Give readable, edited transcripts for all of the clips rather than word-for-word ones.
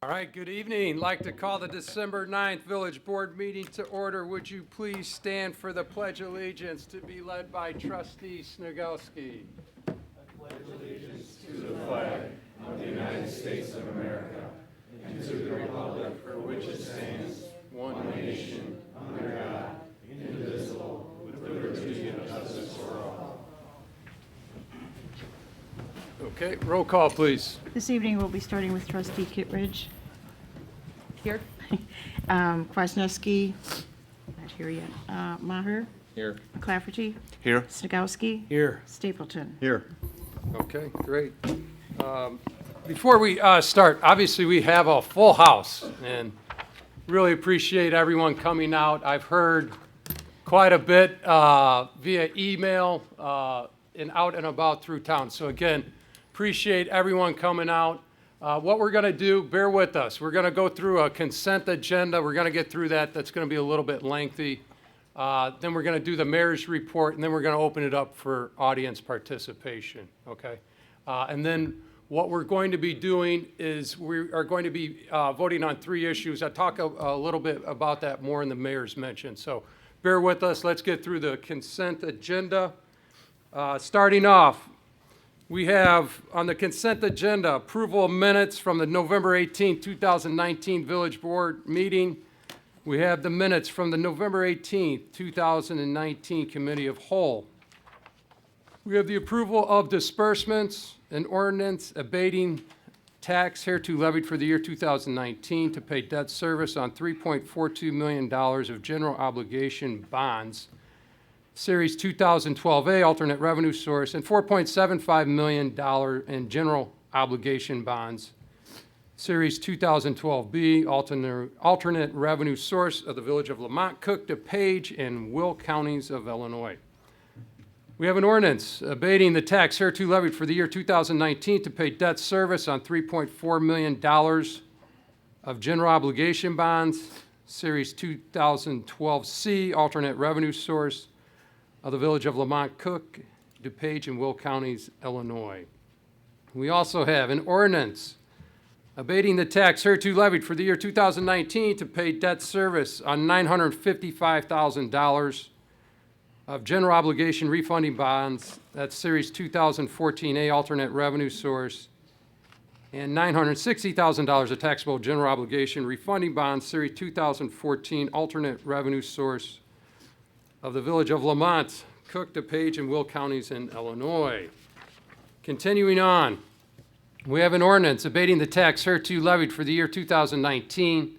All right, good evening. I'd like to call the December 9th Village Board meeting to order. Would you please stand for the Pledge of Allegiance to be led by Trustee Snagowski? I pledge allegiance to the flag of the United States of America and to the republic for which it stands, one nation, under God, indivisible, with liberty and justice for all. Okay, roll call, please. This evening, we'll be starting with Trustee Kittredge. Here. Kwasniewski, not here yet. Maher. Here. McClafferty. Here. Snagowski. Here. Stapleton. Here. Okay, great. Before we start, obviously we have a full house and really appreciate everyone coming out. I've heard quite a bit via email and out and about through town. So again, appreciate everyone coming out. What we're going to do, bear with us. We're going to go through a consent agenda. We're going to get through that. That's going to be a little bit lengthy. Then we're going to do the mayor's report, and then we're going to open it up for audience participation, okay? And then what we're going to be doing is we are going to be voting on 3 issues. I'll talk a little bit about that more in the mayor's mention. So bear with us. Let's get through the consent agenda. Starting off, we have on the consent agenda approval of minutes from the November 18, 2019 Village Board meeting. We have the minutes from the November 18, 2019 Committee of Whole. We have the approval of disbursements, an ordinance abating tax hereto levied for the year 2019 to pay debt service on $3.42 million of general obligation bonds, Series 2012A, alternate revenue source, and $4.75 million in general obligation bonds, Series 2012B, alternate revenue source of the Village of Lamont, Cook, DuPage, and Will counties of Illinois. We have an ordinance abating the tax hereto levied for the year 2019 to pay debt service on $3.4 million of general obligation bonds, Series 2012C, alternate revenue source of the Village of Lamont, Cook, DuPage, and Will counties, Illinois. We also have an ordinance abating the tax hereto levied for the year 2019 to pay debt service on $955,000 of general obligation refunding bonds, that's Series 2014A, alternate revenue source, and $960,000 of taxable general obligation refunding bonds, Series 2014, alternate revenue source of the Village of Lamont, Cook, DuPage, and Will counties in Illinois. Continuing on, we have an ordinance abating the tax hereto levied for the year 2019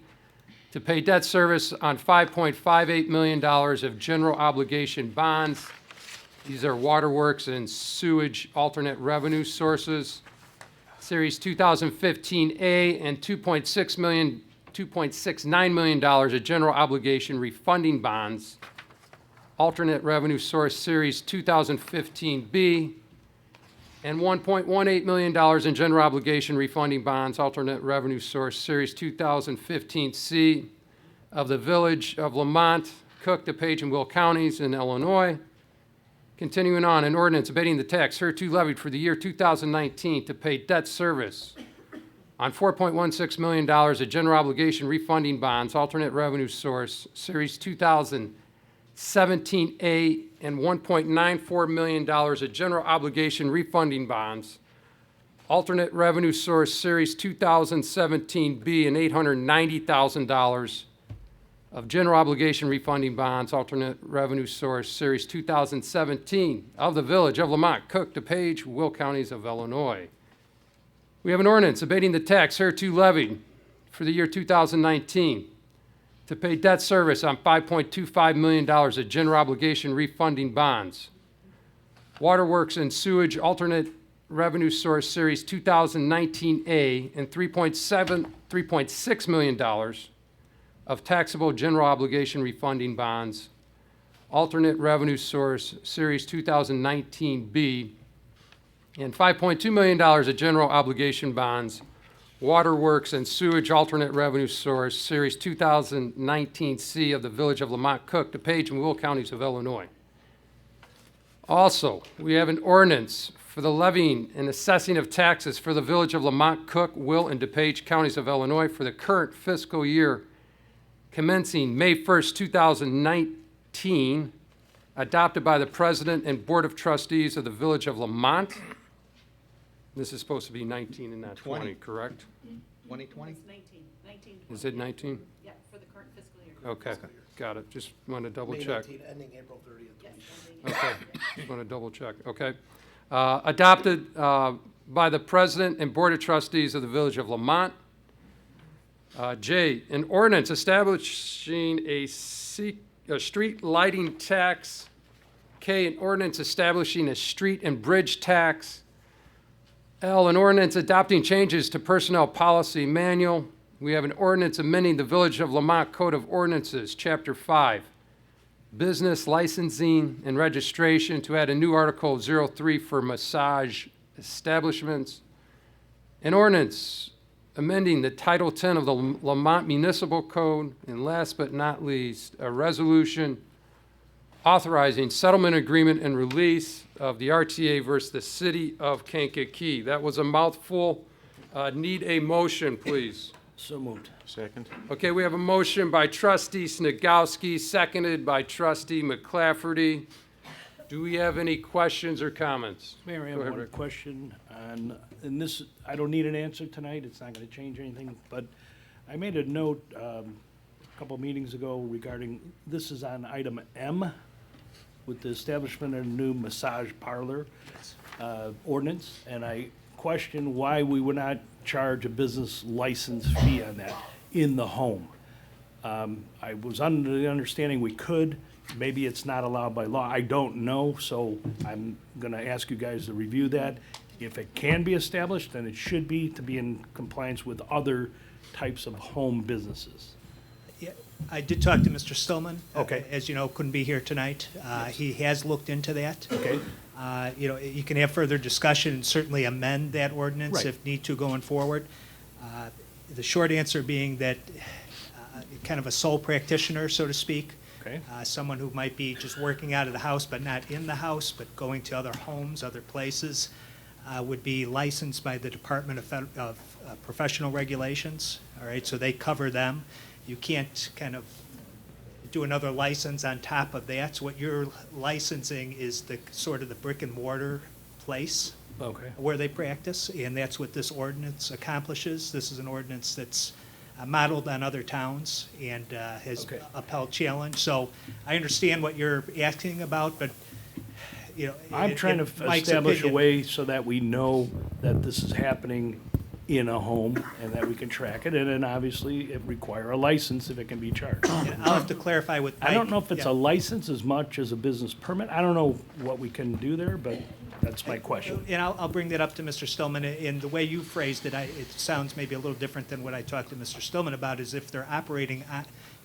to pay debt service on $5.58 million of general obligation bonds. These are waterworks and sewage alternate revenue sources, Series 2015A, and $2.69 million of general obligation refunding bonds, alternate revenue source Series 2015B, and $1.18 million in general obligation refunding bonds, alternate revenue source Series 2015C of the Village of Lamont, Cook, DuPage, and Will counties in Illinois. Continuing on, an ordinance abating the tax hereto levied for the year 2019 to pay debt service on $4.16 million of general obligation refunding bonds, alternate revenue source Series 2017A, and $1.94 million of general obligation refunding bonds, alternate revenue source Series 2017B, and $890,000 of general obligation refunding bonds, alternate revenue source Series 2017 of the Village of Lamont, Cook, DuPage, Will counties of Illinois. We have an ordinance abating the tax hereto levied for the year 2019 to pay debt service on $5.25 million of general obligation refunding bonds, waterworks and sewage alternate revenue source Series 2019A, and $3.6 million of taxable general obligation refunding bonds, alternate revenue source Series 2019B, and $5.2 million of general obligation bonds, waterworks and sewage alternate revenue source Series 2019C of the Village of Lamont, Cook, DuPage, and Will counties of Illinois. Also, we have an ordinance for the levying and assessing of taxes for the Village of Lamont, Cook, Will, and DuPage Counties of Illinois for the current fiscal year commencing May 1st, 2019, adopted by the President and Board of Trustees of the Village of Lamont. This is supposed to be 19 and not 20, correct? 2020? It's 19. Is it 19? Yeah, for the current fiscal year. Okay, got it. Just want to double May check. 19, ending April 30th, Yes, 2020. Okay, just want to double check, okay. Adopted by the President and Board of Trustees of the Village of Lamont. J, an ordinance establishing a street lighting tax. K, an ordinance establishing a street and bridge tax. L, an ordinance adopting changes to personnel policy manual. We have an ordinance amending the Village of Lamont Code of Ordinances, Chapter 5, Business Licensing and Registration, to add a new Article 03 for massage establishments. An ordinance amending the Title 10 of the Lamont Municipal Code. And last but not least, a resolution authorizing settlement agreement and release of the RTA versus the City of Kankakee. That was a mouthful. Need a motion, please. So moved. Second. Okay, we have a motion by trustee Snagowski, seconded by trustee McClafferty. Do we have any questions or comments? Mayor, I Go have ahead, one Rick. question on, and this, I don't need an answer tonight, it's not gonna change anything, but I made a note, a couple meetings ago regarding, this is on item M, with the establishment of a new massage parlor, ordinance, and I question why we would not charge a business license fee on that in the home. I was under the understanding we could, maybe it's not allowed by law, I don't know, so I'm gonna ask you guys to review that. If it can be established, then it should be to be in compliance with other types of home businesses. Yeah, I did talk to Mr. Stillman. Okay. As you know, couldn't be here tonight. He has looked into that. Okay? You know, you can have further discussion and certainly amend that ordinance Right. if need to going forward. The short answer being that kind of a sole practitioner, so to speak. Okay. Someone who might be just working out of the house but not in the house, but going to other homes, other places, would be licensed by the Department of Professional Regulations. All right, so they cover them. You can't kind of do another license on top of that. So what you're licensing is the sort of the brick and mortar place Okay. where they practice, and that's what this ordinance accomplishes. This is an ordinance that's modeled on other towns and has Okay. upheld challenge. So I understand what you're asking about, but, you know. I'm trying to Mike's establish a opinion- way so that we know that this is happening in a home and that we can track it, and then obviously it require a license if it can be charged. And I'll have to clarify with Mike. I don't know if it's Yeah. a license as much as a business permit. I don't know what we can do there, but that's my question. And I'll bring that up to Mr. Stillman, and the way you phrased it, it sounds maybe a little different than what I talked to Mr. Stillman about, is if they're operating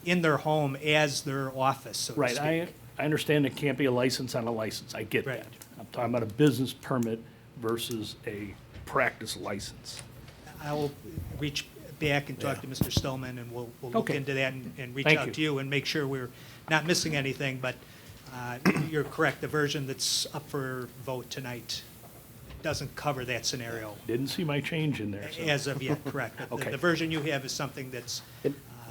in their home as their office, so to Right, speak. I understand it can't be a license on a license. I get Right. that. I'm talking about a business permit versus a practice license. I will reach back and talk to Mr. Stillman, and we'll look Okay. into that and reach Thank out you. to you and make sure we're not missing anything, but you're correct, the version that's up for vote tonight doesn't cover that scenario Didn't see my change in there, so. as of yet, correct. But Okay. the version you have is something that's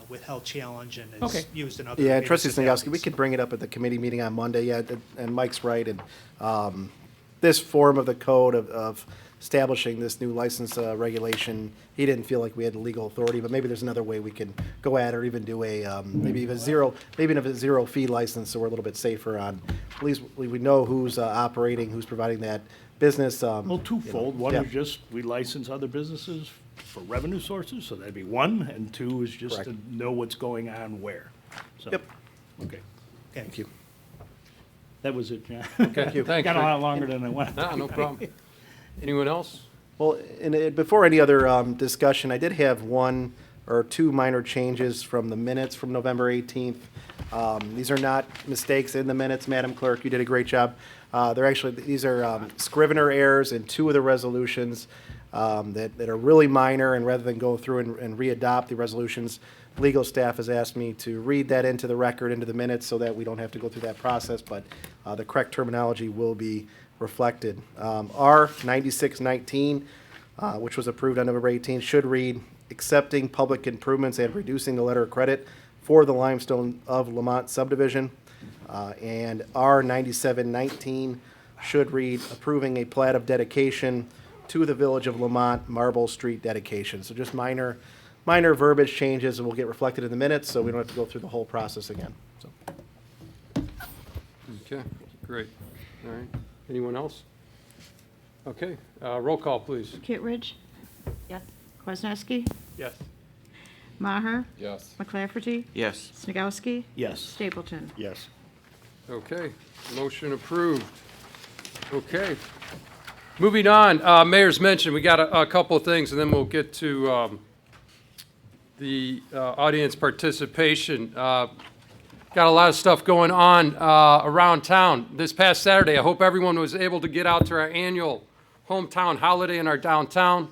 withheld challenge and is Okay. used in other Yeah, Trustee Snagowski, we municipalities. could bring it up at the committee meeting on Monday, yeah, and Mike's right, and this form of the code of establishing this new license regulation, he didn't feel like we had the legal authority, but maybe there's another way we can go at it, or even do a, maybe even a zero fee license, so we're a little bit safer on, at least we know who's operating, who's providing that business. Well, twofold. One yeah. is just, we license other businesses for revenue sources, so that'd be one, and two is just to Correct. know what's going on where. So, Yep. Okay, Thank you. that was it, John. Okay, thanks, Got a Rick. lot longer than I wanted. No problem. Anyone else? Well, before any other discussion, I did have one or two minor changes from the minutes from November 18th. These are not mistakes in the minutes, Madam Clerk. You did a great job. These are scrivener errors in two of the resolutions that are really minor, and rather than go through and re-adopt the resolutions, legal staff has asked me to read that into the record, into the minutes, so that we don't have to go through that process, but the correct terminology will be reflected. R 9619, which was approved on November 18th, should read, accepting public improvements and reducing the letter of credit for the Limestone of Lamont subdivision. And R 9719 should read, approving a plat of dedication to the Village of Lamont Marble Street dedication. So just minor verbiage changes, and will get reflected in the minutes, so we don't have to go through the whole process again. So. Okay, great. All right. Anyone else? Okay, roll call, please. Kittredge, Yes. Kwasniewski, Yes. Maher, Yes. McClafferty, Yes. Snagowski, Yes. Stapleton. Yes. Okay, motion approved. Okay. Moving on, Mayor's mentioned, we got a couple of things, and then we'll get to the audience participation. Got a lot of stuff going on around town. This past Saturday, I hope everyone was able to get out to our annual hometown holiday in our downtown.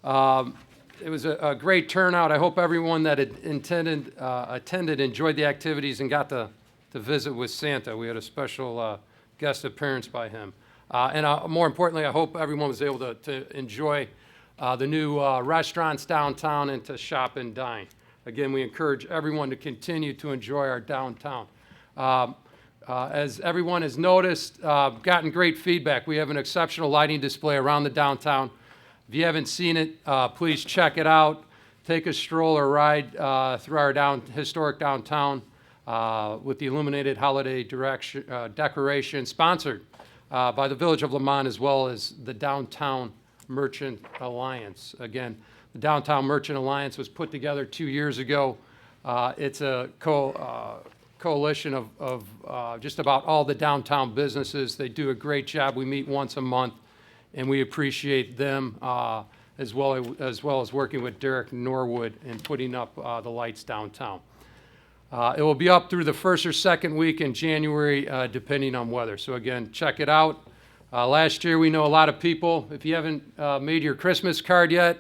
It was a great turnout. I hope everyone that had attended enjoyed the activities and got to visit with Santa. We had a special guest appearance by him. And more importantly, I hope everyone was able to enjoy the new restaurants downtown and to shop and dine. Again, we encourage everyone to continue to enjoy our downtown. As everyone has noticed, gotten great feedback. We have an exceptional lighting display around the downtown. If you haven't seen it, please check it out. Take a stroll or ride through our historic downtown with the illuminated holiday decoration sponsored by the Village of Lamont, as well as the Downtown Merchant Alliance. Again, the Downtown Merchant Alliance was put together 2 years ago. It's a coalition of just about all the downtown businesses. They do a great job. We meet once a month, and we appreciate them as well as working with Derek Norwood and putting up the lights downtown. It will be up through the first or second week in January, depending on weather. So again, check it out. Last year, we know a lot of people. If you haven't made your Christmas card yet,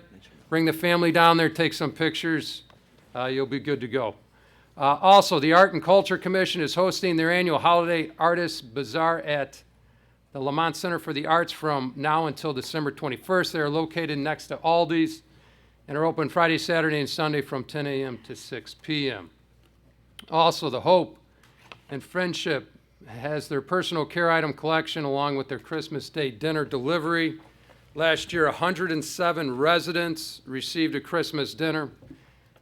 bring the family down there, take some pictures. You'll be good to go. Also, the Art and Culture Commission is hosting their annual Holiday Artists Bazaar at the Lamont Center for the Arts from now until December 21st. They are located next to Aldi's and are open Friday, Saturday, and Sunday from 10 a.m. to 6 p.m. Also, the Hope and Friendship has their personal care item collection along with their Christmas Day dinner delivery. Last year, 107 residents received a Christmas dinner,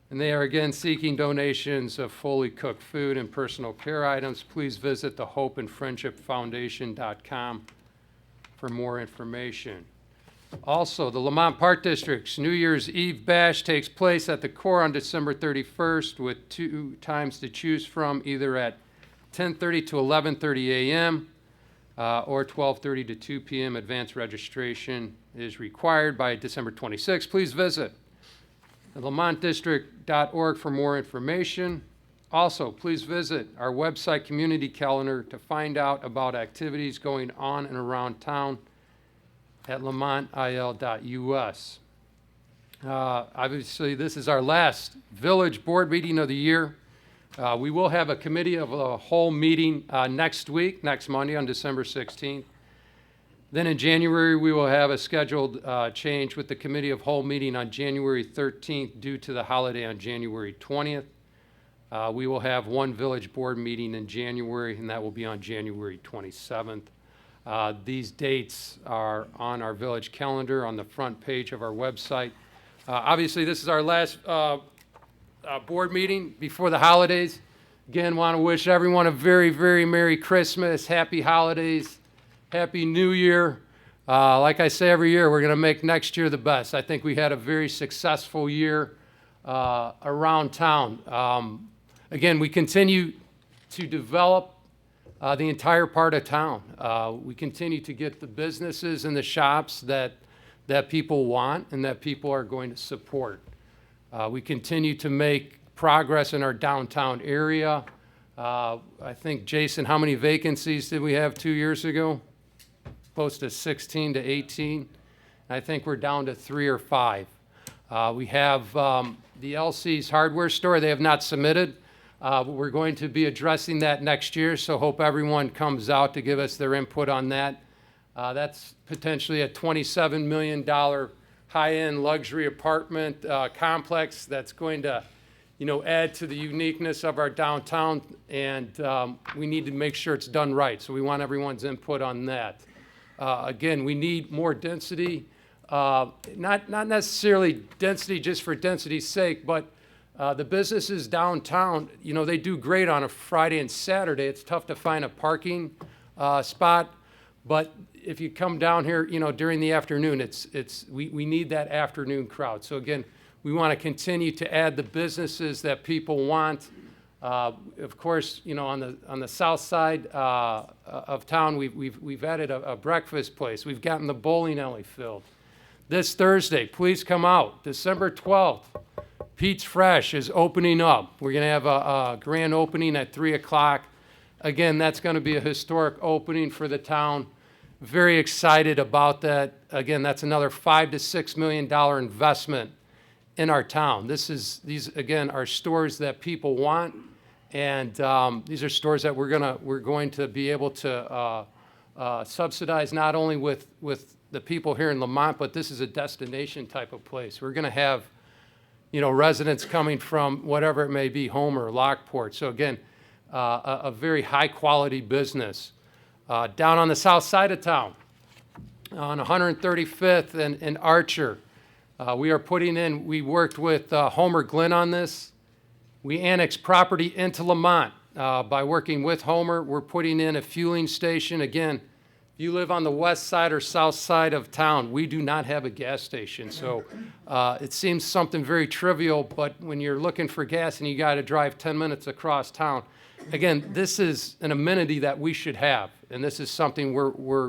and they are again seeking donations of fully cooked food and personal care items. Please visit the hopeandfriendshipfoundation.com for more information. Also, the Lamont Park District's New Year's Eve Bash takes place at the Core on December 31st with 2 times to choose from, either at 10:30 to 11:30 a.m. Or 12:30 to 2 p.m. Advanced registration is required by December 26th. Please visit the lamontdistrict.org for more information. Also, please visit our website community calendar to find out about activities going on and around town at lamontil.us. Obviously, this is our last village board meeting of the year. We will have a committee of a whole meeting next week, next Monday on December 16th. Then in January, we will have a scheduled change with the committee of whole meeting on January 13th due to the holiday on January 20th. We will have one village board meeting in January, and that will be on January 27th. These dates are on our village calendar on the front page of our website. Obviously, this is our last board meeting before the holidays. Again, want to wish everyone a very, very Merry Christmas, Happy Holidays, Happy New Year. Like I say every year, we're going to make next year the best. I think we had a very successful year around town. Again, we continue to develop the entire part of town. We continue to get the businesses and the shops that people want and that people are going to support. We continue to make progress in our downtown area. I think, Jason, how many vacancies did we have 2 years ago? Close to 16 to 18. I think we're down to 3 or 5. We have the LC's hardware store. They have not submitted. We're going to be addressing that next year, so hope everyone comes out to give us their input on that. That's potentially a $27 million high-end luxury apartment complex that's going to, add to the uniqueness of our downtown, and we need to make sure it's done right. So we want everyone's input on that. Again, we need more density, not necessarily density just for density's sake, but the businesses downtown, they do great on a Friday and Saturday. It's tough to find a parking spot, but if you come down here, during the afternoon, we need that afternoon crowd. So again, we want to continue to add the businesses that people want. Of course, on the south side of town, we've added a breakfast place. We've gotten the bowling alley filled. This Thursday, please come out. December 12th, Pete's Fresh is opening up. We're going to have a grand opening at 3 o'clock. Again, that's going to be a historic opening for the town. Very excited about that. Again, that's another $5 to $6 million investment in our town. These again are stores that people want, and these are stores that we're going to be able to subsidize not only with the people here in Lamont, but this is a destination type of place. We're going to have, residents coming from whatever it may be, Homer, Lockport. So again, a very high quality business. Down on the south side of town, on 135th and Archer, we worked with Homer Glenn on this. We annexed property into Lamont by working with Homer. We're putting in a fueling station. Again, if you live on the west side or south side of town, we do not have a gas station. So it seems something very trivial, but when you're looking for gas and you got to drive 10 minutes across town, again, this is an amenity that we should have, and this is something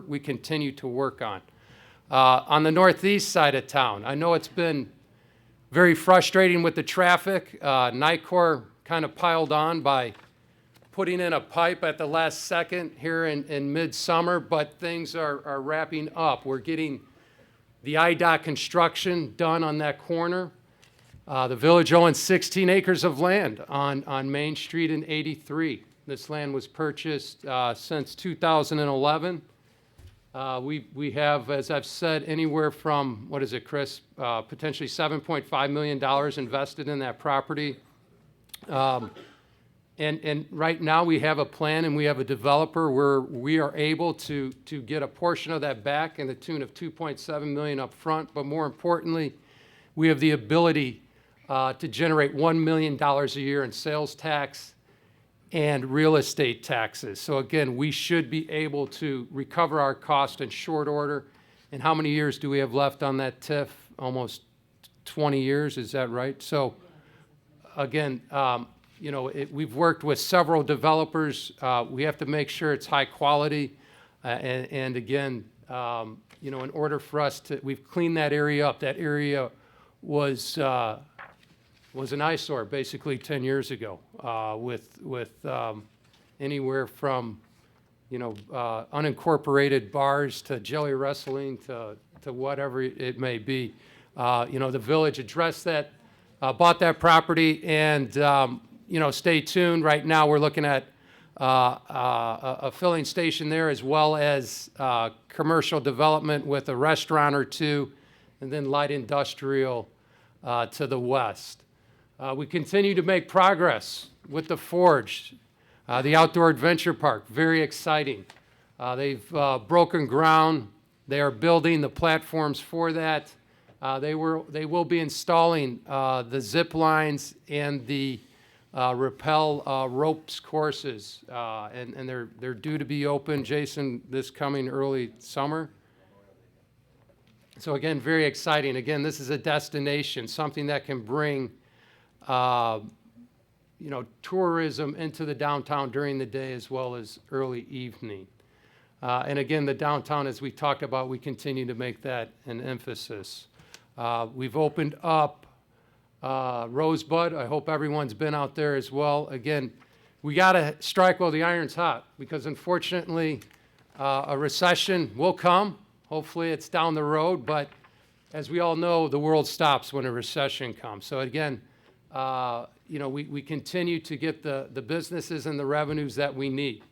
we continue to work on. On the northeast side of town, I know it's been very frustrating with the traffic. NICOR kind of piled on by putting in a pipe at the last second here in midsummer, but things are wrapping up. We're getting the IDOT construction done on that corner. The village owns 16 acres of land on Main Street in 83. This land was purchased since 2011. We have, as I've said, anywhere from, what is it, Chris, potentially $7.5 million invested in that property. And right now we have a plan and we have a developer where we are able to get a portion of that back in the tune of $2.7 million up front, but more importantly, we have the ability to generate $1 million a year in sales tax and real estate taxes. So again, we should be able to recover our cost in short order. And how many years do we have left on that TIF? Almost 20 years, is that right? So again, we've worked with several developers. We have to make sure it's high quality. And again, in order for us we've cleaned that area up. That area was an eyesore basically 10 years ago, with anywhere from unincorporated bars to jelly wrestling to whatever it may be. The village addressed that, bought that property, and stay tuned. Right now we're looking at a filling station there, as well as commercial development with a restaurant or two, and then light industrial to the west. We continue to make progress with the Forge, the outdoor adventure park. Very exciting. They've broken ground. They are building the platforms for that. They will be installing the zip lines and the rappel ropes courses, and they're due to be open, Jason, this coming early summer. So again, very exciting. Again, this is a destination, something that can bring tourism into the downtown during the day as well as early evening. And again, the downtown, as we talked about, we continue to make that an emphasis. We've opened up Rosebud. I hope everyone's been out there as well. Again, we got to strike while the iron's hot, because unfortunately a recession will come. Hopefully it's down the road, but as we all know, the world stops when a recession comes. So again, we continue to get the businesses and the revenues that we need.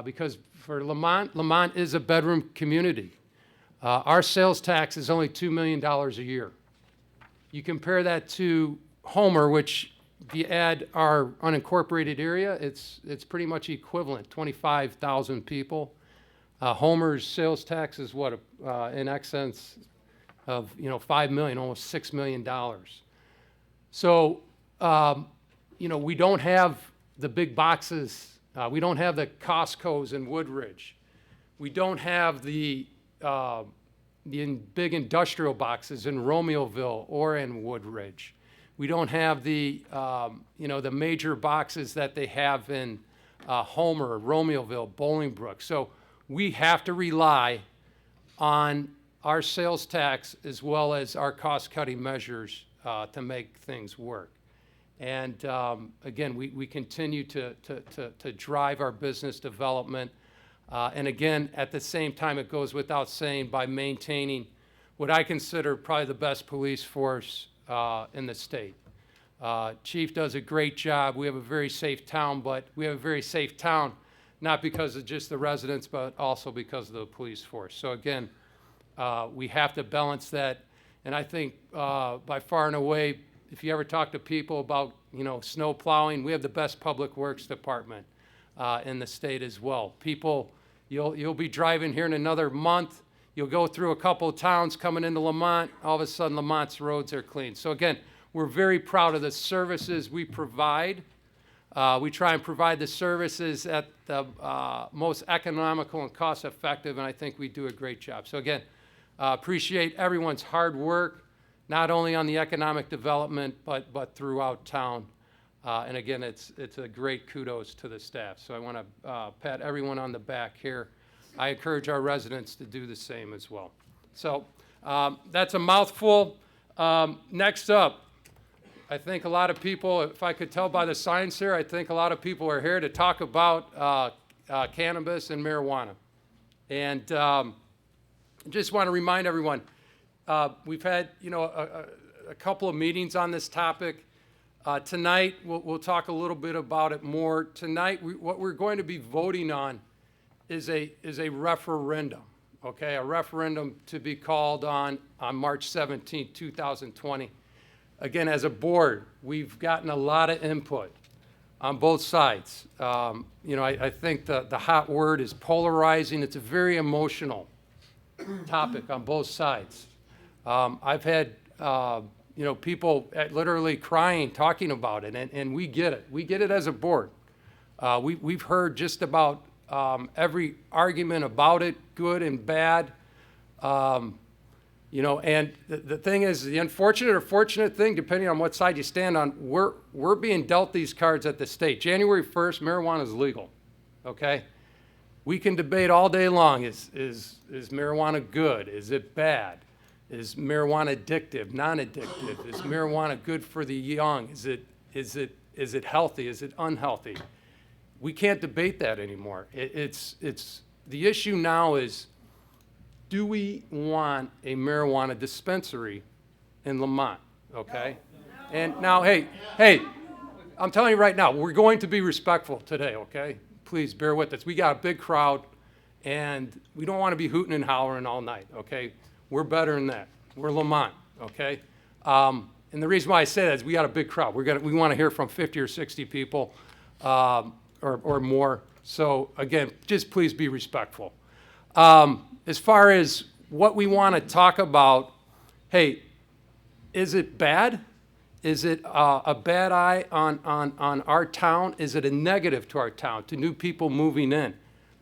because for Lamont is a bedroom community. Our sales tax is only $2 million a year. You compare that to Homer, which if you add our unincorporated area, it's pretty much equivalent, 25,000 people. Homer's sales tax is what, in excess of, 5 million, almost $6 million. So, we don't have the big boxes. We don't have the Costco's in Woodridge. We don't have the big industrial boxes in Romeoville or in Woodridge. We don't have the major boxes that they have in Homer, Romeoville, Bolingbrook. So we have to rely on our sales tax as well as our cost-cutting measures to make things work. And again, we continue to drive our business development. And again, at the same time, it goes without saying, by maintaining what I consider probably the best police force in the state. Chief does a great job. We have a very safe town, but we have a very safe town not because of just the residents, but also because of the police force. So again, we have to balance that. And I think by far and away, if you ever talk to people about, snow plowing, we have the best public works department in the state as well. People, you'll be driving here in another month, you'll go through a couple of towns coming into Lamont, all of a sudden Lamont's roads are clean. So again, we're very proud of the services we provide. We try and provide the services at the most economical and cost effective, and I think we do a great job. So again, appreciate everyone's hard work, not only on the economic development, but throughout town. And again, it's a great kudos to the staff. So I want to pat everyone on the back here. I encourage our residents to do the same as well. So that's a mouthful. Next up, I think a lot of people, if I could tell by the signs here, I think a lot of people are here to talk about cannabis and marijuana. And just want to remind everyone, we've had, a couple of meetings on this topic. Tonight, we'll talk a little bit about it more. Tonight, what we're going to be voting on is a referendum, okay? A referendum to be called on March 17, 2020. Again, as a board, we've gotten a lot of input on both sides. I think the hot word is polarizing. It's a very emotional topic on both sides. I've had people literally crying, talking about it, and we get it. We get it as a board. We've heard just about every argument about it, good and bad. And the thing is, the unfortunate or fortunate thing, depending on what side you stand on, we're being dealt these cards at the state. January 1st, marijuana is legal, okay? We can debate all day long, is marijuana good? Is it bad? Is marijuana addictive, non-addictive? Is marijuana good for the young? Is it healthy? Is it unhealthy? We can't debate that anymore. It's the issue now is, do we want a marijuana dispensary in Lamont, okay? No. And now, hey, I'm telling you right now, we're going to be respectful today, okay? Please bear with us. We got a big crowd, and we don't want to be hooting and hollering all night, okay? We're better than that. We're Lamont, okay? And the reason why I say that is we got a big crowd. We want to hear from 50 or 60 people or more. So again, just please be respectful. As far as what we want to talk about, hey, is it bad? Is it a bad eye on our town? Is it a negative to our town, to new people moving in?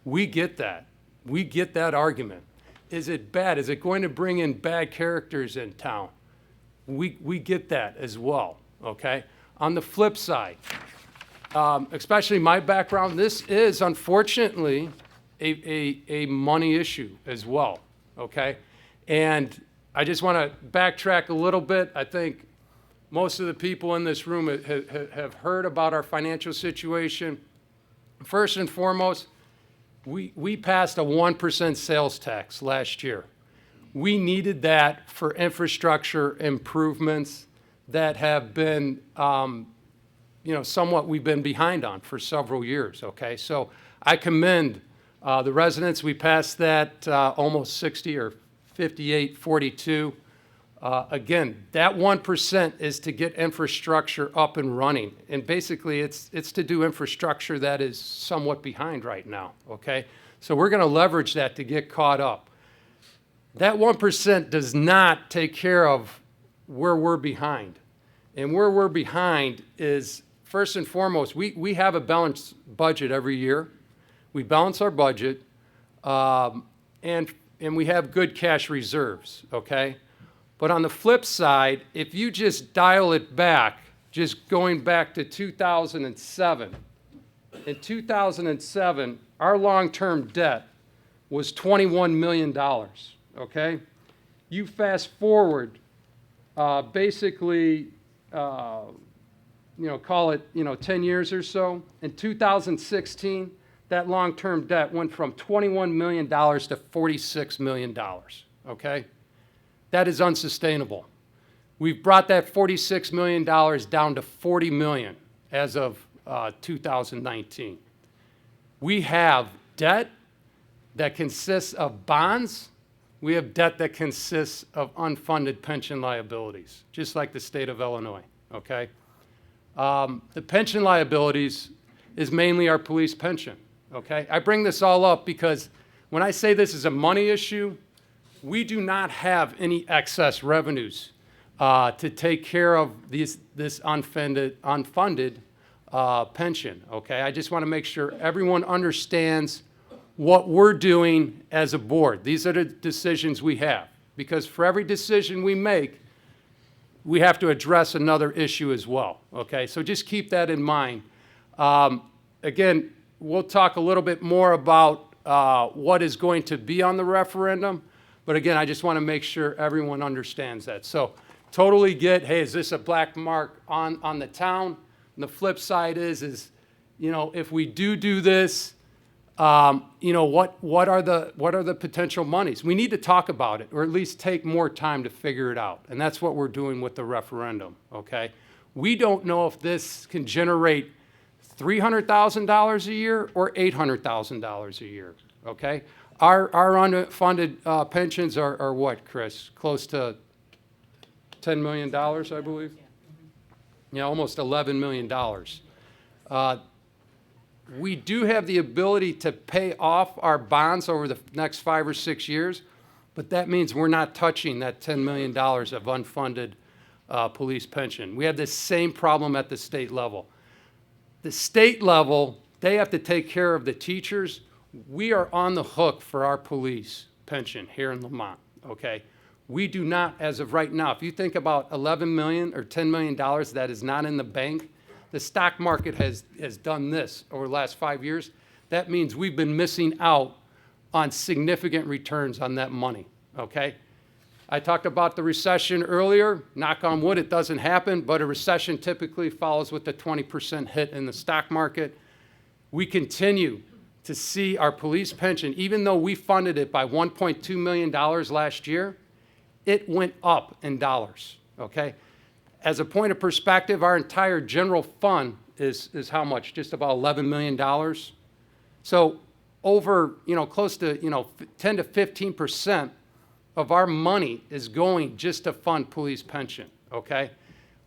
We get that. We get that argument. Is it bad? Is it going to bring in bad characters in town? We get that as well, okay? On the flip side, especially my background, this is unfortunately a money issue as well, okay? And I just want to backtrack a little bit. I think most of the people in this room have heard about our financial situation. First and foremost, we passed a 1% sales tax last year. We needed that for infrastructure improvements that have been somewhat we've been behind on for several years, okay? So I commend the residents. We passed that almost 60 or 58-42. Again, that 1% is to get infrastructure up and running. And basically, it's to do infrastructure that is somewhat behind right now, okay? So we're going to leverage that to get caught up. That 1% does not take care of where we're behind. And where we're behind is, first and foremost, we have a balanced budget every year. We balance our budget, and we have good cash reserves, okay? But on the flip side, if you just dial it back, just going back to 2007, in 2007, our long-term debt was $21 million, okay? You fast forward, basically, call it, 10 years or so. In 2016, that long-term debt went from $21 million to $46 million, okay? That is unsustainable. We've brought that $46 million down to $40 million as of 2019. We have debt that consists of bonds. We have debt that consists of unfunded pension liabilities, just like the state of Illinois, okay? The pension liabilities is mainly our police pension, okay? I bring this all up because when I say this is a money issue, we do not have any excess revenues to take care of this unfunded pension, okay? I just want to make sure everyone understands what we're doing as a board. These are the decisions we have, because for every decision we make, we have to address another issue as well, okay? So just keep that in mind. Again, we'll talk a little bit more about what is going to be on the referendum. But again, I just want to make sure everyone understands that. So totally get, hey, is this a black mark on the town? And the flip side is if we do this, what are the potential monies? We need to talk about it, or at least take more time to figure it out. And that's what we're doing with the referendum, okay? We don't know if this can generate $300,000 a year or $800,000 a year, okay? Our unfunded pensions are what, Chris? Close to $10 million, I believe? Yeah, almost $11 million. We do have the ability to pay off our bonds over the next 5 or 6 years, but that means we're not touching that $10 million of unfunded police pension. We have the same problem at the state level. The state level, they have to take care of the teachers. We are on the hook for our police pension here in Lamont, okay? We do not, as of right now, if you think about $11 million or $10 million that is not in the bank, the stock market has done this over the last 5 years. That means we've been missing out on significant returns on that money, okay? I talked about the recession earlier. Knock on wood, it doesn't happen, but a recession typically follows with a 20% hit in the stock market. We continue to see our police pension, even though we funded it by $1.2 million last year, it went up in dollars, okay? As a point of perspective, our entire general fund is how much? Just about $11 million. So over, close to, 10 to 15% of our money is going just to fund police pension, okay?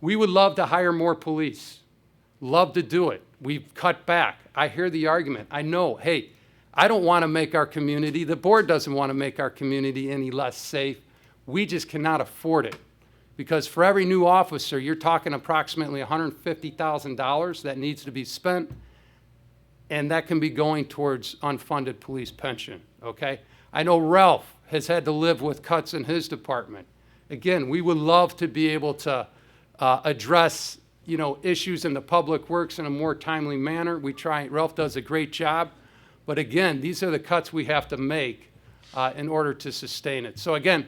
We would love to hire more police, love to do it. We've cut back. I hear the argument. I know, hey, I don't want to make our community, the board doesn't want to make our community any less safe. We just cannot afford it. Because for every new officer, you're talking approximately $150,000 that needs to be spent, and that can be going towards unfunded police pension, okay? I know Ralph has had to live with cuts in his department. Again, we would love to be able to address issues in the public works in a more timely manner. We try, Ralph does a great job, but again, these are the cuts we have to make in order to sustain it. So again,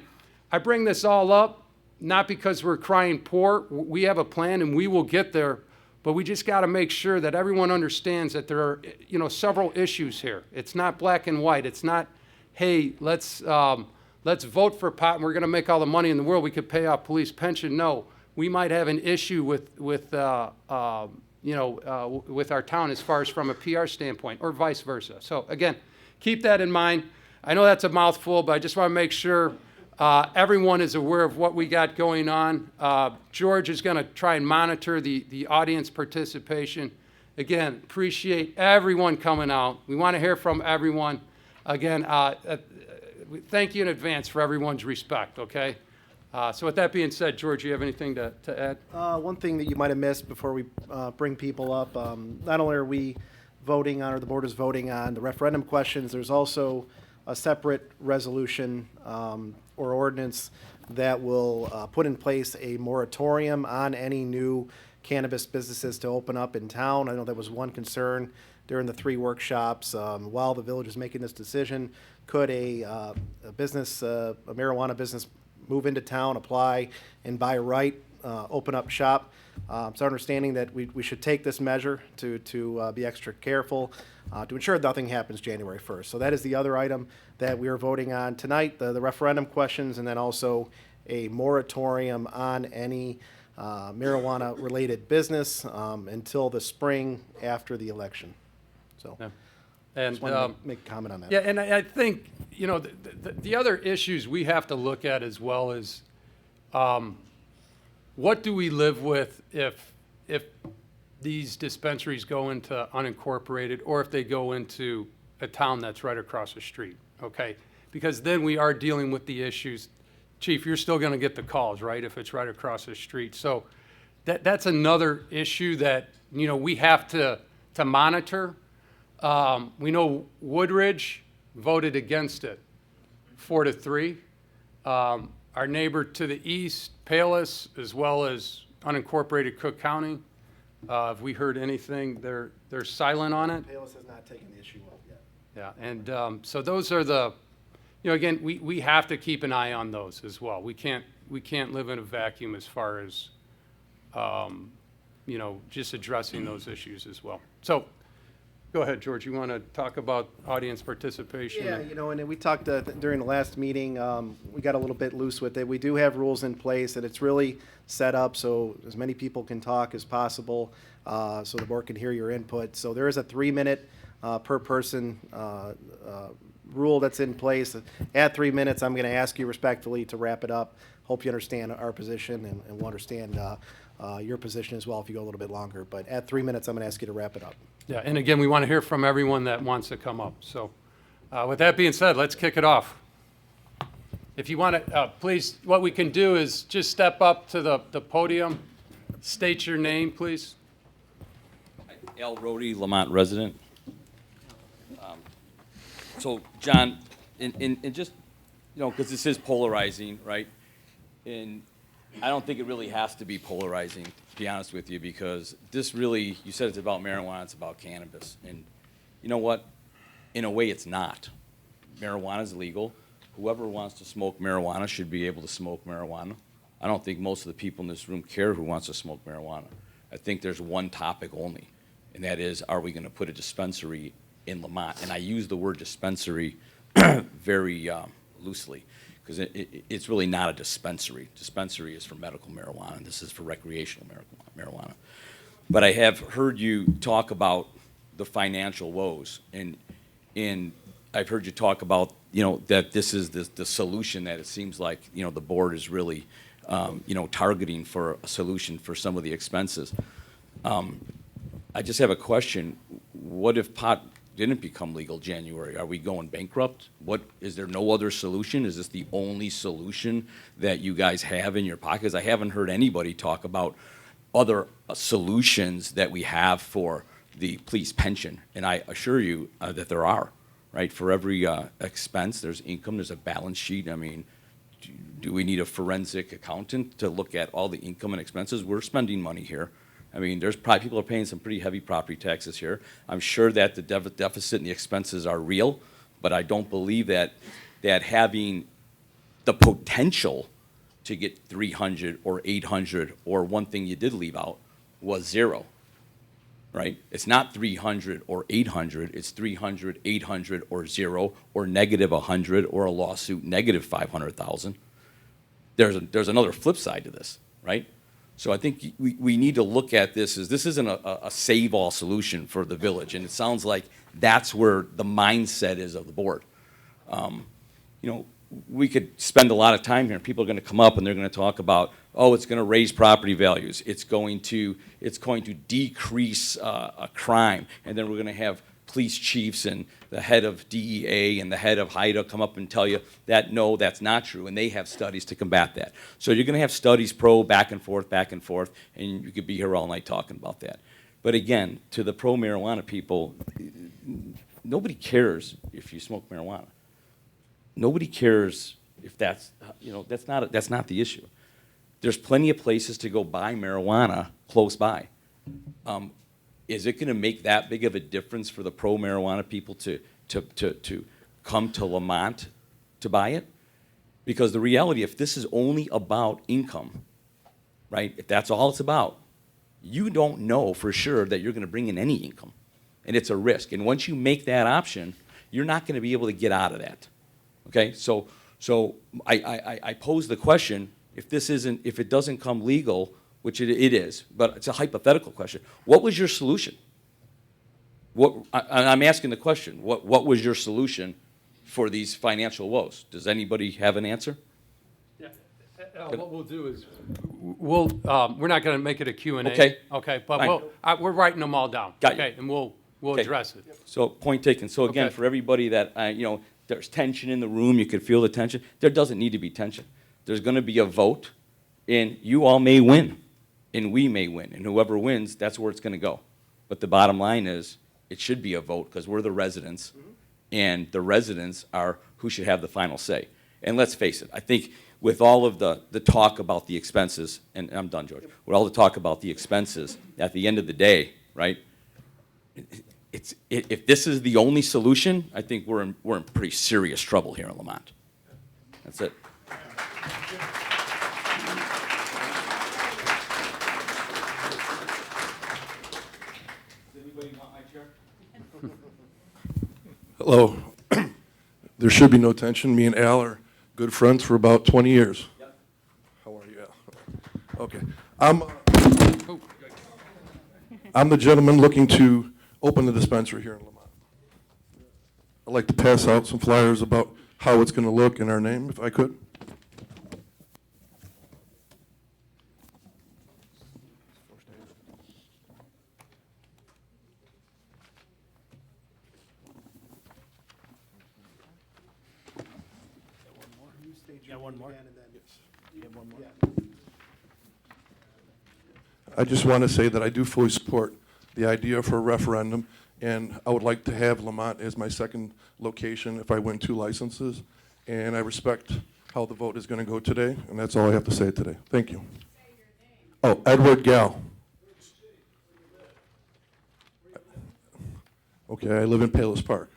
I bring this all up, not because we're crying poor. We have a plan and we will get there, but we just got to make sure that everyone understands that there are, several issues here. It's not black and white. It's not, hey, let's vote for pot and we're going to make all the money in the world. We could pay off police pension. No, we might have an issue with with our town as far as from a PR standpoint, or vice versa. So again, keep that in mind. I know that's a mouthful, but I just want to make sure everyone is aware of what we got going on. George is going to try and monitor the audience participation. Again, appreciate everyone coming out. We want to hear from everyone. Again, thank you in advance for everyone's respect, okay? So with that being said, George, you have anything to add? One thing that you might have missed before we bring people up, not only are we voting on, or the board is voting on the referendum questions, there's also a separate resolution or ordinance that will put in place a moratorium on any new cannabis businesses to open up in town. I know that was one concern during the 3 workshops. While the village is making this decision, could a business, a marijuana business, move into town, apply, and by right open up shop? It's our understanding that we should take this measure to be extra careful to ensure nothing happens January 1st. So that is the other item that we are voting on tonight, the referendum questions, and then also a moratorium on any marijuana-related business until the spring after the election. So Yeah. And just wanted to make a comment on that. yeah, and I think, the other issues we have to look at as well is what do we live with if these dispensaries go into unincorporated, or if they go into a town that's right across the street, okay? Because then we are dealing with the issues. Chief, you're still going to get the calls, right, if it's right across the street. So that's another issue that, we have to monitor. We know Woodridge voted against it, 4-3. Our neighbor to the east, Palos, as well as unincorporated Cook County, have we heard anything? They're silent on it. Palos has not taken the issue up yet. Yeah, and so those are the, again, we have to keep an eye on those as well. We can't live in a vacuum as far as, just addressing those issues as well. So, go ahead, George. You want to talk about audience participation? Yeah, and we talked during the last meeting, we got a little bit loose with it. We do have rules in place, and it's really set up so as many people can talk as possible, so the board can hear your input. So there is a 3-minute per person rule that's in place. At 3 minutes, I'm going to ask you respectfully to wrap it up. Hope you understand our position, and we'll understand your position as well if you go a little bit longer. But at 3 minutes, I'm going to ask you to wrap it up. Yeah, and again, we want to hear from everyone that wants to come up. So with that being said, let's kick it off. If you want to, please, what we can do is just step up to the podium, state your name, please. Al Rhodey, Lamont resident. So, John, and just, because this is polarizing, right? And I don't think it really has to be polarizing, to be honest with you, because this really, you said it's about marijuana, it's about cannabis. And you know what? In a way, it's not. Marijuana is legal. Whoever wants to smoke marijuana should be able to smoke marijuana. I don't think most of the people in this room care who wants to smoke marijuana. I think there's one topic only, and that is, are we going to put a dispensary in Lamont? And I use the word dispensary very loosely, because it's really not a dispensary. Dispensary is for medical marijuana, and this is for recreational marijuana. But I have heard you talk about the financial woes, and I've heard you talk about, that this is the solution that it seems like, the board is really, targeting for a solution for some of the expenses. I just have a question. What if pot didn't become legal January? Are we going bankrupt? Is there no other solution? Is this the only solution that you guys have in your pockets? I haven't heard anybody talk about other solutions that we have for the police pension, and I assure you that there are, right? For every expense, there's income, there's a balance sheet. I mean, do we need a forensic accountant to look at all the income and expenses? We're spending money here. I mean, there's probably, people are paying some pretty heavy property taxes here. I'm sure that the deficit and the expenses are real, but I don't believe that having the potential to get 300 or 800, or one thing you did leave out was 0, right? It's not 300 or 800, it's 300, 800, or 0, or negative 100, or a lawsuit negative 500,000. There's another flip side to this, right? So I think we need to look at this as this isn't a save-all solution for the village, and it sounds like that's where the mindset is of the board. You know, we could spend a lot of time here. People are going to come up and they're going to talk about, oh, it's going to raise property values. It's going to decrease crime, and then we're going to have police chiefs and the head of DEA and the head of HIDA come up and tell you that, no, that's not true, and they have studies to combat that. So you're going to have studies back and forth, and you could be here all night talking about that. But again, to the pro-marijuana people, nobody cares if you smoke marijuana. Nobody cares if that's, you know, that's not the issue. There's plenty of places to go buy marijuana close by. Is it going to make that big of a difference for the pro-marijuana people to come to Lamont to buy it? Because the reality, if this is only about income, right, if that's all it's about, you don't know for sure that you're going to bring in any income. And it's a risk. And once you make that option, you're not going to be able to get out of that. Okay? So I pose the question, if it doesn't come legal, which it is, but it's a hypothetical question. What was your solution? I'm asking the question. What was your solution for these financial woes? Does anybody have an answer? Yeah. What we'll do is, we're not going to make it a Q&A. Okay. Okay, but Fine. we're writing them all down. Got you. Okay, and we'll Okay. address it. So point taken. So again, Okay. for everybody that, you know, there's tension in the room, you could feel the tension. There doesn't need to be tension. There's going to be a vote, and you all may win, and we may win, and whoever wins, that's where it's going to go. But the bottom line is, it should be a vote because we're the residents, and the residents are who should have the final say. And let's face it, I think with all of the talk about the expenses, and I'm done, George, with all the talk about the expenses, at the end of the day, right, if this is the only solution, I think we're in pretty serious trouble here in Lamont. That's it. Does anybody want my chair? Hello. There should be no tension. Me and Al are good friends for about 20 years. Yep. How are you, Al? Okay. I'm the gentleman looking to open the dispensary here in Lamont. I'd like to pass out some flyers about how it's going to look in our name, if I could. Got one more? I just want to say that I do fully support the idea for a referendum, and I would like to have Lamont as my second location if I win 2 licenses, and I respect how the vote is going to go today, and that's all I have to say today. Thank you. Oh, Edward Gall. Okay, I live in Palos Park.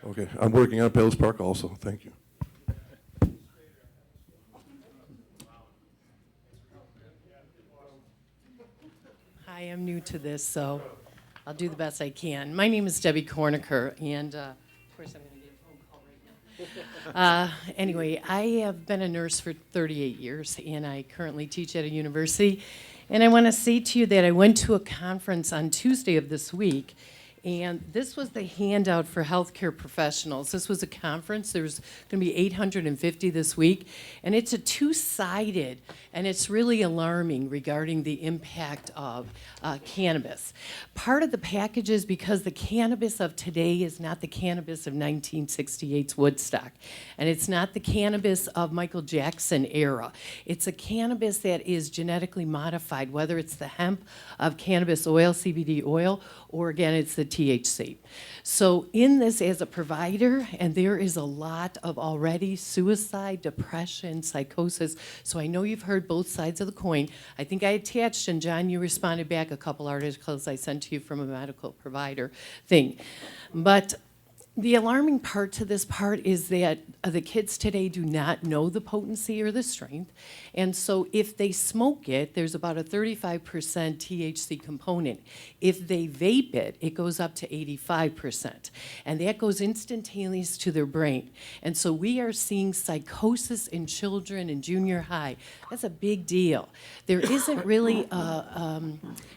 Okay, I'm working on Palos Park also. Thank you. Hi, I'm new to this, so I'll do the best I can. My name is Debbie Corniker, and of course I'm going to get a phone call right now. Anyway, I have been a nurse for 38 years, and I currently teach at a university. And I want to say to you that I went to a conference on Tuesday of this week, and this was the handout for healthcare professionals. This was a conference. There's going to be 850 this week, and it's a two-sided, and it's really alarming regarding the impact of cannabis. Part of the package is because the cannabis of today is not the cannabis of 1968's Woodstock, and it's not the cannabis of Michael Jackson era. It's a cannabis that is genetically modified, whether it's the hemp of cannabis oil, CBD oil, or again, it's the THC. So in this as a provider, and there is a lot of already suicide, depression, psychosis, so I know you've heard both sides of the coin. I think I attached, and John, you responded back, a couple articles I sent to you from a medical provider thing. But The alarming part to this part is that the kids today do not know the potency or the strength. And so if they smoke it, there's about a 35% THC component. If they vape it, it goes up to 85%. And that goes instantaneous to their brain. And so we are seeing psychosis in children in junior high. That's a big deal. There isn't really a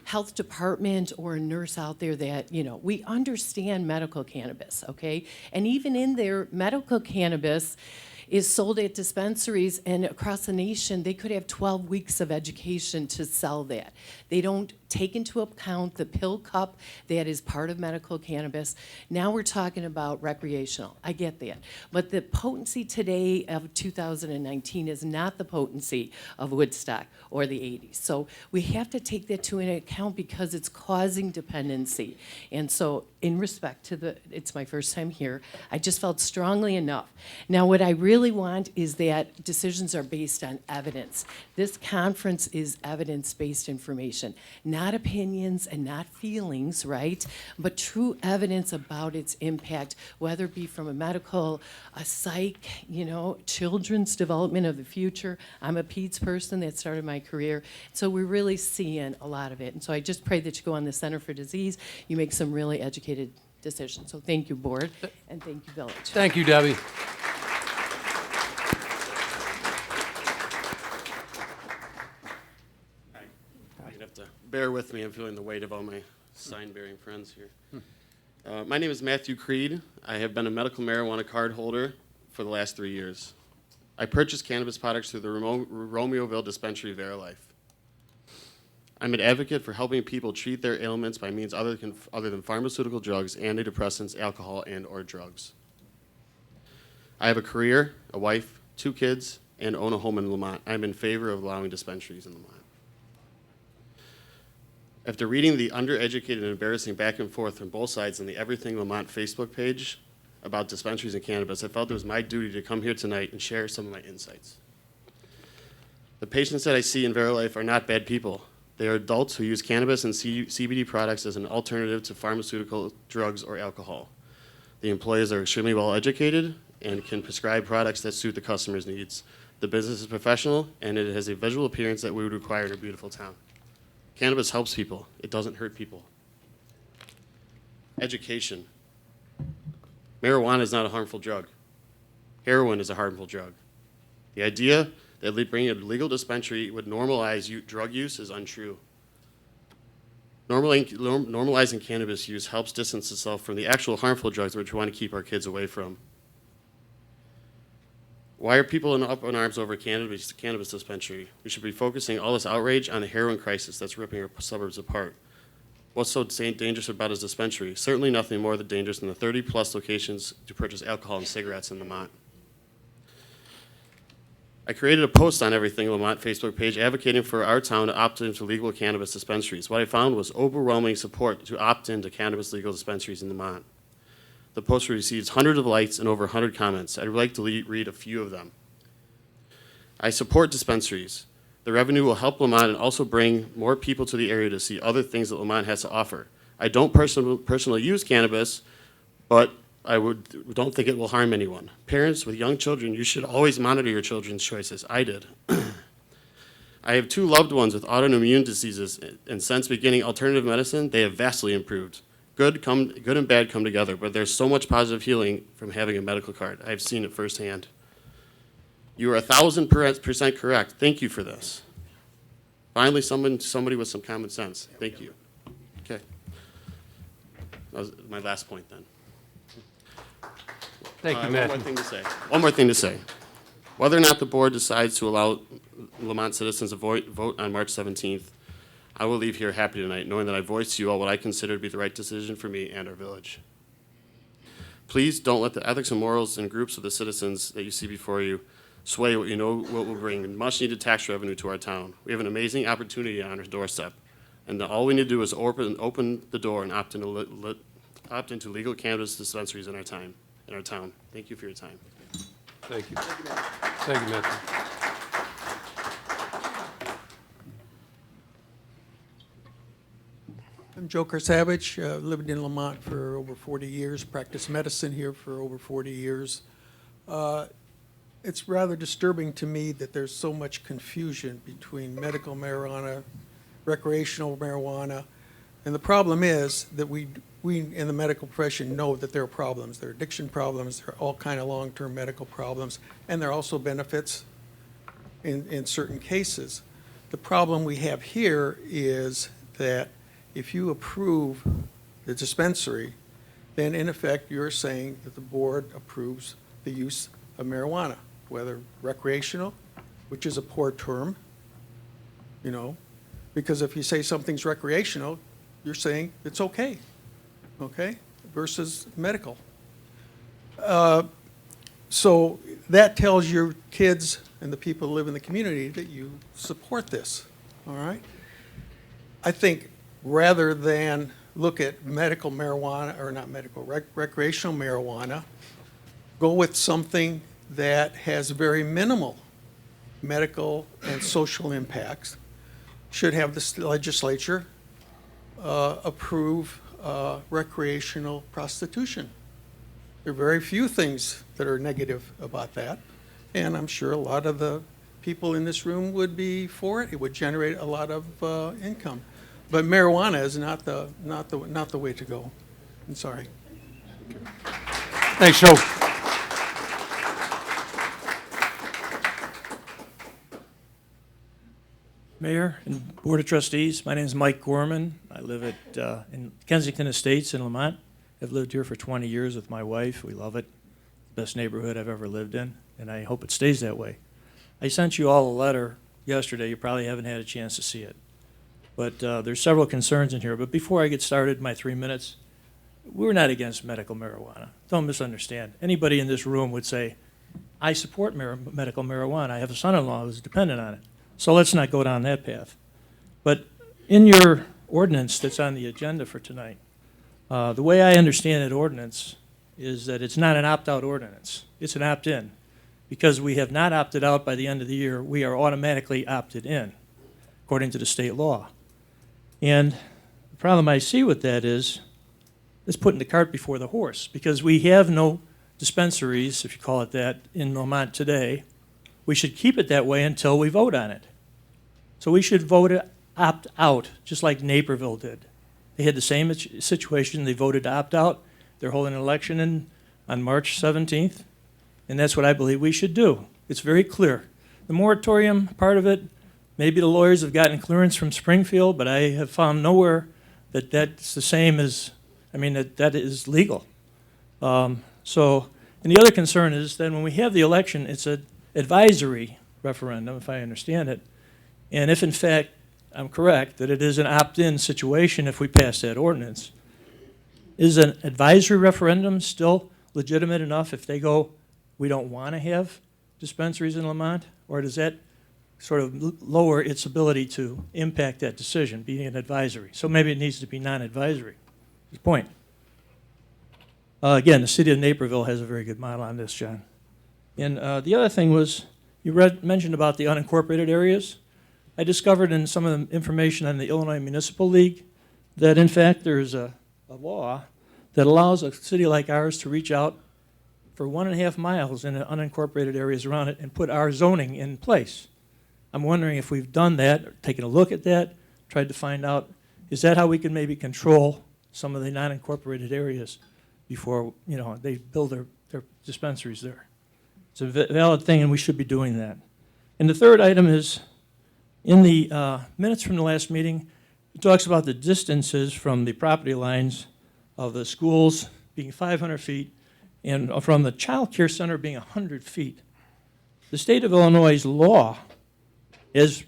health department or a nurse out there that, we understand medical cannabis, okay? And even in there, medical cannabis is sold at dispensaries, and across the nation, they could have 12 weeks of education to sell that. They don't take into account the pill cup that is part of medical cannabis. Now we're talking about recreational. I get that. But the potency today of 2019 is not the potency of Woodstock or the 80s. So we have to take that to an account because it's causing dependency. And so in respect to it's my first time here, I just felt strongly enough. Now what I really want is that decisions are based on evidence. This conference is evidence-based information, not opinions and not feelings, right? But true evidence about its impact, whether it be from a medical, a psych, children's development of the future. I'm a peds person that started my career. So we're really seeing a lot of it. And so I just pray that you go on the Center for Disease, you make some really educated decisions. So thank you, board, and thank you, village. Thank you, Debbie. You'd have to bear with me. I'm feeling the weight of all my sign-bearing friends here. My name is Matthew Creed. I have been a medical marijuana card holder for the last 3 years. I purchased cannabis products through the Romeoville dispensary Verilife. I'm an advocate for helping people treat their ailments by means other than pharmaceutical drugs, antidepressants, alcohol, and/or drugs. I have a career, a wife, 2 kids, and own a home in Lamont. I'm in favor of allowing dispensaries in Lamont. After reading the undereducated and embarrassing back and forth from both sides on the Everything Lamont Facebook page about dispensaries and cannabis, I felt it was my duty to come here tonight and share some of my insights. The patients that I see in Verilife are not bad people. They are adults who use cannabis and CBD products as an alternative to pharmaceutical drugs or alcohol. The employees are extremely well educated and can prescribe products that suit the customer's needs. The business is professional, and it has a visual appearance that we would require in a beautiful town. Cannabis helps people. It doesn't hurt people. Education. Marijuana is not a harmful drug. Heroin is a harmful drug. The idea that bringing a legal dispensary would normalize drug use is untrue. Normalizing cannabis use helps distance itself from the actual harmful drugs which we want to keep our kids away from. Why are people up in arms over cannabis dispensary? We should be focusing all this outrage on the heroin crisis that's ripping our suburbs apart. What's so dangerous about his dispensary? Certainly nothing more than dangerous than the 30-plus locations to purchase alcohol and cigarettes in Lamont. I created a post on Everything Lamont Facebook page advocating for our town to opt into legal cannabis dispensaries. What I found was overwhelming support to opt into cannabis legal dispensaries in Lamont. The post receives hundreds of likes and over 100 comments. I'd like to read a few of them. I support dispensaries. The revenue will help Lamont and also bring more people to the area to see other things that Lamont has to offer. I don't personally use cannabis, but I don't think it will harm anyone. Parents with young children, you should always monitor your children's choices. I did. I have 2 loved ones with autoimmune diseases, and since beginning alternative medicine, they have vastly improved. Good and bad come together, but there's so much positive healing from having a medical card. I've seen it firsthand. You are 1,000% correct. Thank you for this. Finally, somebody with some common sense. Thank you. Okay. That was my last point then. Thank you, Matt. One more thing to say. Whether or not the board decides to allow Lamont citizens to vote on March 17th, I will leave here happy tonight, knowing that I voiced to you all what I consider to be the right decision for me and our village. Please don't let the ethics and morals and groups of the citizens that you see before you sway what you know what will bring much-needed tax revenue to our town. We have an amazing opportunity on our doorstep, and all we need to do is open the door and opt into legal cannabis dispensaries in our town. Thank you for your time. Thank you. Thank you, Matthew. I'm Joe Savage, lived in Lamont for over 40 years, practiced medicine here for over 40 years. It's rather disturbing to me that there's so much confusion between medical marijuana, recreational marijuana, and the problem is that we in the medical profession know that there are problems. There are addiction problems, there are all kind of long-term medical problems, and there are also benefits in certain cases. The problem we have here is that if you approve the dispensary, then in effect you're saying that the board approves the use of marijuana, whether recreational, which is a poor term, you know, because if you say something's recreational, you're saying it's okay, versus medical. So that tells your kids and the people who live in the community that you support this, all right? I think rather than look at medical marijuana, or not medical, recreational marijuana, go with something that has very minimal medical and social impacts. Should have the legislature approve recreational prostitution. There are very few things that are negative about that, and I'm sure a lot of the people in this room would be for it. It would generate a lot of income. But marijuana is not the way to go. I'm sorry. Thanks, Joe. Mayor and Board of Trustees, my name is Mike Gorman. I live at in Kensington Estates in Lamont. I've lived here for 20 years with my wife. We love it. Best neighborhood I've ever lived in, and I hope it stays that way. I sent you all a letter yesterday. You probably haven't had a chance to see it. But there's several concerns in here. But before I get started, my 3 minutes, we're not against medical marijuana. Don't misunderstand. Anybody in this room would say, I support medical marijuana. I have a son-in-law who's dependent on it. So let's not go down that path. But in your ordinance that's on the agenda for tonight, the way I understand that ordinance is that it's not an opt-out ordinance. It's an opt-in. Because we have not opted out by the end of the year, we are automatically opted in, according to the state law. And the problem I see with that is it's putting the cart before the horse, because we have no dispensaries, if you call it that, in Lamont today. We should keep it that way until we vote on it. So we should vote opt out, just like Naperville did. They had the same situation. They voted to opt out. They're holding an election on March 17th, and that's what I believe we should do. It's very clear. The moratorium part of it, maybe the lawyers have gotten clearance from Springfield, but I have found nowhere that that's the same as, that is legal. And the other concern is that when we have the election, it's an advisory referendum, if I understand it. And if, in fact, I'm correct, that it is an opt-in situation if we pass that ordinance, is an advisory referendum still legitimate enough if they go, we don't want to have dispensaries in Lamont? Or does that sort of lower its ability to impact that decision, being an advisory? So maybe it needs to be non-advisory. Good point. Again, the city of Naperville has a very good model on this, John. And the other thing was, you mentioned about the unincorporated areas. I discovered in some of the information on the Illinois Municipal League that, in fact, there's a law that allows a city like ours to reach out for 1.5 miles in the unincorporated areas around it and put our zoning in place. I'm wondering if we've done that, or taken a look at that, tried to find out, is that how we can maybe control some of the non-incorporated areas before, they build their dispensaries there? It's a valid thing, and we should be doing that. And the third item is, in the minutes from the last meeting, it talks about the distances from the property lines of the schools being 500 feet and from the child care center being 100 feet. The state of Illinois' law is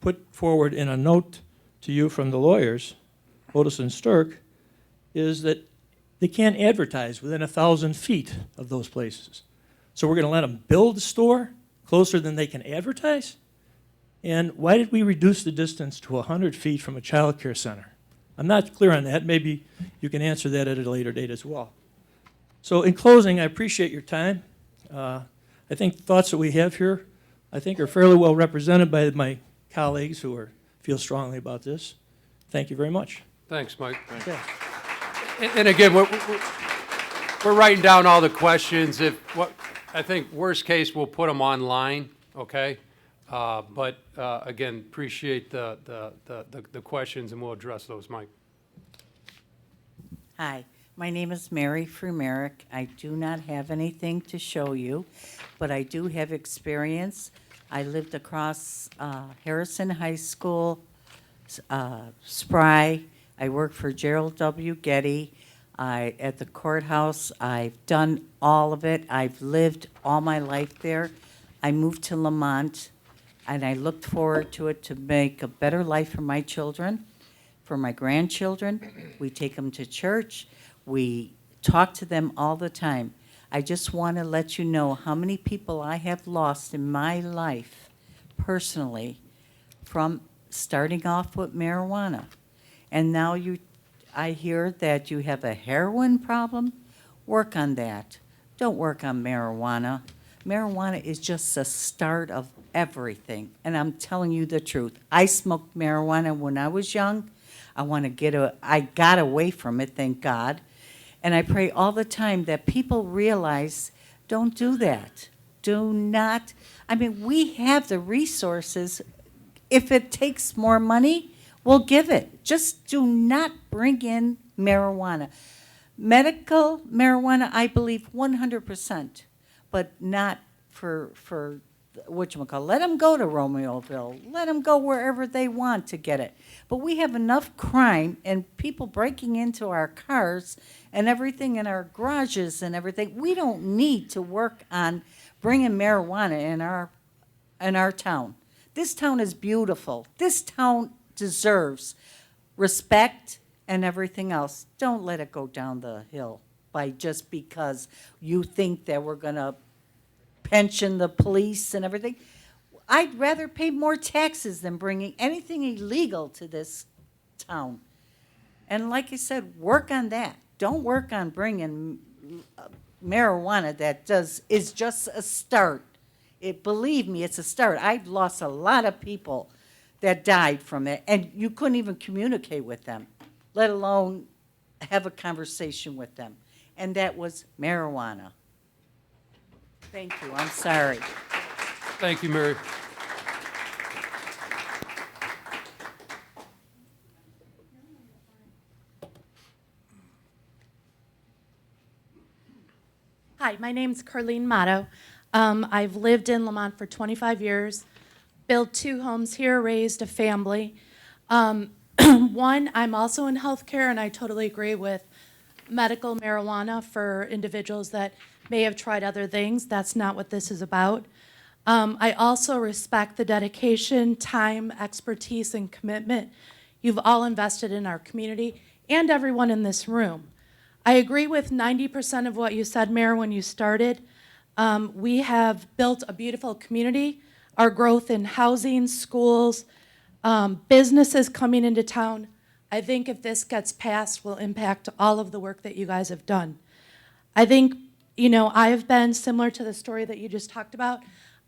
put forward in a note to you from the lawyers, Otis and Sturck, is that they can't advertise within 1,000 feet of those places. So we're going to let them build a store closer than they can advertise? And why did we reduce the distance to 100 feet from a child care center? I'm not clear on that. Maybe you can answer that at a later date as well. So in closing, I appreciate your time. I think the thoughts that we have here, I think, are fairly well represented by my colleagues who feel strongly about this. Thank you very much. Thanks, Mike. Yeah. And again, we're writing down all the questions. I think worst case, we'll put them online, okay? But again, appreciate the questions, and we'll address those, Mike. Hi, my name is Mary Frumerick. I do not have anything to show you, but I do have experience. I lived across Harrison High School, Spry. I worked for Gerald W. Getty. At the courthouse, I've done all of it. I've lived all my life there. I moved to Lamont, and I looked forward to it to make a better life for my children, for my grandchildren. We take them to church. We talk to them all the time. I just want to let you know how many people I have lost in my life personally from starting off with marijuana. And now I hear that you have a heroin problem. Work on that. Don't work on marijuana. Marijuana is just the start of everything. And I'm telling you the truth. I smoked marijuana when I was young. I got away from it, thank God. And I pray all the time that people realize, don't do that. Do not. I mean, we have the resources. If it takes more money, we'll give it. Just do not bring in marijuana. Medical marijuana, I believe 100%, but not for whatchamacallit. Let them go to Romeoville. Let them go wherever they want to get it. But we have enough crime and people breaking into our cars and everything in our garages and everything. We don't need to work on bringing marijuana in our town. This town is beautiful. This town deserves respect and everything else. Don't let it go down the hill just because you think that we're going to pension the police and everything. I'd rather pay more taxes than bringing anything illegal to this town. And like I said, work on that. Don't work on bringing marijuana is just a start. Believe me, it's a start. I've lost a lot of people that died from it, and you couldn't even communicate with them, let alone have a conversation with them. And that was marijuana. Thank you. I'm sorry. Thank you, Mary. Hi, my name's Carlene Motto. I've lived in Lamont for 25 years, built 2 homes here, raised a family. One, I'm also in healthcare, and I totally agree with medical marijuana for individuals that may have tried other things. That's not what this is about. I also respect the dedication, time, expertise, and commitment you've all invested in our community and everyone in this room. I agree with 90% of what you said, Mayor, when you started. We have built a beautiful community. Our growth in housing, schools, businesses coming into town, I think if this gets passed, will impact all of the work that you guys have done. I think, I've been similar to the story that you just talked about.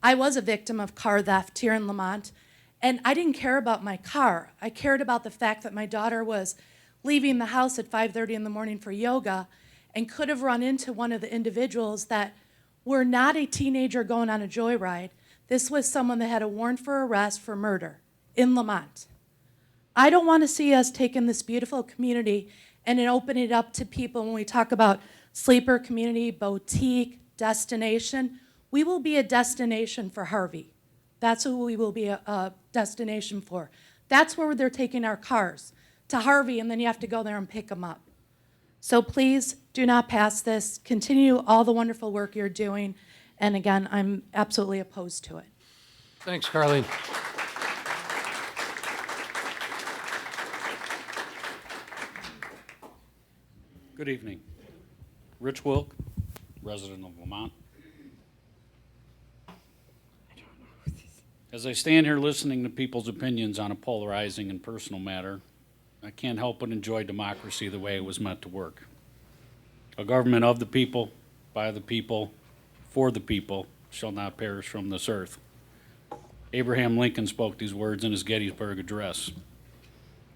I was a victim of car theft here in Lamont, and I didn't care about my car. I cared about the fact that my daughter was leaving the house at 5:30 in the morning for yoga and could have run into one of the individuals that were not a teenager going on a joyride. This was someone that had a warrant for arrest for murder in Lamont. I don't want to see us taking this beautiful community and then open it up to people when we talk about sleeper community, boutique, destination. We will be a destination for Harvey. That's who we will be a destination for. That's where they're taking our cars, to Harvey, and then you have to go there and pick them up. So please do not pass this. Continue all the wonderful work you're doing. And again, I'm absolutely opposed to it. Thanks, Carlene. Good evening. Rich Wilk, resident of Lamont. As I stand here listening to people's opinions on a polarizing and personal matter, I can't help but enjoy democracy the way it was meant to work. A government of the people, by the people, for the people, shall not perish from this earth. Abraham Lincoln spoke these words in his Gettysburg Address.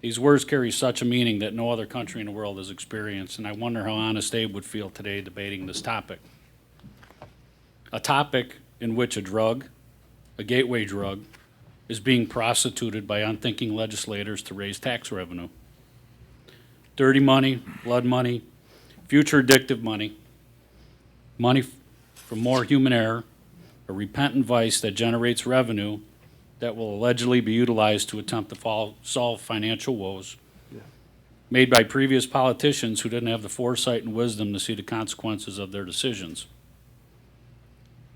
These words carry such a meaning that no other country in the world has experienced, and I wonder how Honest Abe would feel today debating this topic. A topic in which a drug, a gateway drug, is being prostituted by unthinking legislators to raise tax revenue. Dirty money, blood money, future addictive money, money from more human error, a repentant vice that generates revenue that will allegedly be utilized to attempt to solve financial woes made by previous politicians who didn't have the foresight and wisdom to see the consequences of their decisions.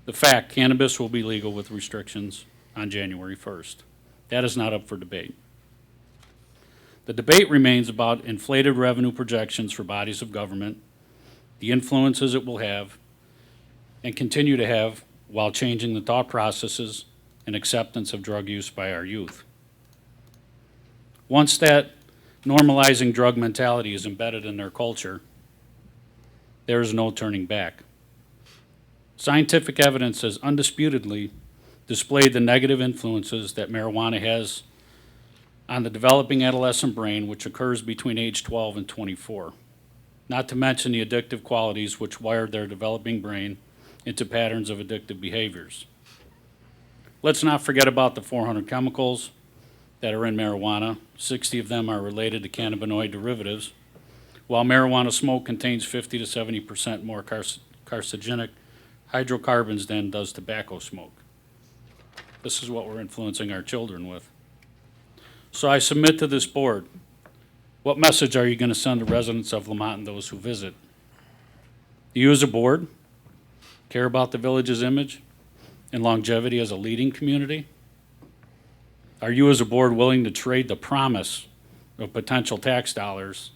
The fact, cannabis will be legal with restrictions on January 1st. That is not up for debate. The debate remains about inflated revenue projections for bodies of government, the influences it will have, and continue to have while changing the thought processes and acceptance of drug use by our youth. Once that normalizing drug mentality is embedded in their culture, there is no turning back. Scientific evidence has undisputedly displayed the negative influences that marijuana has on the developing adolescent brain, which occurs between age 12 and 24, not to mention the addictive qualities which wired their developing brain into patterns of addictive behaviors. Let's not forget about the 400 chemicals that are in marijuana. 60 of them are related to cannabinoid derivatives, while marijuana smoke contains 50 to 70% more carcinogenic hydrocarbons than does tobacco smoke. This is what we're influencing our children with. So I submit to this board, what message are you going to send to residents of Lamont and those who visit? Do you as a board care about the village's image and longevity as a leading community? Are you as a board willing to trade the promise of potential tax dollars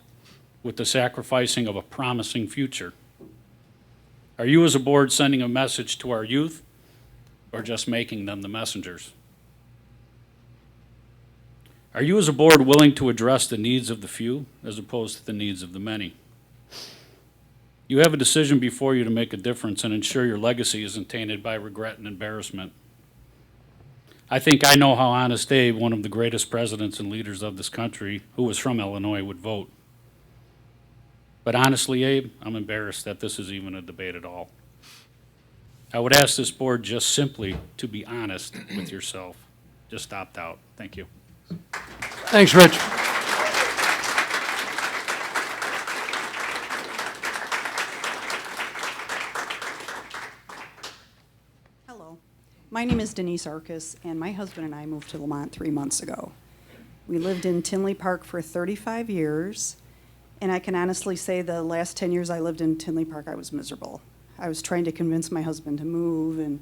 with the sacrificing of a promising future? Are you as a board sending a message to our youth or just making them the messengers? Are you as a board willing to address the needs of the few as opposed to the needs of the many? You have a decision before you to make a difference and ensure your legacy isn't tainted by regret and embarrassment. I think I know how Honest Abe, one of the greatest presidents and leaders of this country, who was from Illinois, would vote. But honestly, Abe, I'm embarrassed that this is even a debate at all. I would ask this board just simply to be honest with yourself. Just opt out. Thank you. Thanks, Rich. Hello. My name is Denise Arcus, and my husband and I moved to Lamont 3 months ago. We lived in Tinley Park for 35 years, and I can honestly say the last 10 years I lived in Tinley Park, I was miserable. I was trying to convince my husband to move, and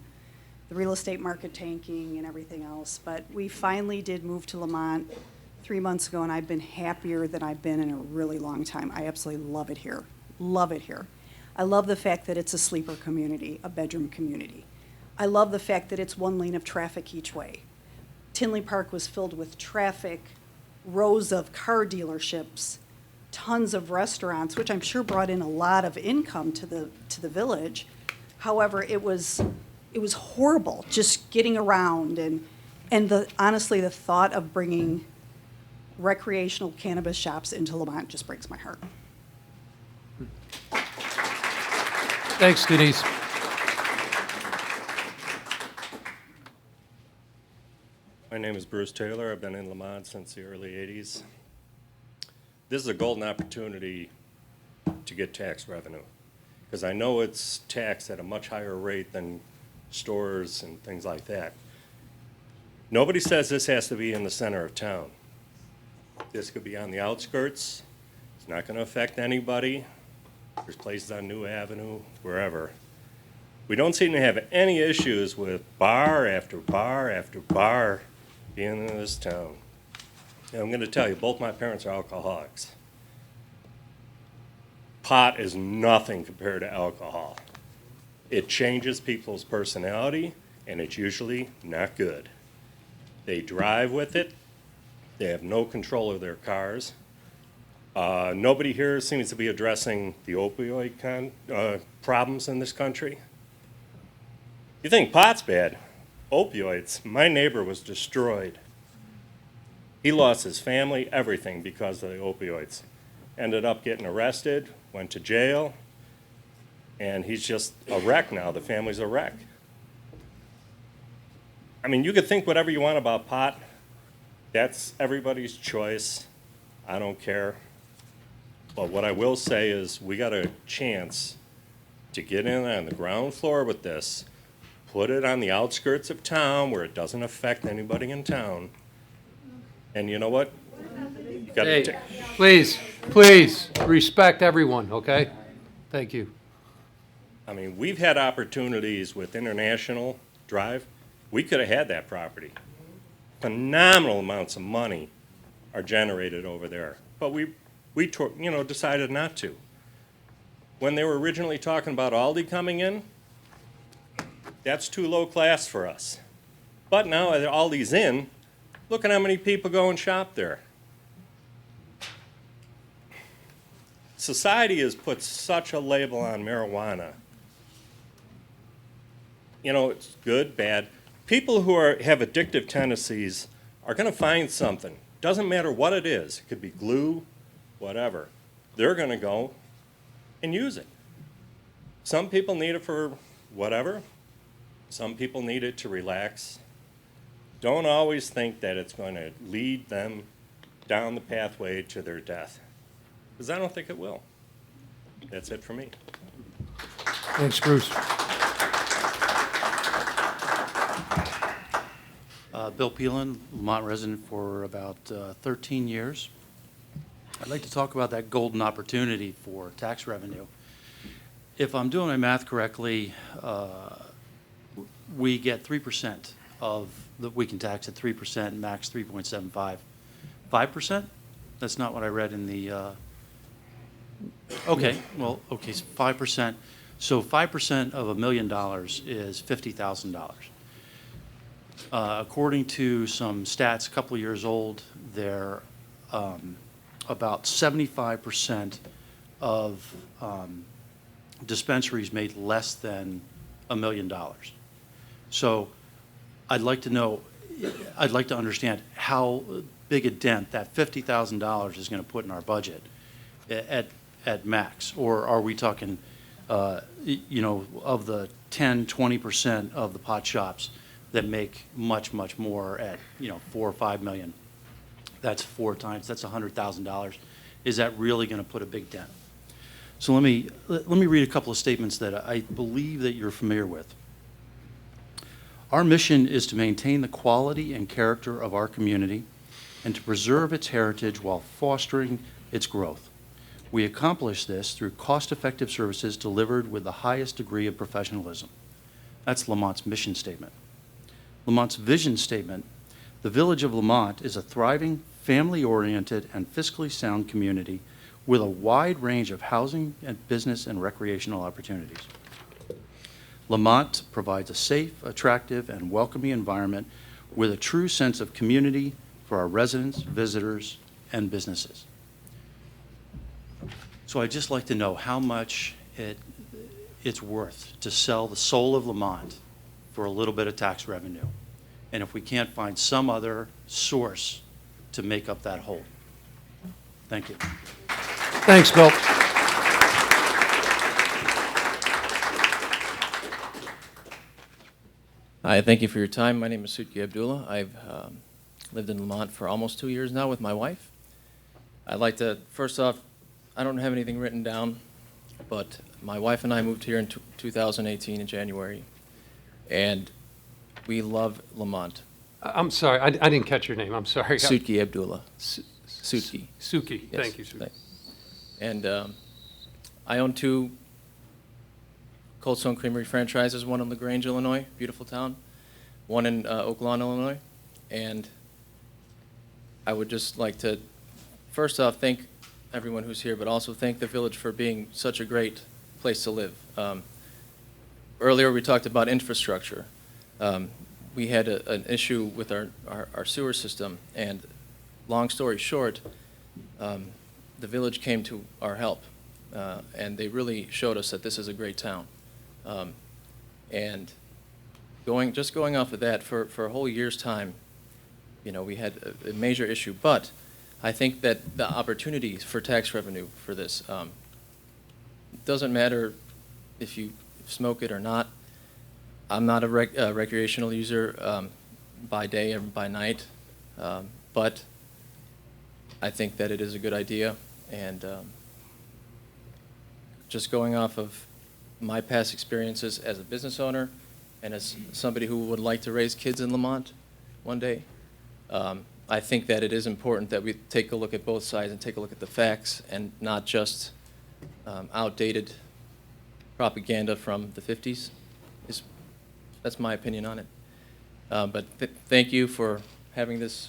the real estate market tanking and everything else. But we finally did move to Lamont 3 months ago, and I've been happier than I've been in a really long time. I absolutely love it here. Love it here. I love the fact that it's a sleeper community, a bedroom community. I love the fact that it's one lane of traffic each way. Tinley Park was filled with traffic, rows of car dealerships, tons of restaurants, which I'm sure brought in a lot of income to the village. However, it was horrible just getting around, and honestly the thought of bringing recreational cannabis shops into Lamont just breaks my heart. Thanks, Denise. My name is Bruce Taylor. I've been in Lamont since the early 80s. This is a golden opportunity to get tax revenue, because I know it's taxed at a much higher rate than stores and things like that. Nobody says this has to be in the center of town. This could be on the outskirts. It's not going to affect anybody. There's places on New Avenue, wherever. We don't seem to have any issues with bar after bar after bar being in this town. And I'm going to tell you, both my parents are alcoholics. Pot is nothing compared to alcohol. It changes people's personality, and it's usually not good. They drive with it. They have no control of their cars. Nobody here seems to be addressing the opioid problems in this country. You think pot's bad? Opioids. My neighbor was destroyed. He lost his family, everything because of the opioids. Ended up getting arrested, went to jail, and he's just a wreck now. The family's a wreck. I mean, you could think whatever you want about pot. That's everybody's choice. I don't care. But what I will say is we got a chance to get in on the ground floor with this, put it on the outskirts of town where it doesn't affect anybody in town. And you know what? You gotta Hey, please, respect everyone, okay? Thank you. I mean, we've had opportunities with International Drive. We could have had that property. Phenomenal amounts of money are generated over there. But we decided not to. When they were originally talking about Aldi coming in, that's too low class for us. But now that Aldi's in, look at how many people go and shop there. Society has put such a label on marijuana. You know, it's good, bad. People who have addictive tendencies are going to find something. Doesn't matter what it is. It could be glue, whatever. They're going to go and use it. Some people need it for whatever. Some people need it to relax. Don't always think that it's going to lead them down the pathway to their death, because I don't think it will. That's it for me. Thanks, Bruce. Bill Peelan, Lamont resident for about 13 years. I'd like to talk about that golden opportunity for tax revenue. If I'm doing my math correctly, we get 3% of we can tax at 3%, max 3.75. 5%? That's not what I read in the, okay, well, okay, so 5%. So 5% of $1 million is $50,000. According to some stats, a couple of years old, they're about 75% of dispensaries made less than $1 million. So I'd like to know, I'd like to understand how big a dent that $50,000 is going to put in our budget at max, or are we talking, you know, of the 10, 20% of the pot shops that make much, much more at, you know, 4 or 5 million? That's 4 times, that's $100,000. Is that really going to put a big dent? So let me read a couple of statements that I believe that you're familiar with. Our mission is to maintain the quality and character of our community and to preserve its heritage while fostering its growth. We accomplish this through cost-effective services delivered with the highest degree of professionalism. That's Lamont's mission statement. Lamont's vision statement: the village of Lamont is a thriving, family-oriented, and fiscally sound community with a wide range of housing and business and recreational opportunities. Lamont provides a safe, attractive, and welcoming environment with a true sense of community for our residents, visitors, and businesses. So I'd just like to know how much it's worth to sell the soul of Lamont for a little bit of tax revenue, and if we can't find some other source to make up that hole. Thank you. Thanks, Bill. Hi, thank you for your time. My name is Sutki Abdullah. I've lived in Lamont for almost 2 years now with my wife. I'd like to, first off, I don't have anything written down, but my wife and I moved here in 2018 in January, and we love Lamont. I'm sorry, I didn't catch your name. I'm sorry. Sutki Abdullah. Sutki. Suki. Yes, Thank you, Suki. And I own 2 Cold Stone Creamery franchises, one in LaGrange, Illinois, beautiful town, one in Oak Lawn, Illinois. And I would just like to, first off, thank everyone who's here, but also thank the village for being such a great place to live. Earlier we talked about infrastructure. We had an issue with our sewer system, and long story short, the village came to our help, and they really showed us that this is a great town. And going off of that, for a whole year's time, we had a major issue. But I think that the opportunities for tax revenue for this, doesn't matter if you smoke it or not. I'm not a recreational user by day or by night, but I think that it is a good idea. And just going off of my past experiences as a business owner and as somebody who would like to raise kids in Lamont one day, I think that it is important that we take a look at both sides and take a look at the facts and not just outdated propaganda from the 50s. That's my opinion on it. But thank you for having this,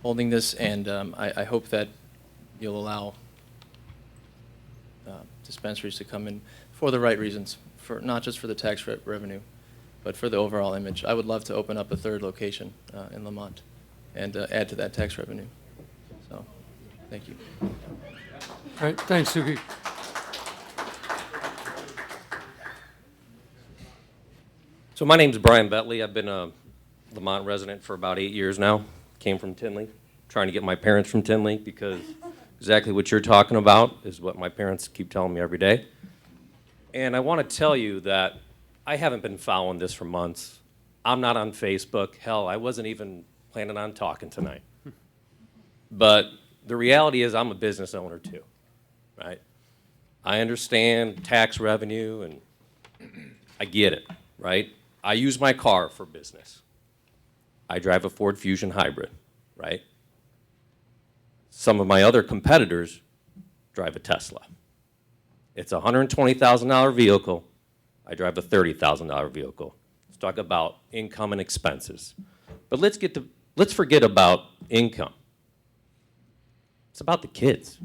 holding this, and I hope that you'll allow dispensaries to come in for the right reasons, for not just for the tax revenue, but for the overall image. I would love to open up a third location in Lamont and add to that tax revenue. So, thank you. All right, thanks, Suki. So my name's Brian Betley. I've been a Lamont resident for about 8 years now. Came from Tinley, trying to get my parents from Tinley because exactly what you're talking about is what my parents keep telling me every day. And I want to tell you that I haven't been following this for months. I'm not on Facebook. Hell, I wasn't even planning on talking tonight. But the reality is I'm a business owner too, right? I understand tax revenue and I get it, right? I use my car for business. I drive a Ford Fusion hybrid, right? Some of my other competitors drive a Tesla. It's a $120,000 vehicle. I drive a $30,000 vehicle. Let's talk about income and expenses. But let's forget about income. It's about the kids.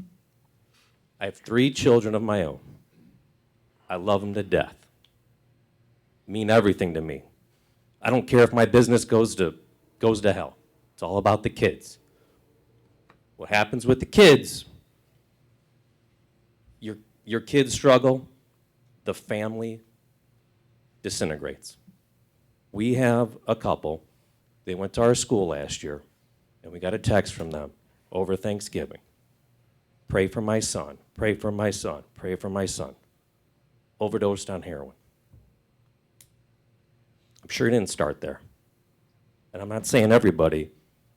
I have 3 children of my own. I love them to death. Mean everything to me. I don't care if my business goes to hell. It's all about the kids. What happens with the kids, your kids struggle, the family disintegrates. We have a couple, they went to our school last year, and we got a text from them over Thanksgiving. Pray for my son, pray for my son, pray for my son. Overdosed on heroin. I'm sure it didn't start there. And I'm not saying everybody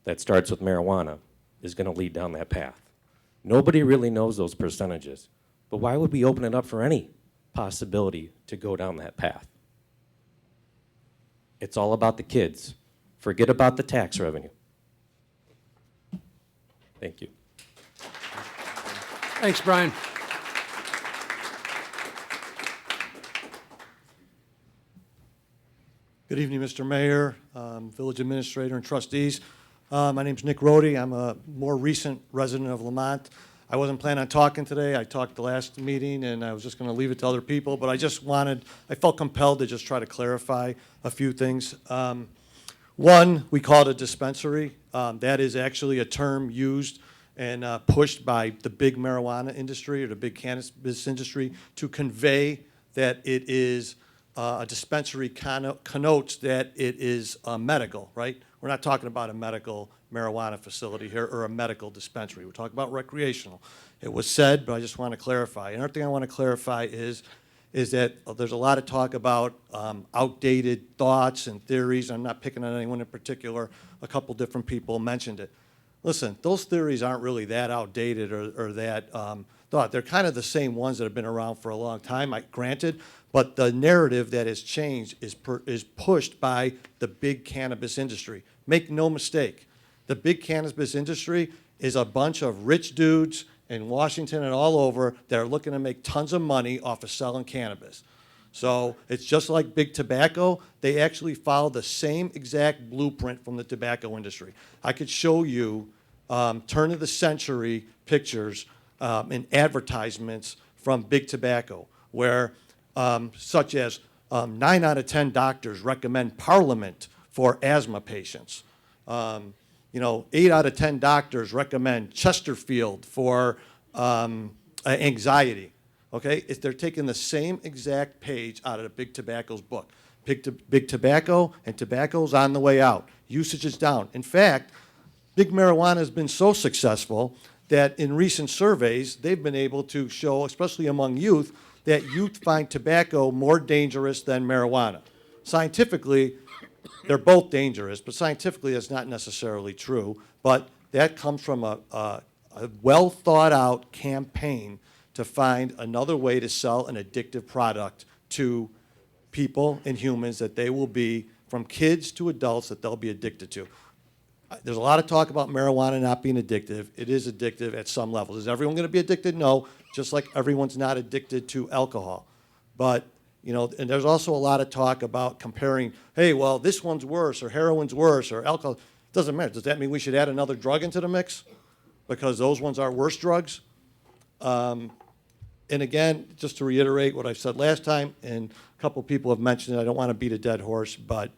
that starts with marijuana is going to lead down that path. Nobody really knows those percentages. But why would we open it up for any possibility to go down that path? It's all about the kids. Forget about the tax revenue. Thank you. Thanks, Brian. Good evening, Mr. Mayor, Village Administrator, and trustees. My name's Nick Rohde. I'm a more recent resident of Lamont. I wasn't planning on talking today. I talked the last meeting, and I was just going to leave it to other people, but I felt compelled to just try to clarify a few things. One, we call it a dispensary. That is actually a term used and pushed by the big marijuana industry or the big cannabis industry to convey that it is a dispensary connotes that it is medical, right? We're not talking about a medical marijuana facility here or a medical dispensary. We're talking about recreational. It was said, but I just want to clarify. Another thing I want to clarify is that there's a lot of talk about outdated thoughts and theories. I'm not picking on anyone in particular. A couple different people mentioned it. Listen, those theories aren't really that outdated or that thought. They're kind of the same ones that have been around for a long time, granted, but the narrative that has changed is pushed by the big cannabis industry. Make no mistake, the big cannabis industry is a bunch of rich dudes in Washington and all over that are looking to make tons of money off of selling cannabis. So it's just like big tobacco. They actually follow the same exact blueprint from the tobacco industry. I could show you turn of the century pictures and advertisements from big tobacco where such as 9 out of 10 doctors recommend Parliament for asthma patients. 8 out of 10 doctors recommend Chesterfield for anxiety. Okay, they're taking the same exact page out of the big tobacco's book. big tobacco, and tobacco's on the way out. Usage is down. In fact, big marijuana has been so successful that in recent surveys, they've been able to show, especially among youth, that youth find tobacco more dangerous than marijuana. Scientifically, they're both dangerous, but scientifically that's not necessarily true. But that comes from a well-thought-out campaign to find another way to sell an addictive product to people and humans that they will be, from kids to adults, that they'll be addicted to. There's a lot of talk about marijuana not being addictive. It is addictive at some levels. Is everyone going to be addicted? No, just like everyone's not addicted to alcohol. But, you know, and there's also a lot of talk about comparing, hey, well, this one's worse, or heroin's worse, or alcohol. It doesn't matter. Does that mean we should add another drug into the mix? Because those ones are worse drugs? And again, just to reiterate what I said last time, and a couple people have mentioned it, I don't want to beat a dead horse, but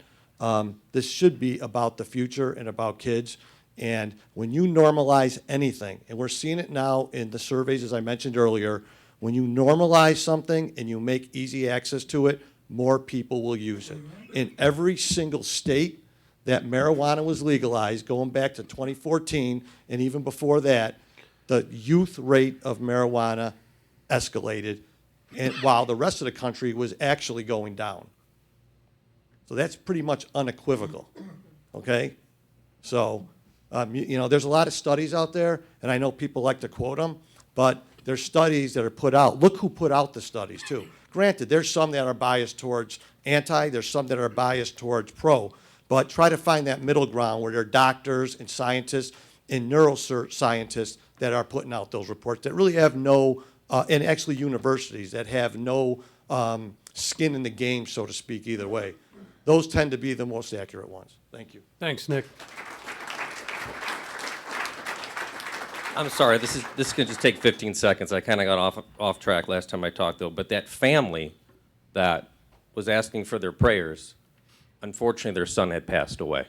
this should be about the future and about kids. And when you normalize anything, and we're seeing it now in the surveys, as I mentioned earlier, when you normalize something and you make easy access to it, more people will use it. In every single state that marijuana was legalized, going back to 2014, and even before that, the youth rate of marijuana escalated, and while the rest of the country was actually going down. So that's pretty much unequivocal, okay? So, you know, there's a lot of studies out there, and I know people like to quote them, but there's studies that are put out. Look who put out the studies, too. Granted, there's some that are biased towards anti, there's some that are biased towards pro, but try to find that middle ground where there are doctors and scientists and neuroscientists that are putting out those reports that really have no, and actually universities that have no skin in the game, so to speak, either way. Those tend to be the most accurate ones. Thank you. Thanks, Nick. I'm sorry, this can just take 15 seconds. I kind of got off track last time I talked, though. But that family that was asking for their prayers, unfortunately, their son had passed away.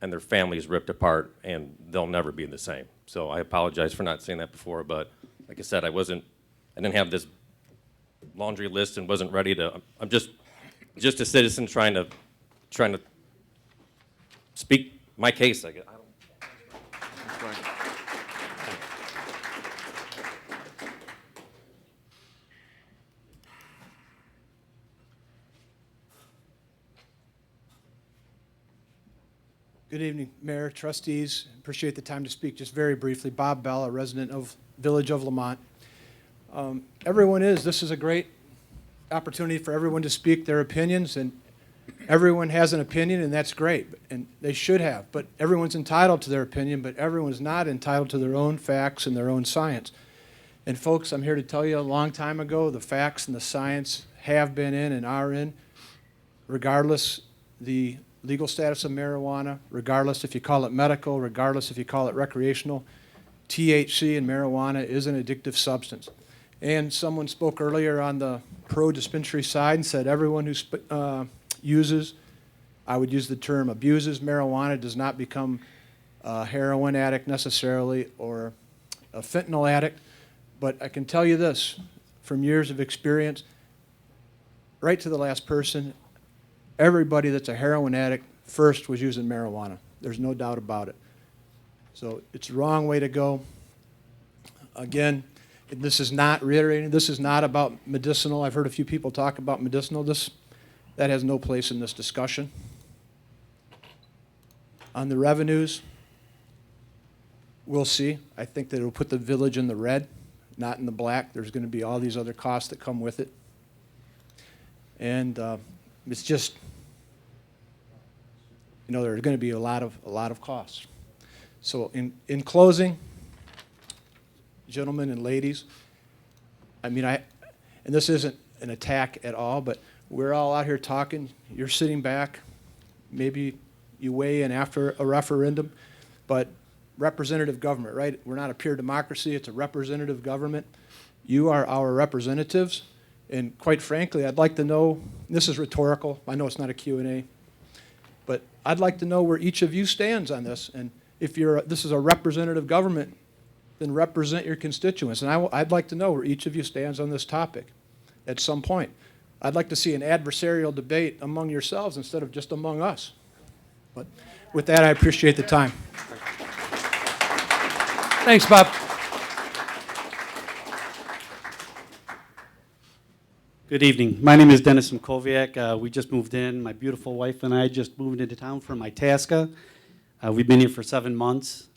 And their family's ripped apart, and they'll never be the same. So I apologize for not saying that before, but like I said, I didn't have this laundry list and wasn't ready to, I'm just a citizen trying to speak my case, I guess. Good evening, Mayor, trustees. Appreciate the time to speak. Just very briefly, Bob Bell, a resident of Village of Lamont. This is a great opportunity for everyone to speak their opinions, and everyone has an opinion, and that's great, and they should have. But everyone's entitled to their opinion, but everyone's not entitled to their own facts and their own science. And folks, I'm here to tell you, a long time ago, the facts and the science have been in and are in, regardless the legal status of marijuana, regardless if you call it medical, regardless if you call it recreational. THC in marijuana is an addictive substance. And someone spoke earlier on the pro-dispensary side and said everyone who uses, I would use the term abuses marijuana, does not become a heroin addict necessarily or a fentanyl addict. But I can tell you this, from years of experience, right to the last person, everybody that's a heroin addict first was using marijuana. There's no doubt about it. So it's the wrong way to go. Again, this is not reiterating, this is not about medicinal. I've heard a few people talk about medicinal. That has no place in this discussion. On the revenues, we'll see. I think that it'll put the village in the red, not in the black. There's going to be all these other costs that come with it. And it's just, you know, there's going to be a lot of costs. So in closing, gentlemen and ladies, I mean, and this isn't an attack at all, but we're all out here talking. You're sitting back. Maybe you weigh in after a referendum, but representative government, right? We're not a pure democracy. It's a representative government. You are our representatives. And quite frankly, I'd like to know, this is rhetorical, I know it's not a Q&A, but I'd like to know where each of you stands on this. And if this is a representative government, then represent your constituents. And I'd like to know where each of you stands on this topic at some point. I'd like to see an adversarial debate among yourselves instead of just among us. But with that, I appreciate the time. Thanks, Bob. Good evening. My name is Dennis Mkoviak. We just moved in. My beautiful wife and I just moved into town from Itasca. We've been here for 7 months.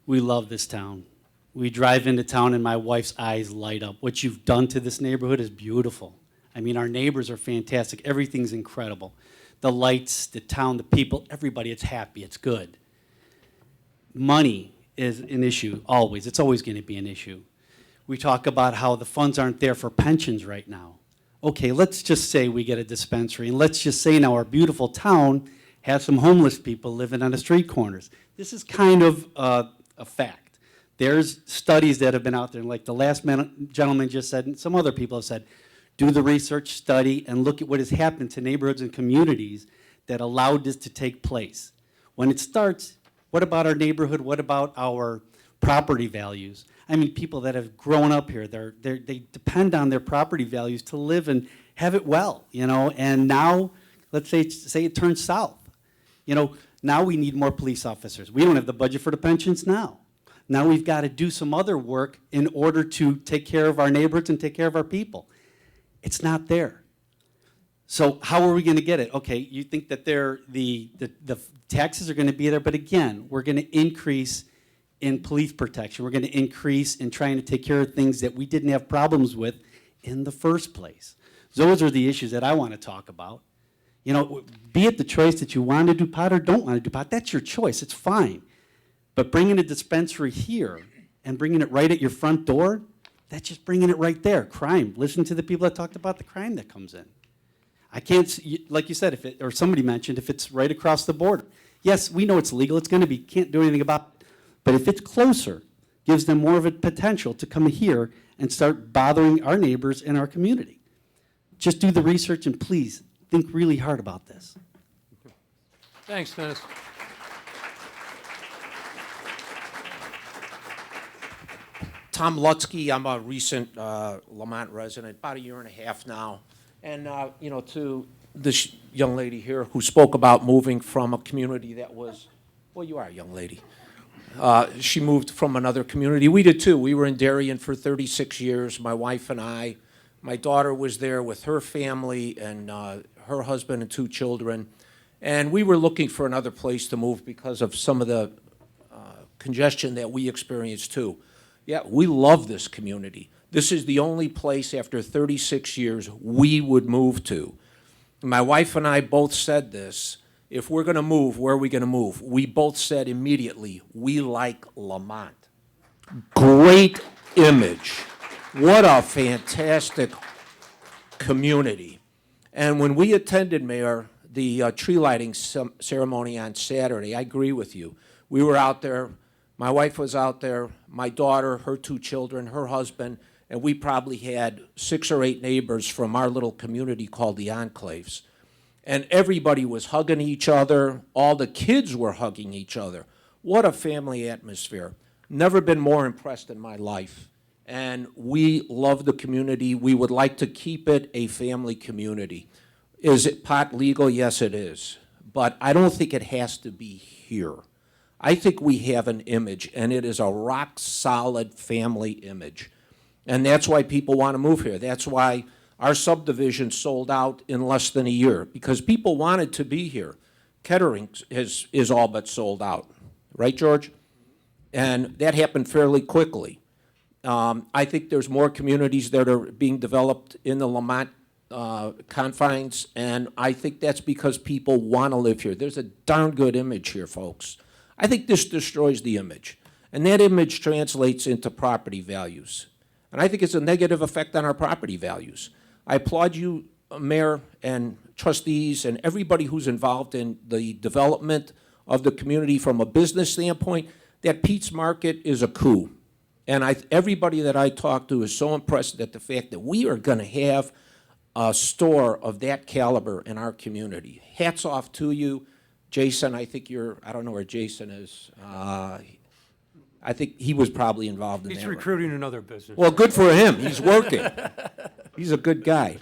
We love this town. We drive into town and my wife's eyes light up. What you've done to this neighborhood is beautiful. I mean, our neighbors are fantastic. Everything's incredible. The lights, the town, the people, everybody, it's happy, it's good. Money is an issue, always. It's always going to be an issue. We talk about how the funds aren't there for pensions right now. Okay, let's just say we get a dispensary, and let's just say now our beautiful town has some homeless people living on the street corners. This is kind of a fact. There's studies that have been out there, like the last gentleman just said, and some other people have said, do the research, study, and look at what has happened to neighborhoods and communities that allowed this to take place. When it starts, what about our neighborhood? What about our property values? I mean, people that have grown up here, they depend on their property values to live and have it well, you know, and now, let's say it turns south. You know, now we need more police officers. We don't have the budget for the pensions now. Now we've got to do some other work in order to take care of our neighborhoods and take care of our people. It's not there. So how are we going to get it? Okay, you think that the taxes are going to be there, but again, we're going to increase in police protection. We're going to increase in trying to take care of things that we didn't have problems with in the first place. Those are the issues that I want to talk about. You know, be it the choice that you want to do pot or don't want to do pot, that's your choice, it's fine. But bringing a dispensary here and bringing it right at your front door, that's just bringing it right there. Crime. Listen to the people that talked about the crime that comes in. I can't, like you said, or somebody mentioned, if it's right across the border. Yes, we know it's legal, it's going to be, can't do anything about it. But if it's closer, gives them more of a potential to come here and start bothering our neighbors in our community. Just do the research and please think really hard about this. Thanks, Dennis. Tom Lutsky, I'm a recent Lamont resident, about 1.5 years now. And, you know, to this young lady here who spoke about moving from a community that was, well, you are a young lady. She moved from another community. We did too. We were in Darien for 36 years, my wife and I. My daughter was there with her family and her husband and 2 children. And we were looking for another place to move because of some of the congestion that we experienced too. Yeah, we love this community. This is the only place after 36 years we would move to. My wife and I both said this. If we're going to move, where are we going to move? We both said immediately, we like Lamont. Great image. What a fantastic community. And when we attended, Mayor, the tree lighting ceremony on Saturday, I agree with you. We were out there. My wife was out there, my daughter, her 2 children, her husband, and we probably had 6 or 8 neighbors from our little community called the Enclaves. And everybody was hugging each other. All the kids were hugging each other. What a family atmosphere. Never been more impressed in my life. And we love the community. We would like to keep it a family community. Is it pot legal? Yes, it is. But I don't think it has to be here. I think we have an image, and it is a rock-solid family image. And that's why people want to move here. That's why our subdivision sold out in less than a year, because people wanted to be here. Kettering is all but sold out. Right, George? And that happened fairly quickly. I think there's more communities that are being developed in the Lamont confines, and I think that's because people want to live here. There's a darn good image here, folks. I think this destroys the image, and that image translates into property values. And I think it's a negative effect on our property values. I applaud you, Mayor, and trustees, and everybody who's involved in the development of the community from a business standpoint. That Pete's Market is a coup. And everybody that I talk to is so impressed at the fact that we are going to have a store of that caliber in our community. Hats off to you. Jason, I think I don't know where Jason is. I think he was probably involved in that. He's recruiting another business. Well, good for him. He's working. He's a good guy.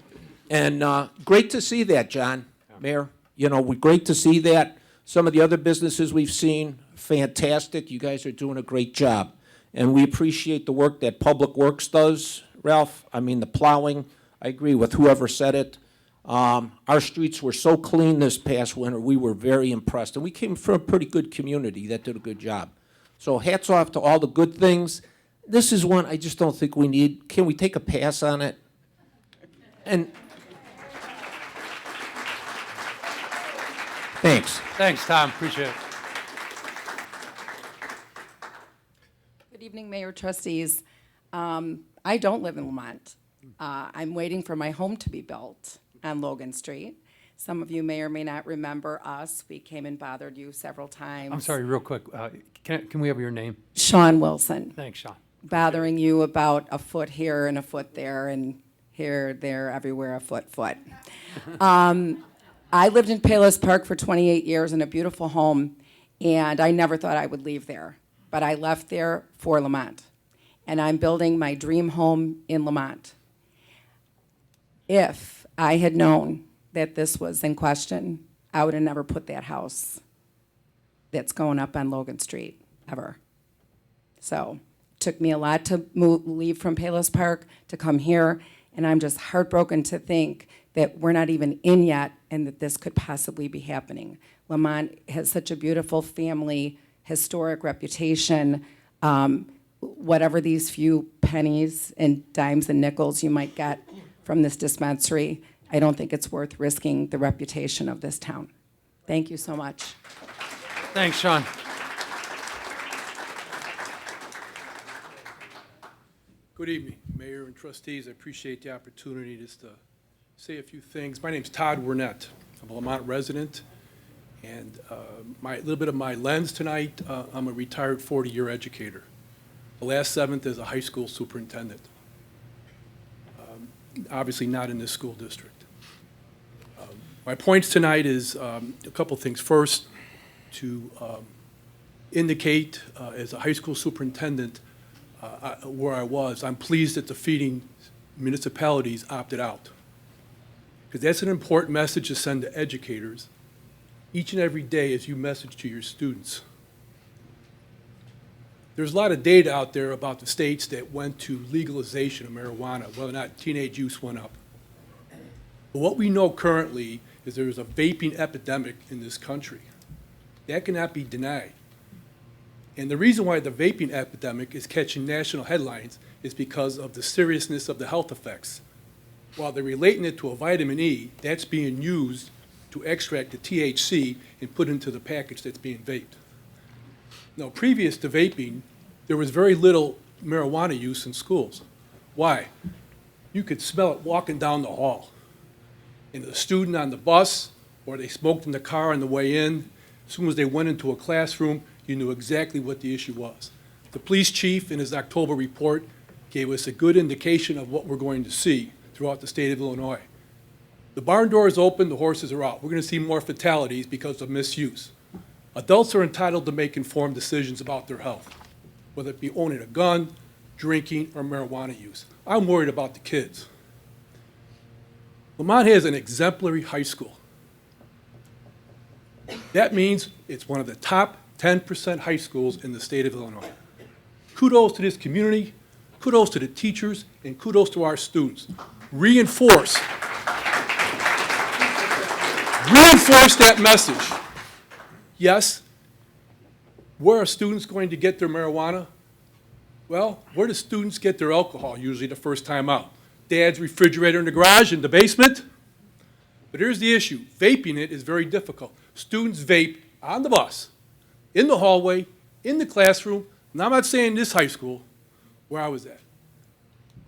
And great to see that, John, Mayor. You know, great to see that. Some of the other businesses we've seen, fantastic. You guys are doing a great job. And we appreciate the work that Public Works does, Ralph. I mean, the plowing, I agree with whoever said it. Our streets were so clean this past winter, we were very impressed. And we came from a pretty good community that did a good job. So hats off to all the good things. This is one I just don't think we need. Can we take a pass on it? And thanks. Thanks, Tom, appreciate it. Good evening, Mayor, trustees. I don't live in Lamont. I'm waiting for my home to be built on Logan Street. Some of you may or may not remember us. We came and bothered you several times. I'm sorry, real quick, can we have your name? Sean Wilson. Thanks, Sean. Bothering you about a foot here and a foot there and here, there, everywhere, a foot. I lived in Palos Park for 28 years in a beautiful home, and I never thought I would leave there. But I left there for Lamont, and I'm building my dream home in Lamont. If I had known that this was in question, I would have never put that house that's going up on Logan Street, ever. So, took me a lot to leave from Palos Park to come here, and I'm just heartbroken to think that we're not even in yet and that this could possibly be happening. Lamont has such a beautiful family, historic reputation. Whatever these few pennies and dimes and nickels you might get from this dispensary, I don't think it's worth risking the reputation of this town. Thank you so much. Thanks, Sean. Good evening, Mayor and trustees. I appreciate the opportunity just to say a few things. My name's Todd Wernett. I'm a Lamont resident, and a little bit of my lens tonight, I'm a retired 40-year educator. The last 7th as a high school superintendent. Obviously not in this school district. My points tonight is a couple things. First, to indicate as a high school superintendent where I was, I'm pleased that the feeding municipalities opted out. Because that's an important message to send to educators each and every day as you message to your students. There's a lot of data out there about the states that went to legalization of marijuana, whether or not teenage use went up. But what we know currently is there's a vaping epidemic in this country. That cannot be denied. And the reason why the vaping epidemic is catching national headlines is because of the seriousness of the health effects. While they're relating it to a vitamin E, that's being used to extract the THC and put into the package that's being vaped. Now, previous to vaping, there was very little marijuana use in schools. Why? You could smell it walking down the hall. And the student on the bus, or they smoked in the car on the way in, as soon as they went into a classroom, you knew exactly what the issue was. The police chief, in his October report, gave us a good indication of what we're going to see throughout the state of Illinois. The barn door is open, the horses are out. We're going to see more fatalities because of misuse. Adults are entitled to make informed decisions about their health, whether it be owning a gun, drinking, or marijuana use. I'm worried about the kids. Lamont has an exemplary high school. That means it's one of the top 10% high schools in the state of Illinois. Kudos to this community, kudos to the teachers, and kudos to our students. Reinforce that message. Yes, where are students going to get their marijuana? Well, where do students get their alcohol usually the first time out? Dad's refrigerator in the garage, in the basement? But here's the issue. Vaping it is very difficult. Students vape on the bus, in the hallway, in the classroom, and I'm not saying this high school, where I was at.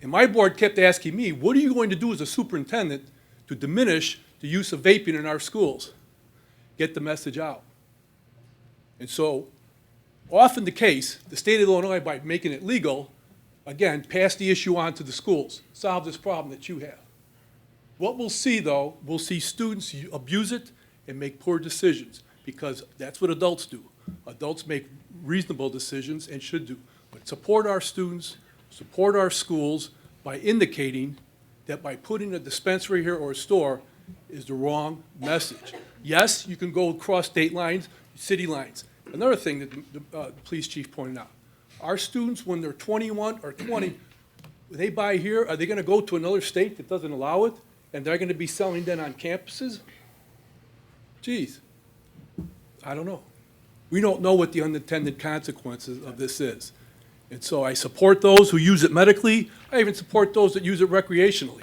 And my board kept asking me, what are you going to do as a superintendent to diminish the use of vaping in our schools? Get the message out. And so, often the case, the state of Illinois, by making it legal, again, pass the issue on to the schools, solve this problem that you have. What we'll see, though, we'll see students abuse it and make poor decisions, because that's what adults do. Adults make reasonable decisions and should do. But support our students, support our schools by indicating that by putting a dispensary here or a store is the wrong message. Yes, you can go across state lines, city lines. Another thing that the police chief pointed out, our students, when they're 21 or 20, they buy here, are they gonna go to another state that doesn't allow it? And they're gonna be selling then on campuses? Geez, I don't know. We don't know what the unintended consequences of this is. And so I support those who use it medically. I even support those that use it recreationally.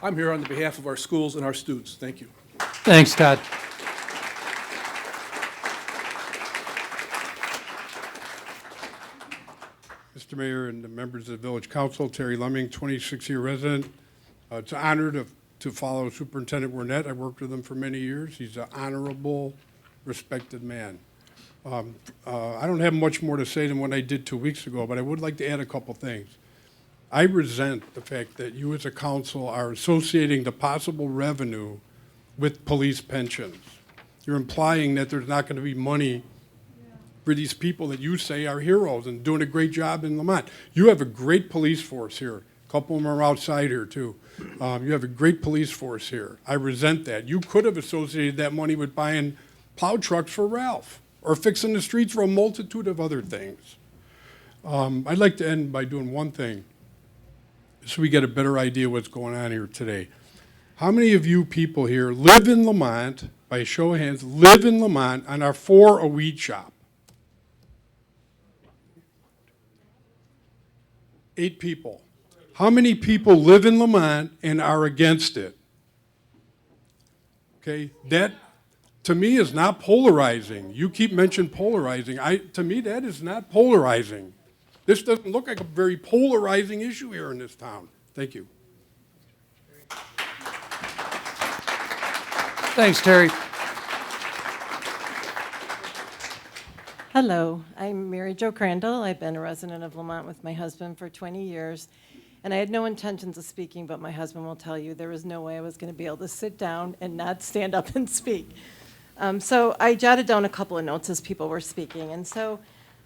I'm here on behalf of our schools and our students. Thank you. Thanks, Todd. Mr. Mayor and the members of the Village Council, Terry Lemming, 26-year resident. It's an honor to follow Superintendent Wernette. I worked with him for many years. He's an honorable, respected man. I don't have much more to say than what I did 2 weeks ago, but I would like to add a couple things. I resent the fact that you as a council are associating the possible revenue with police pensions. You're implying that there's not going to be money for these people that you say are heroes and doing a great job in Lamont. You have a great police force here. A couple of them are outside here, too. You have a great police force here. I resent that. You could have associated that money with buying plow trucks for Ralph or fixing the streets for a multitude of other things. I'd like to end by doing one thing so we get a better idea what's going on here today. How many of you people here live in Lamont, by a show of hands, live in Lamont and are for a weed shop? 8 people. How many people live in Lamont and are against it? Okay, that to me is not polarizing. You keep mentioning polarizing. To me, that is not polarizing. This doesn't look like a very polarizing issue here in this town. Thank you. Thanks, Terry. Hello, I'm Mary Jo Crandall. I've been a resident of Lamont with my husband for 20 years, and I had no intentions of speaking, but my husband will tell you there was no way I was going to be able to sit down and not stand up and speak. So I jotted down a couple of notes as people were speaking, and so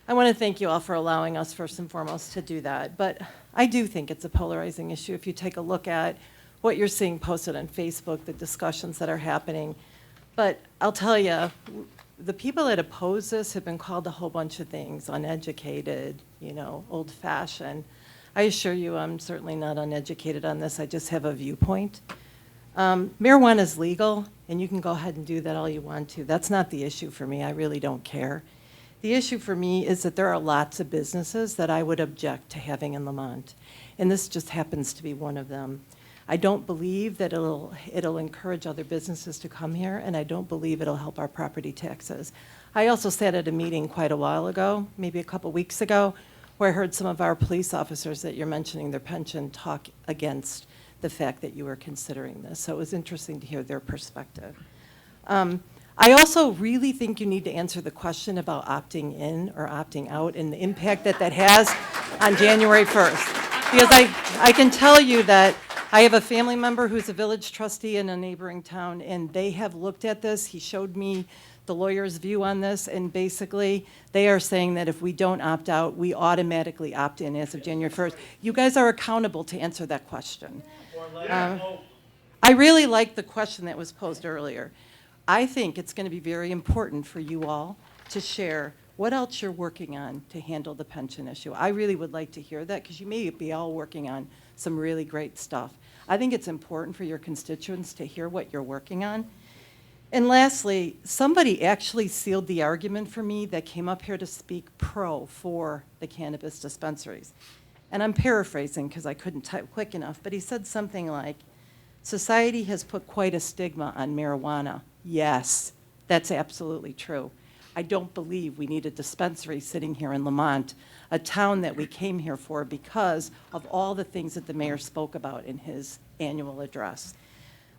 I want to thank you all for allowing us first and foremost to do that. But I do think it's a polarizing issue if you take a look at what you're seeing posted on Facebook, the discussions that are happening. But I'll tell you, the people that oppose this have been called a whole bunch of things, uneducated, old-fashioned. I assure you I'm certainly not uneducated on this. I just have a viewpoint. Marijuana is legal, and you can go ahead and do that all you want to. That's not the issue for me. I really don't care. The issue for me is that there are lots of businesses that I would object to having in Lamont, and this just happens to be one of them. I don't believe that it'll encourage other businesses to come here, and I don't believe it'll help our property taxes. I also sat at a meeting quite a while ago, maybe a couple weeks ago, where I heard some of our police officers that you're mentioning their pension talk against the fact that you were considering this. So it was interesting to hear their perspective. I also really think you need to answer the question about opting in or opting out and the impact that that has on January 1st. Because I can tell you that I have a family member who's a village trustee in a neighboring town, and they have looked at this. He showed me the lawyer's view on this, and basically they are saying that if we don't opt out, we automatically opt in as of January 1st. You guys are accountable to answer that question. I really like the question that was posed earlier. I think it's going to be very important for you all to share what else you're working on to handle the pension issue. I really would like to hear that, because you may be all working on some really great stuff. I think it's important for your constituents to hear what you're working on. And lastly, somebody actually sealed the argument for me that came up here to speak for the cannabis dispensaries. And I'm paraphrasing because I couldn't type quick enough, but he said something like, society has put quite a stigma on marijuana. Yes, that's absolutely true. I don't believe we need a dispensary sitting here in Lamont, a town that we came here for because of all the things that the mayor spoke about in his annual address.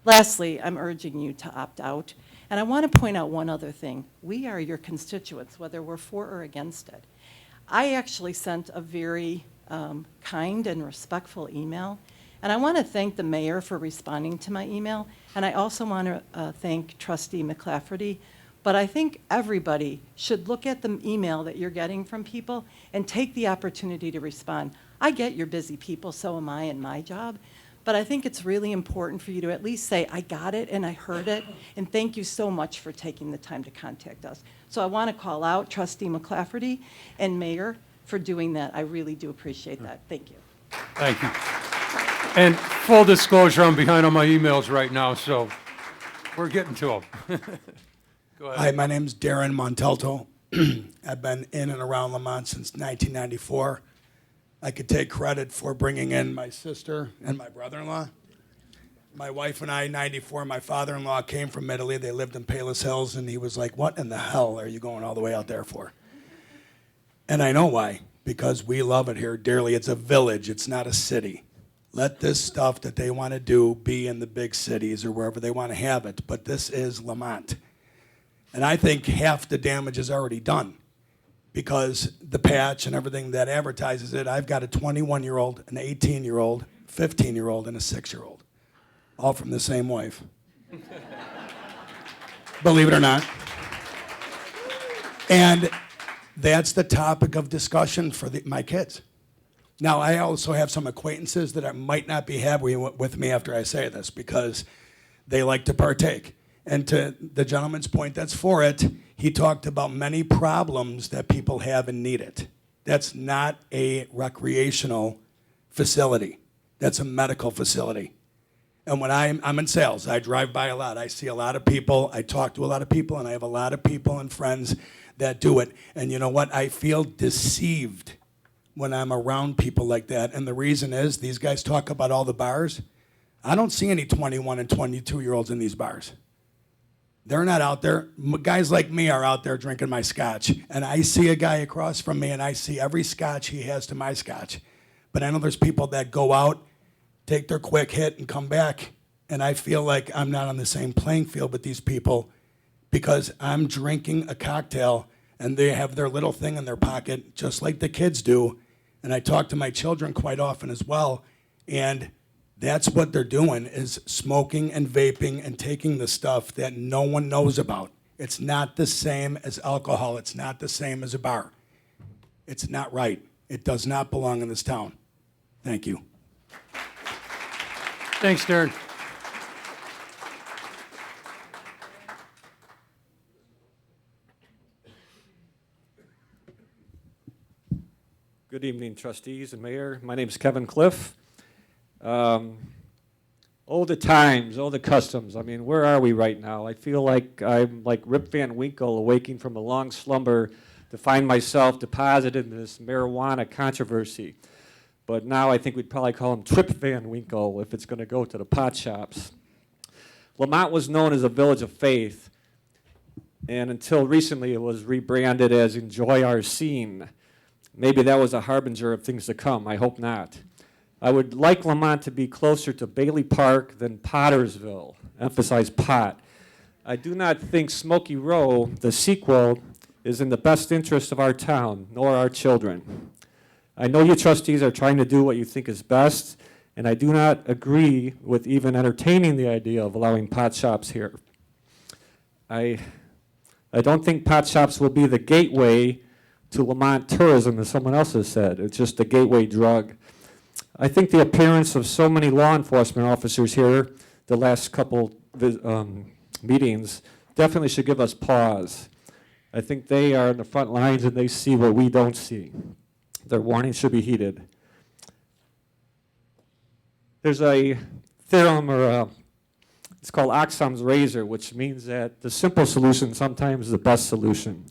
Lastly, I'm urging you to opt out. And I want to point out one other thing. We are your constituents, whether we're for or against it. I actually sent a very kind and respectful email. And I want to thank the mayor for responding to my email. And I also want to thank Trustee McClafferty. But I think everybody should look at the email that you're getting from people and take the opportunity to respond. I get you're busy people, so am I in my job. But But I think it's really important for you to at least say, I got it and I heard it, and thank you so much for taking the time to contact us. So I want to call out Trustee McClafferty and Mayor for doing that. I really do appreciate that. Thank you. Thank you. And full disclosure, I'm behind on my emails right now, so we're getting to them. Go ahead. Hi, my name's Darren Montalto. I've been in and around Lamont since 1994. I could take credit for bringing in my sister and my brother-in-law. My wife and I, 94, my father-in-law came from Italy. They lived in Palos Hills, and he was like, what in the hell are you going all the way out there for? And I know why, because we love it here dearly. It's a village. It's not a city. Let this stuff that they want to do be in the big cities or wherever they want to have it, but this is Lamont. And I think half the damage is already done because the patch and everything that advertises it, I've got a 21-year-old, an 18-year-old, 15-year-old, and a 6-year-old, all from the same wife. Believe it or not. And that's the topic of discussion for my kids. Now, I also have some acquaintances that I might not be happy with me after I say this because they like to partake. And to the gentleman's point that's for it, he talked about many problems that people have and need it. That's not a recreational facility. That's a medical facility. And when I'm in sales, I drive by a lot. I see a lot of people. I talk to a lot of people, and I have a lot of people and friends that do it. And you know what? I feel deceived when I'm around people like that. And the reason is these guys talk about all the bars. I don't see any 21 and 22-year-olds in these bars. They're not out there. Guys like me are out there drinking my scotch. And I see a guy across from me, and I see every scotch he has to my scotch. But I know there's people that go out, take their quick hit, and come back. And I feel like I'm not on the same playing field with these people because I'm drinking a cocktail, and they have their little thing in their pocket, just like the kids do. And I talk to my children quite often as well. And that's what they're doing, is smoking and vaping and taking the stuff that no one knows about. It's not the same as alcohol. It's not the same as a bar. It's not right. It does not belong in this town. Thank you. Thanks, Darren. Good evening, trustees and mayor. My name is Kevin Cliff. Oh, the times, oh, the customs. I mean, where are we right now? I feel like I'm like Rip Van Winkle awaking from a long slumber to find myself deposited in this marijuana controversy. But now I think we'd probably call him Trip Van Winkle if it's going to go to the pot shops. Lamont was known as a village of faith, and until recently it was rebranded as Enjoy Our Scene. Maybe that was a harbinger of things to come. I hope not. I would like Lamont to be closer to Bailey Park than Pottersville. Emphasize pot. I do not think Smoky Row, the sequel, is in the best interest of our town, nor our children. I know you trustees are trying to do what you think is best, and I do not agree with even entertaining the idea of allowing pot shops here. I don't think pot shops will be the gateway to Lamont tourism, as someone else has said. It's just a gateway drug. I think the appearance of so many law enforcement officers here the last couple meetings definitely should give us pause. I think they are in the front lines and they see what we don't see. Their warnings should be heeded. There's a theorem, it's called Oxham's razor, which means that the simple solution sometimes is the best solution.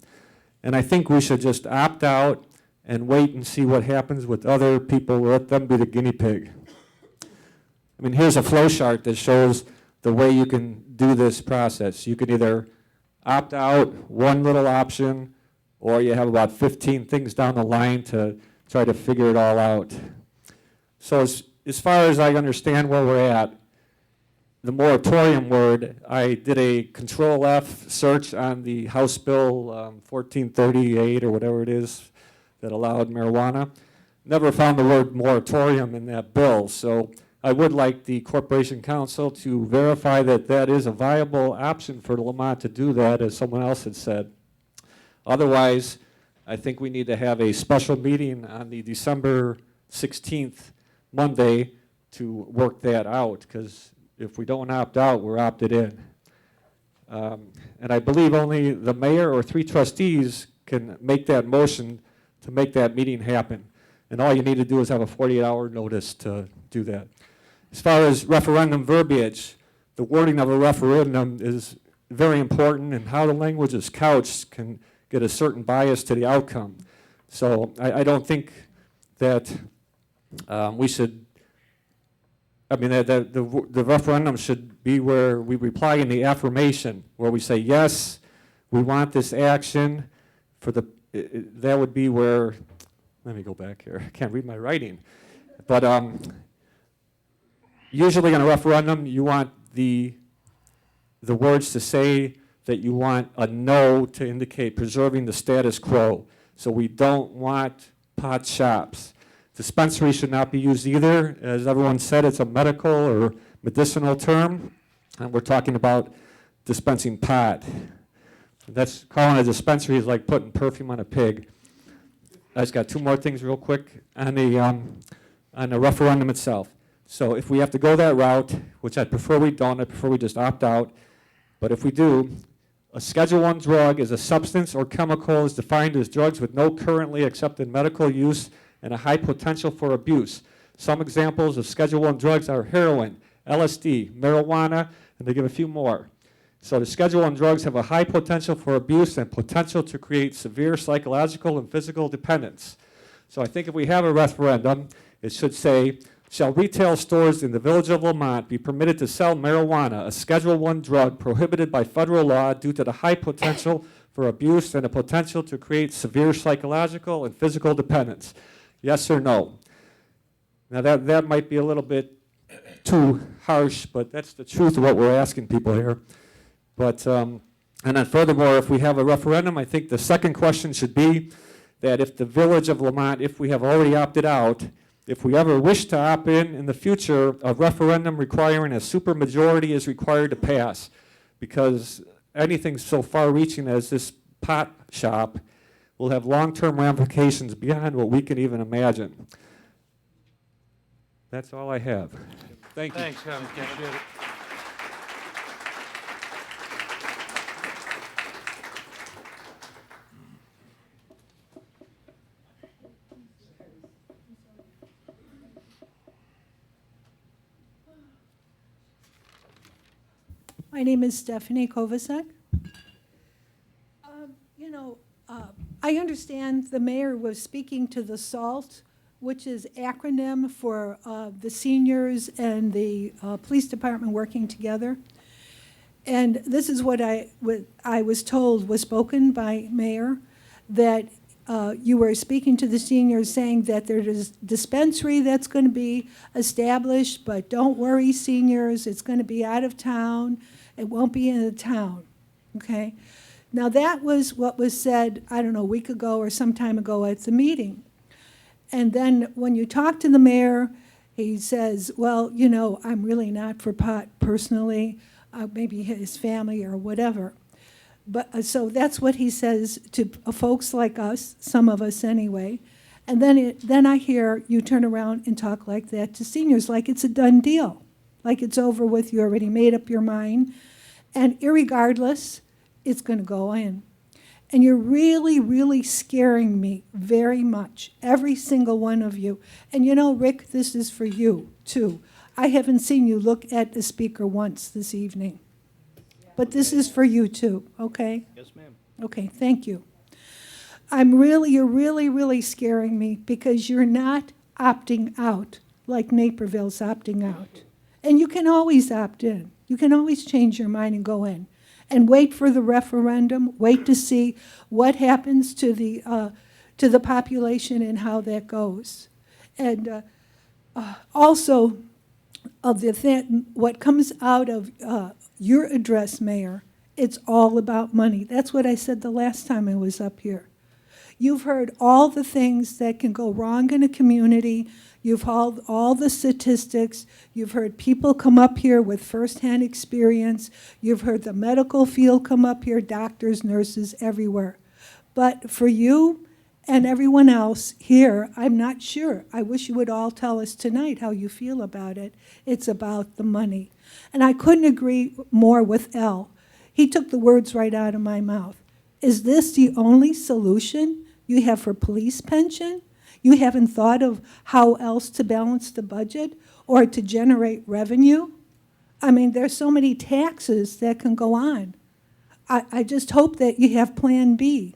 And I think we should just opt out and wait and see what happens with other people. Let them be the guinea pig. I mean, here's a flow chart that shows the way you can do this process. You can either opt out, one little option, or you have about 15 things down the line to try to figure it all out. So as far as I understand where we're at, the moratorium word, I did a Control F search on the House Bill 1438 or whatever it is that allowed marijuana. Never found the word moratorium in that bill, so I would like the Corporation Council to verify that that is a viable option for Lamont to do that, as someone else had said. Otherwise, I think we need to have a special meeting on the December 16th, Monday, to work that out, because if we don't opt out, we're opted in. And I believe only the mayor or 3 trustees can make that motion to make that meeting happen. And all you need to do is have a 48-hour notice to do that. As far as referendum verbiage, the wording of a referendum is very important, and how the language is couched can get a certain bias to the outcome. So I don't think that we should, I mean, the referendum should be where we reply in the affirmation, where we say, yes, we want this action for the, that would be where, let me go back here, I can't read my writing. But usually in a referendum, you want the words to say that you want a no to indicate preserving the status quo. So we don't want pot shops. Dispensary should not be used either. As everyone said, it's a medical or medicinal term, and we're talking about dispensing pot. That's calling a dispensary is like putting perfume on a pig. I just got 2 more things real quick on the referendum itself. So if we have to go that route, which I prefer we don't, I prefer we just opt out. But if we do, a Schedule I drug is a substance or chemical is defined as drugs with no currently accepted medical use and a high potential for abuse. Some examples of Schedule I drugs are heroin, LSD, marijuana, and they give a few more. So the Schedule I drugs have a high potential for abuse and potential to create severe psychological and physical dependence. So I think if we have a referendum, it should say, shall retail stores in the village of Lamont be permitted to sell marijuana, a Schedule I drug prohibited by federal law due to the high potential for abuse and a potential to create severe psychological and physical dependence? Yes or no? Now that might be a little bit too harsh, but that's the truth of what we're asking people here. But, and then furthermore, if we have a referendum, I think the second question should be that if the village of Lamont, if we have already opted out, if we ever wish to opt in the future, a referendum requiring a supermajority is required to pass, because anything so far-reaching as this pot shop will have long-term ramifications beyond what we can even imagine. That's all I have. Thank you. Thanks, Kevin. Appreciate it. My name is Stephanie Kovacek. I understand the mayor was speaking to the SALT, which is acronym for the seniors and the police department working together. And this is what I was told was spoken by Mayor, that you were speaking to the seniors saying that there's a dispensary that's going to be established, but don't worry, seniors, it's going to be out of town. It won't be in the town, okay? Now, that was what was said, I don't know, a week ago or some time ago at the meeting. And then when you talk to the mayor, he says, well, you know, I'm really not for pot personally, maybe his family or whatever. But so that's what he says to folks like us, some of us anyway. And then I hear you turn around and talk like that to seniors, like it's a done deal, like it's over with, you already made up your mind. And irregardless, it's going to go in. And you're really, really scaring me very much, every single one of you. And you know, Rick, this is for you, too. I haven't seen you look at the speaker once this evening. But this is for you, too, okay? Yes, ma'am. Okay, thank you. You're really, really scaring me because you're not opting out like Naperville's opting out. And you can always opt in. You can always change your mind and go in. And wait for the referendum, wait to see what happens to the population and how that goes. And also, what comes out of your address, Mayor, it's all about money. That's what I said the last time I was up here. You've heard all the things that can go wrong in a community. You've heard all the statistics. You've heard people come up here with firsthand experience. You've heard the medical field come up here, doctors, nurses, everywhere. But for you And everyone else here, I'm not sure. I wish you would all tell us tonight how you feel about it. It's about the money. And I couldn't agree more with Al. He took the words right out of my mouth. Is this the only solution you have for police pension? You haven't thought of how else to balance the budget or to generate revenue? I mean, there's so many taxes that can go on. I just hope that you have Plan B.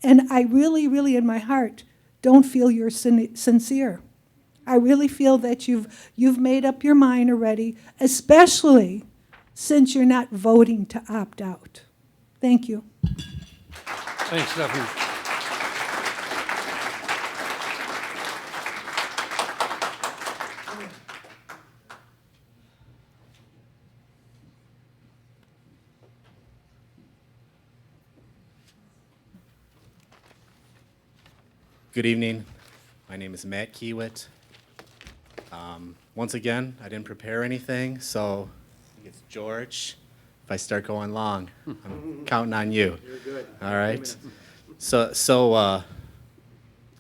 And I really, really, in my heart, don't feel you're sincere. I really feel that you've made up your mind already, especially since you're not voting to opt out. Thank you. Thanks, Stephanie. Good evening. My name is Matt Kiewit. Once again, I didn't prepare anything, so I think it's George. If I start going long, I'm counting on you. You're good. All right.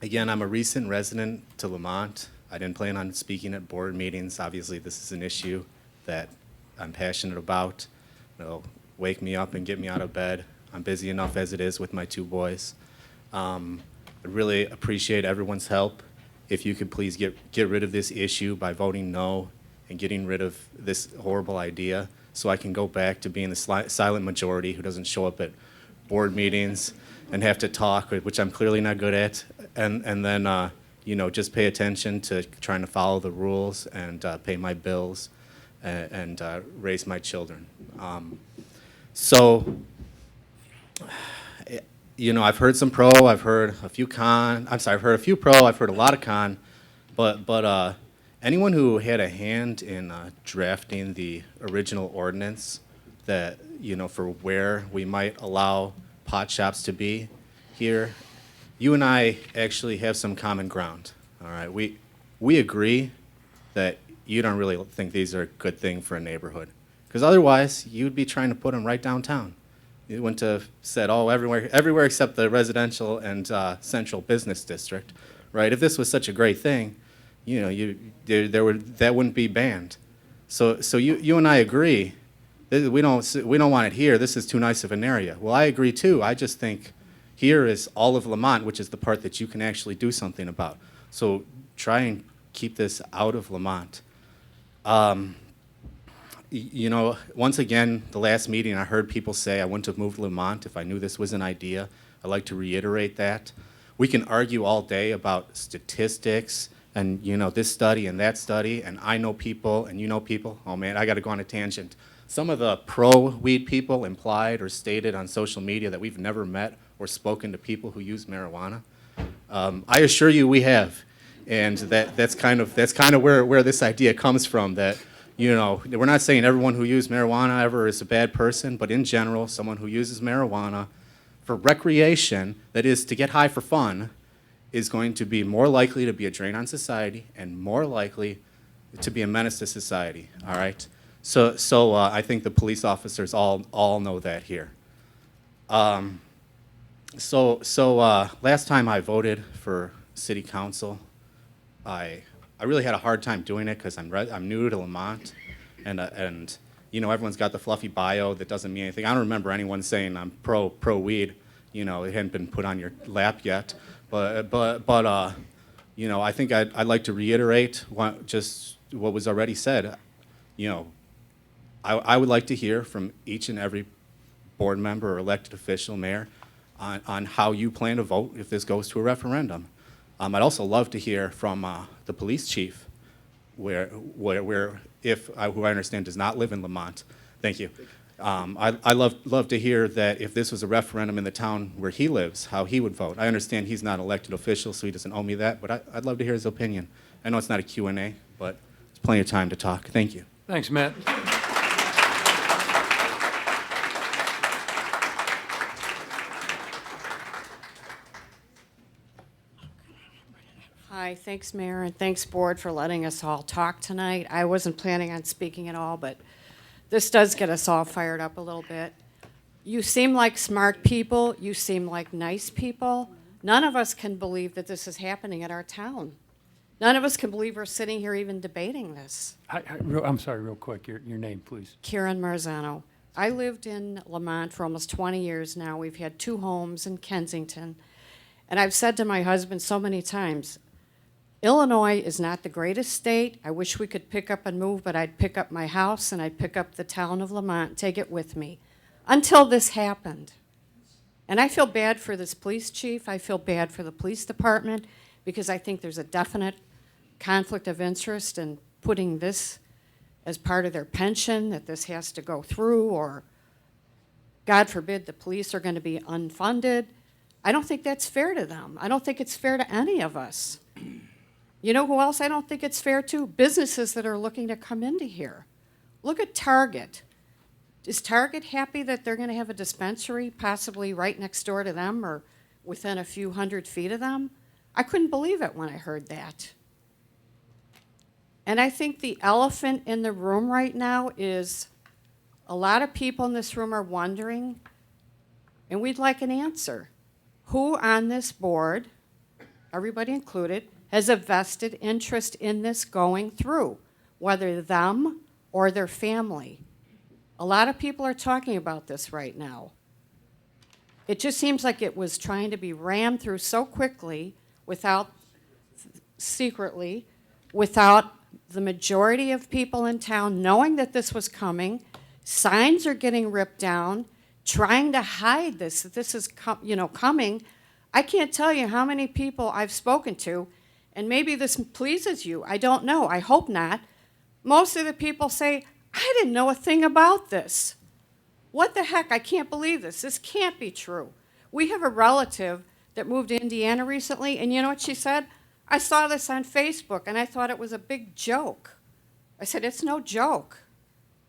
Again, I'm a recent resident to Lamont. I didn't plan on speaking at board meetings. Obviously, this is an issue that I'm passionate about. It'll wake me up and get me out of bed. I'm busy enough as it is with my two boys. I really appreciate everyone's help. If you could please get rid of this issue by voting no and getting rid of this horrible idea so I can go back to being the silent majority who doesn't show up at board meetings and have to talk, which I'm clearly not good at, and then just pay attention to trying to follow the rules and pay my bills and raise my children. I've heard some pro, I've heard a few con. I've heard a few pro, I've heard a lot of con, but anyone who had a hand in drafting the original ordinance that, for where we might allow pot shops to be here, you and I actually have some common ground, all right? We agree that you don't really think these are a good thing for a neighborhood, because otherwise you'd be trying to put them right downtown. You wouldn't have said, oh, everywhere except the residential and central business district, right? If this was such a great thing, that wouldn't be banned. So you and I agree that we don't want it here. This is too nice of an area. Well, I agree too. I just think here is all of Lamont, which is the part that you can actually do something about. So try and keep this out of Lamont. Once again, the last meeting, I heard people say I wouldn't have moved to Lamont if I knew this was an idea. I'd like to reiterate that. We can argue all day about statistics and, this study and that study, and I know people and you know people. Oh, man, I got to go on a tangent. Some of the pro-weed people implied or stated on social media that we've never met or spoken to people who use marijuana. I assure you we have, and that's kind of where this idea comes from, that we're not saying everyone who uses marijuana ever is a bad person, but in general, someone who uses marijuana for recreation, that is to get high for fun, is going to be more likely to be a drain on society and more likely to be a menace to society, all right? So I think the police officers all know that here. Last time I voted for city council, I really had a hard time doing it because I'm new to Lamont, and everyone's got the fluffy bio that doesn't mean anything. I don't remember anyone saying I'm pro weed. It hadn't been put on your lap yet, but I think I'd like to reiterate what was already said. I would like to hear from each and every board member or elected official, mayor, on how you plan to vote if this goes to a referendum. I'd also love to hear from the police chief, who I understand does not live in Lamont. Thank you. I'd love to hear that if this was a referendum in the town where he lives, how he would vote. I understand he's not an elected official, so he doesn't owe me that, but I'd love to hear his opinion. I know it's not a Q&A, but there's plenty of time to talk. Thank you. Thanks, Matt. Hi, thanks, Mayor, and thanks, Board, for letting us all talk tonight. I wasn't planning on speaking at all, but this does get us all fired up a little bit. You seem like smart people. You seem like nice people. None of us can believe that this is happening in our town. None of us can believe we're sitting here even debating this. I'm sorry, real quick, your name, please. Karen Marzano. I lived in Lamont for almost 20 years now. We've had 2 homes in Kensington. And I've said to my husband so many times, Illinois is not the greatest state. I wish we could pick up and move, but I'd pick up my house and I'd pick up the town of Lamont, take it with me, until this happened. And I feel bad for this police chief. I feel bad for the police department because I think there's a definite conflict of interest in putting this as part of their pension, that this has to go through, or God forbid the police are going to be unfunded. I don't think that's fair to them. I don't think it's fair to any of us. You know who else I don't think it's fair to? Businesses that are looking to come into here. Look at Target. Is Target happy that they're going to have a dispensary possibly right next door to them or within a few hundred feet of them? I couldn't believe it when I heard that. And I think the elephant in the room right now is a lot of people in this room are wondering, and we'd like an answer. Who on this board, everybody included, has a vested interest in this going through, whether them or their family? A lot of people are talking about this right now. It just seems like it was trying to be rammed through so quickly secretly, without the majority of people in town knowing that this was coming. Signs are getting ripped down, trying to hide this, that this is coming. I can't tell you how many people I've spoken to, and maybe this pleases you. I don't know. I hope not. Most of the people say, I didn't know a thing about this. What the heck? I can't believe this. This can't be true. We have a relative that moved to Indiana recently, and you know what she said? I saw this on Facebook, and I thought it was a big joke. I said, it's no joke.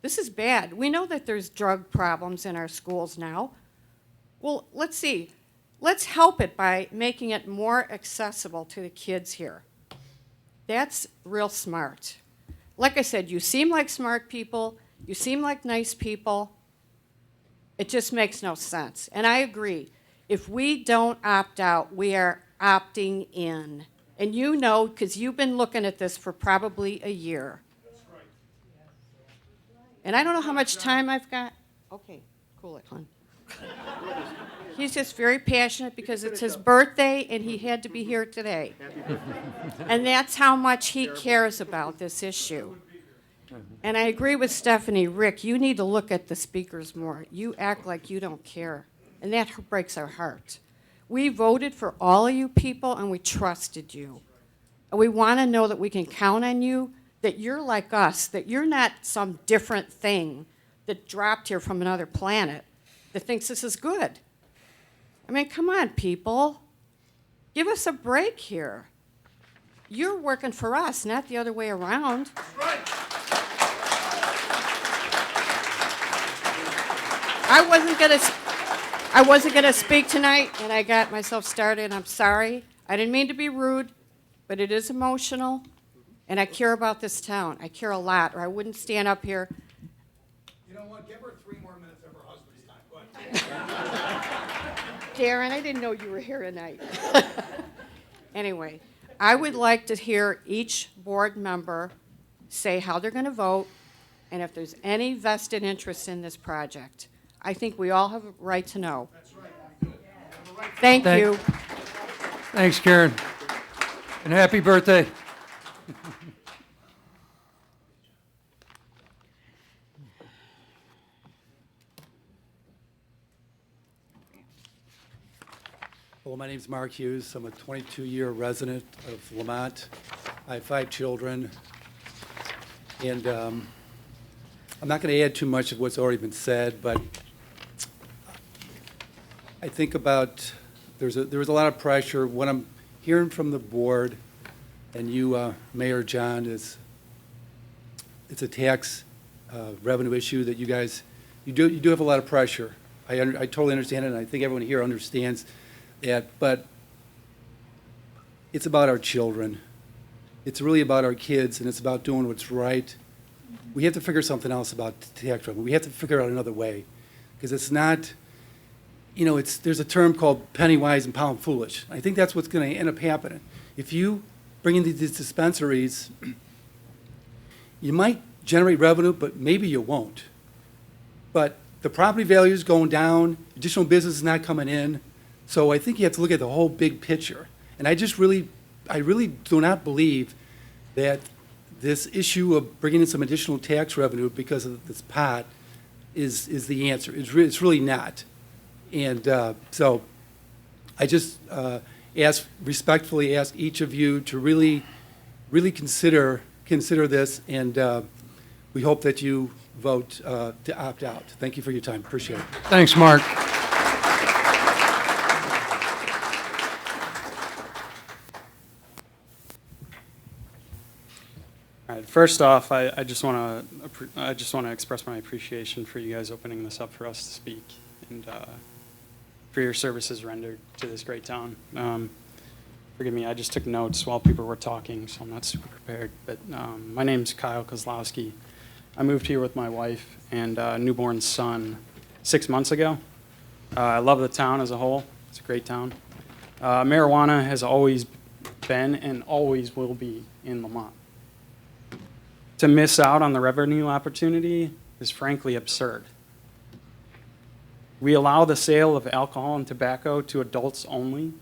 This is bad. We know that there's drug problems in our schools now. Well, let's see. Let's help it by making it more accessible to the kids here. That's real smart. Like I said, you seem like smart people. You seem like nice people. It just makes no sense. And I agree. If we don't opt out, we are opting in. And you know, because you've been looking at this for probably a year. That's right. And I don't know how much time I've got. Okay, cool it, hon. He's just very passionate because it's his birthday and he had to be here today. And that's how much he cares about this issue. And I agree with Stephanie. Rick, you need to look at the speakers more. You act like you don't care. And that breaks our heart. We voted for all of you people and we trusted you. And we want to know that we can count on you, that you're like us, that you're not some different thing that dropped here from another planet that thinks this is good. I mean, come on, people. Give us a break here. You're working for us, not the other way around. That's right. I wasn't gonna speak tonight, and I got myself started. I'm sorry. I didn't mean to be rude, but it is emotional, and I care about this town. I care a lot, or I wouldn't stand up here. You know what? Give her 3 more minutes of her husband's time. Go ahead. Darren, I didn't know you were here tonight. Anyway, I would like to hear each board member say how they're going to vote and if there's any vested interest in this project. I think we all have a right to know. That's right. Thank you. Thanks, Karen. And happy birthday. Well, my name's Mark Hughes. I'm a 22-year resident of Lamont. I have 5 children. And I'm not going to add too much of what's already been said, but I think about there was a lot of pressure. What I'm hearing from the board and you, Mayor John, is it's a tax revenue issue that you guys, you do have a lot of pressure. I totally understand it, and I think everyone here understands that, but it's about our children. It's really about our kids, and it's about doing what's right. We have to figure something else about tax revenue. We have to figure out another way, because it's not, you know, there's a term called penny wise and pound foolish. I think that's what's going to end up happening. If you bring in these dispensaries, you might generate revenue, but maybe you won't. But the property value is going down, additional business is not coming in. So I think you have to look at the whole big picture. And I really do not believe that this issue of bringing in some additional tax revenue because of this pot is the answer. It's really not. And so I just respectfully ask each of you to really consider this, and we hope that you vote to opt out. Thank you for your time. Appreciate it. Thanks, Mark. All right, first off, I just want to express my appreciation for you guys opening this up for us to speak, and for your services rendered to this great town. Forgive me, I just took notes while people were talking, so I'm not super prepared. But my name's Kyle Kozlowski. I moved here with my wife and newborn son 6 months ago. I love the town as a whole. It's a great town. Marijuana has always been and always will be in Lamont. To miss out on the revenue opportunity is frankly absurd. We allow the sale of alcohol and tobacco to adults only.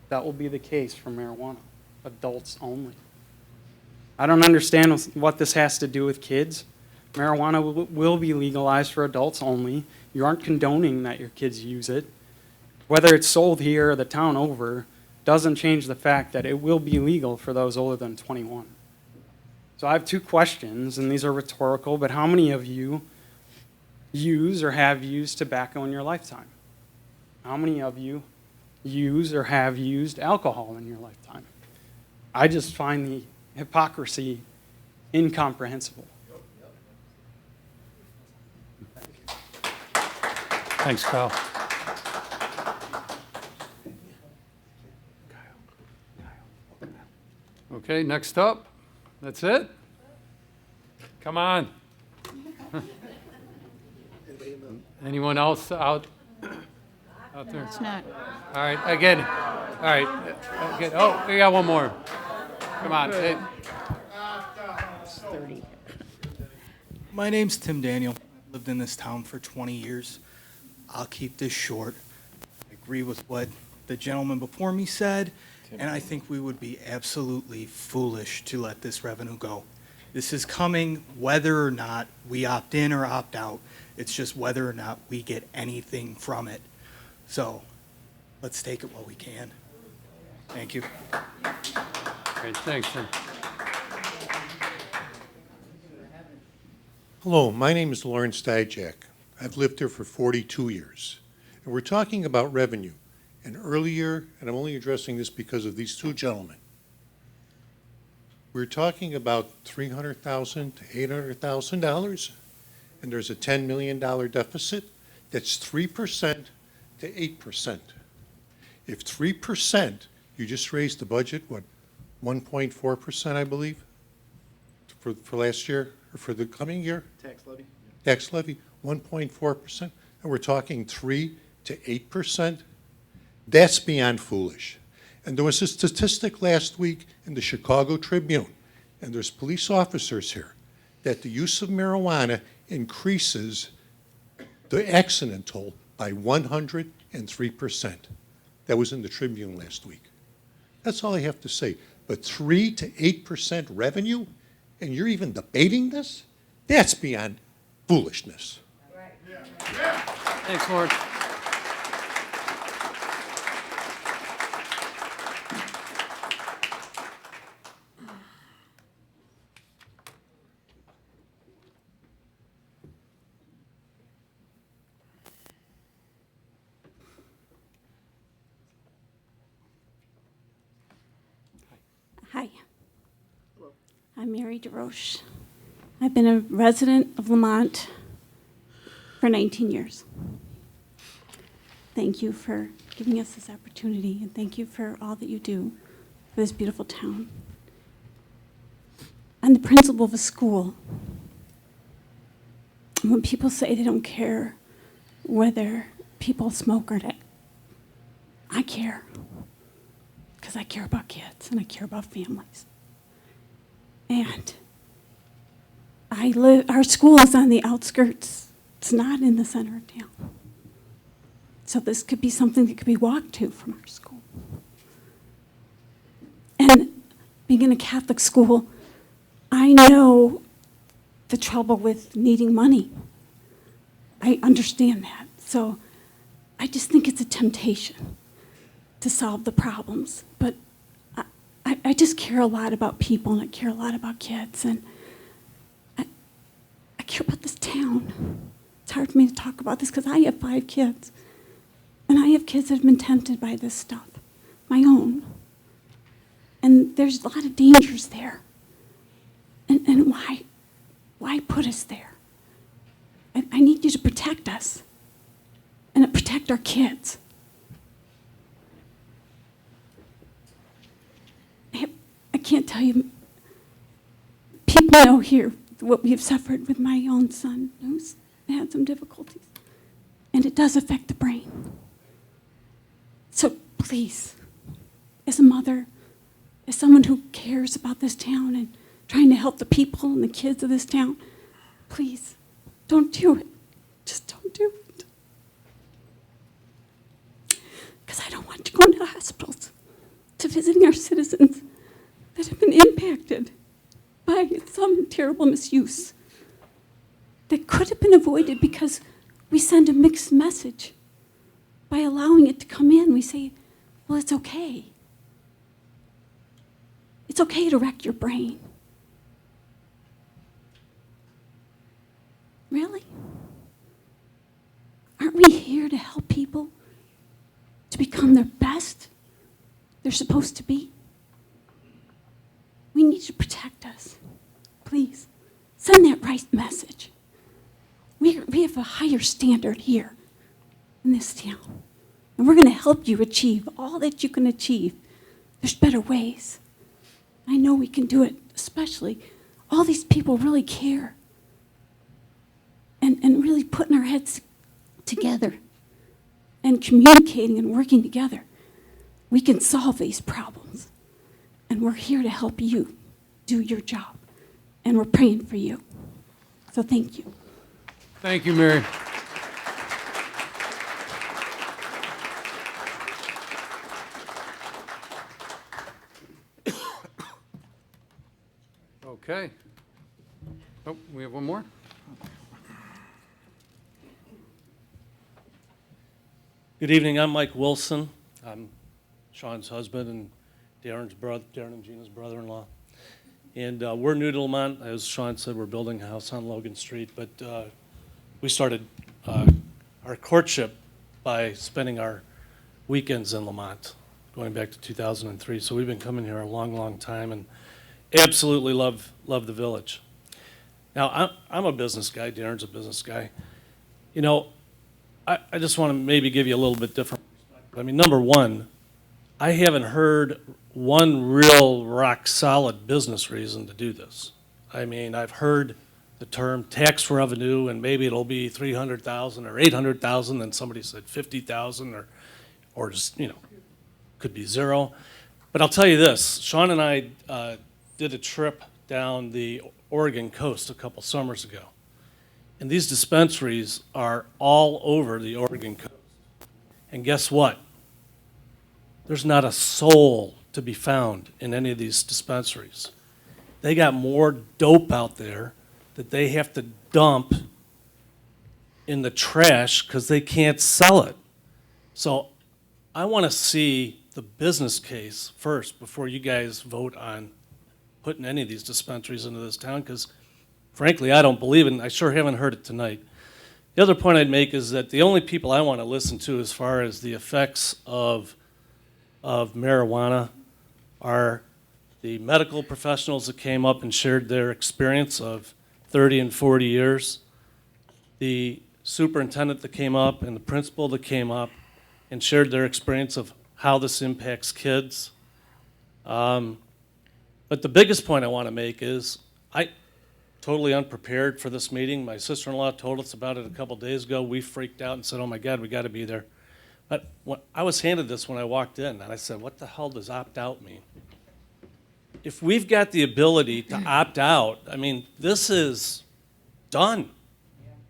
That will be the case for marijuana, adults only. I don't understand what this has to do with kids. Marijuana will be legalized for adults only. You aren't condoning that your kids use it. Whether it's sold here or the town over doesn't change the fact that it will be legal for those older than 21. So I have two questions, and these are rhetorical, but how many of you use or have used tobacco in your lifetime? How many of you use or have used alcohol in your lifetime? I just find the hypocrisy incomprehensible. Thanks, Kyle. Okay, next up. That's it? Come on. Anyone else out there? It's not. All right, again. All right. Again. Oh, we got one more. Come on. Hey. My name's Tim Daniel. Lived in this town for 20 years. I'll keep this short. I agree with what the gentleman before me said, and I think we would be absolutely foolish to let this revenue go. This is coming whether or not we opt in or opt out. It's just whether or not we get anything from it. So let's take it while we can. Thank you. Great, thanks, Tim. Hello, my name is Lawrence Dijak. I've lived here for 42 years. And we're talking about revenue. And earlier, and I'm only addressing this because of these two gentlemen, we're talking about $300,000 to $800,000, and there's a $10 million deficit. That's 3% to 8%. If 3%, you just raised the budget, what, 1.4%, I believe, for last year, or for the coming year? Tax levy. Tax levy, 1.4%, and we're talking 3 to 8%. That's beyond foolish. And there was a statistic last week in the Chicago Tribune, and there's police officers here, that the use of marijuana increases the accident toll by 103%. That was in the Tribune last week. That's all I have to say. But 3 to 8% revenue, and you're even debating this? That's beyond foolishness. Thanks, Lawrence. Hi. I'm Mary DeRoche. I've been a resident of Lamont for 19 years. Thank you for giving us this opportunity, and thank you for all that you do for this beautiful town. I'm the principal of a school. When people say they don't care whether people smoke or care. Because I care about kids and I care about families. And our school is on the outskirts. It's not in the center of town. So this could be something that could be walked to from our school. And being in a Catholic school, I know the trouble with needing money. I understand that. So I just think it's a temptation to solve the problems. But I just care a lot about people and I care a lot about kids. And I care about this town. It's hard for me to talk about this because I have 5 kids. And I have kids that have been tempted by this stuff, my own. And there's a lot of dangers there. And why put us there? I need you to protect us and protect our kids. I can't tell you, people know here what we have suffered with my own son who's had some difficulties. And it does affect the brain. So please, as a mother, as someone who cares about this town and trying to help the people and the kids of this town, please, don't do it. Just don't do it. Because I don't want to go into hospitals to visiting our citizens that have been impacted by some terrible misuse that could have been avoided because we send a mixed message. By allowing it to come in, we say, well, it's okay. It's okay to wreck your brain. Really? Aren't we here to help people to become their best they're supposed to be? We need to protect us. Please, send that right message. We have a higher standard here in this town. And we're going to help you achieve all that you can achieve. There's better ways. I know we can do it, especially all these people really care. And really putting our heads together and communicating and working together, we can solve these problems. And we're here to help you do your job. And we're praying for you. So thank you. Thank you, Mary. Okay. Oh, we have one more? Good evening, I'm Mike Wilson. I'm Sean's husband and Darren and Gina's brother-in-law. And we're new to Lamont. As Sean said, we're building a house on Logan Street, but we started our courtship by spending our weekends in Lamont, going back to 2003. So we've been coming here a long, long time and absolutely love the village. Now, I'm a business guy. Darren's a business guy. You know, I just want to maybe give you a little bit different perspective. I mean, number one, I haven't heard one real rock-solid business reason to do this. I mean, I've heard the term tax revenue, and maybe it'll be 300,000 or 800,000, then somebody said 50,000 or just, you know, could be zero. But I'll tell you this, Sean and I did a trip down the Oregon coast a couple summers ago. And these dispensaries are all over the Oregon coast. And guess what? There's not a soul to be found in any of these dispensaries. They got more dope out there that they have to dump in the trash because they can't sell it. So I want to see the business case first before you guys vote on putting any of these dispensaries into this town, because frankly, I don't believe it, and I sure haven't heard it tonight. The other point I'd make is that the only people I want to listen to as far as the effects of marijuana are the medical professionals that came up and shared their experience of 30 and 40 years, the superintendent that came up and the principal that came up and shared their experience of how this impacts kids. But the biggest point I want to make is totally unprepared for this meeting. My sister-in-law told us about it a couple days ago. We freaked out and said, oh my God, we got to be there. But I was handed this when I walked in, and I said, what the hell does opt-out mean? If we've got the ability to opt out, I mean, this is done.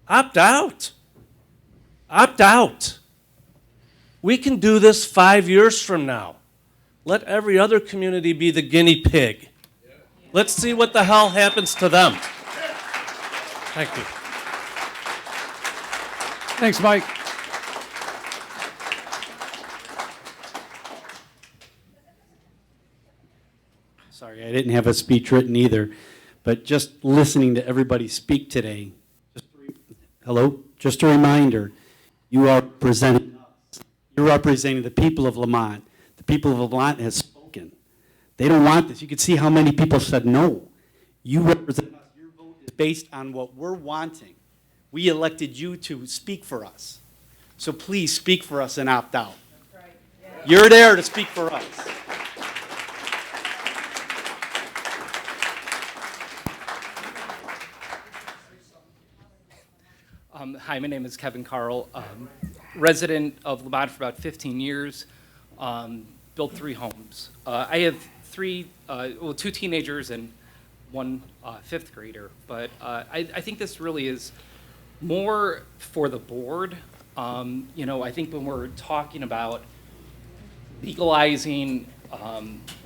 Opt out. Opt out. We can do this 5 years from now. Let every other community be the guinea pig. Let's see what the hell happens to them. Thank you. Thanks, Mike. Sorry, I didn't have a speech written either, but just listening to everybody speak today, hello? Just a reminder, you are representing us. You're representing the people of Lamont. The people of Lamont has spoken. They don't want this. You can see how many people said no. You represent us. Your vote is based on what we're wanting. We elected you to speak for us. So please speak for us and opt out. That's right. Yeah. You're there to speak for us. Hi, my name is Kevin Carl, resident of Lamont for about 15 years, built 3 homes. I have 2 teenagers and 1 fifth grader, but I think this really is more for the board. You know, I think when we're talking about legalizing,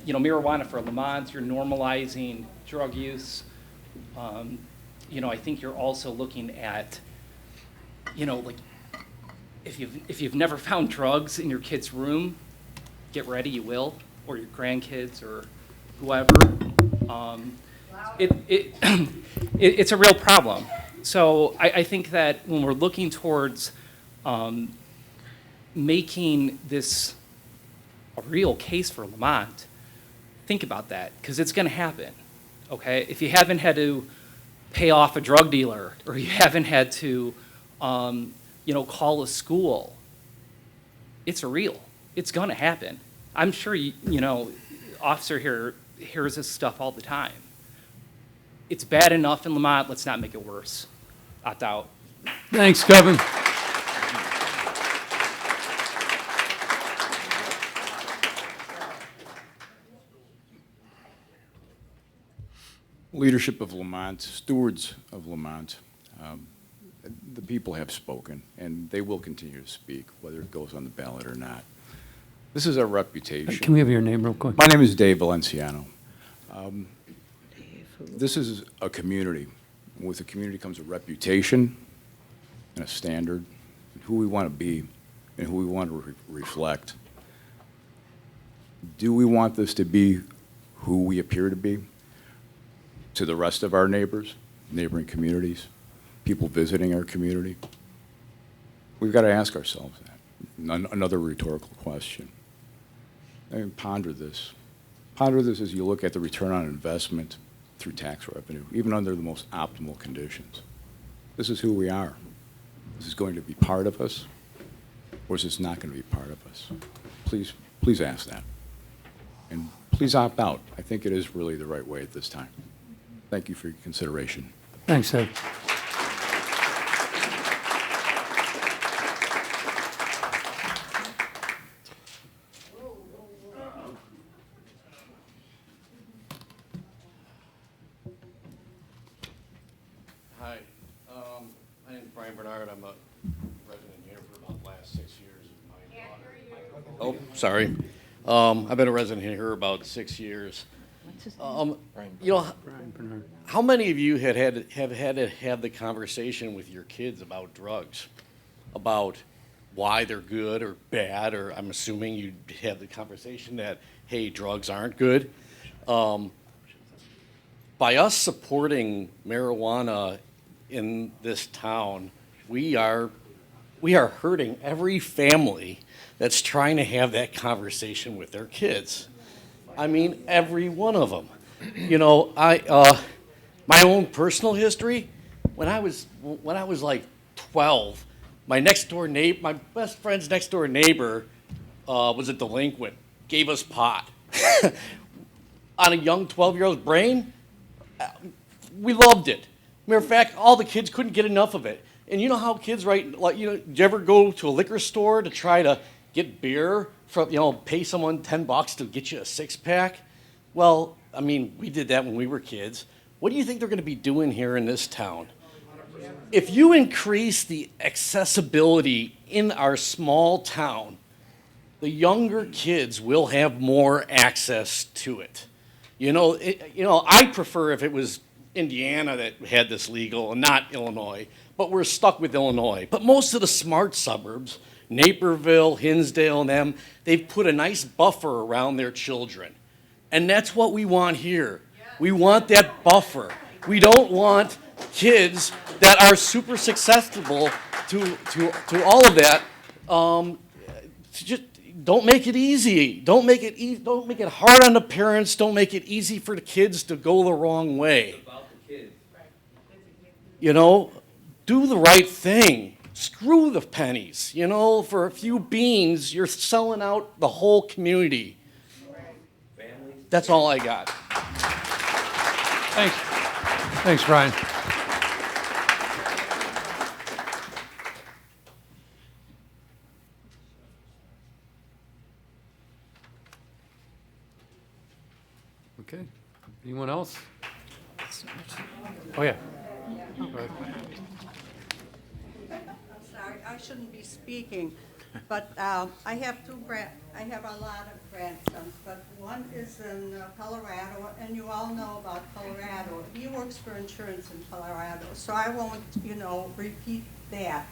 you know, marijuana for Lamont, you're normalizing drug use. You know, I think you're also looking at, you know, like, if you've never found drugs in your kid's room, get ready, you will, or your grandkids or whoever. It's a real problem. So I think that when we're looking towards making this a real case for Lamont, think about that, because it's going to happen, okay? If you haven't had to pay off a drug dealer, or you haven't had to you know, call a school, it's real. It's going to happen. I'm sure, you know, officer here hears this stuff all the time. It's bad enough in Lamont. Let's not make it worse. Opt out. Thanks, Kevin. Leadership of Lamont, stewards of Lamont, the people have spoken, and they will continue to speak, whether it goes on the ballot or not. This is our reputation. Can we have your name real quick? My name is Dave Valenciano. This is a community. With a community comes a reputation and a standard, and who we want to be and who we want to reflect. Do we want this to be who we appear to be to the rest of our neighbors, neighboring communities, people visiting our community? We've got to ask ourselves that. Another rhetorical question. I mean, ponder this. Ponder this as you look at the return on investment through tax revenue, even under the most optimal conditions. This is who we are. This is going to be part of us, or is this not going to be part of us? Please ask that. And please opt out. I think it is really the right way at this time. Thank you for your consideration. Thanks, Ed. Hi, my name is Brian Bernard. I'm a resident here for about the last 6 years. Oh, sorry. I've been a resident here about 6 years. You know, how many of you have had to have the conversation with your kids about drugs, about why they're good or bad, or I'm assuming you have the conversation that, hey, drugs aren't good. By us supporting marijuana in this town, we are hurting every family that's trying to have that conversation with their kids. I mean, every one of them. You know, my own personal history, when I was like 12, my best friend's next door neighbor was a delinquent, gave us pot. On a young 12-year-old's brain, we loved it. Matter of fact, all the kids couldn't get enough of it. And you know how kids, right, like, you know, do you ever go to a liquor store to try to get beer from, pay someone $10 to get you a six-pack. Well, I mean, we did that when we were kids. What do you think they're going to be doing here in this town? If you increase the accessibility in our small town, the younger kids will have more access to it. I prefer if it was Indiana that had this legal and not Illinois, but we're stuck with Illinois. But most of the smart suburbs, Naperville, Hinsdale, and them, they've put a nice buffer around their children. And that's what we want here. We want that buffer. We don't want kids that are super susceptible to all of that. Just don't make it easy. Don't make it hard on the parents. Don't make it easy for the kids to go the wrong way. Do the right thing. Screw the pennies. For a few beans, you're selling out the whole community. That's all I got. Thanks. Thanks, Brian. Okay. Anyone else? Oh, yeah. Go ahead. I'm sorry, I shouldn't be speaking, but I have a lot of grandsons, but one is in Colorado, and you all know about Colorado. He works for insurance in Colorado, so I won't, repeat that.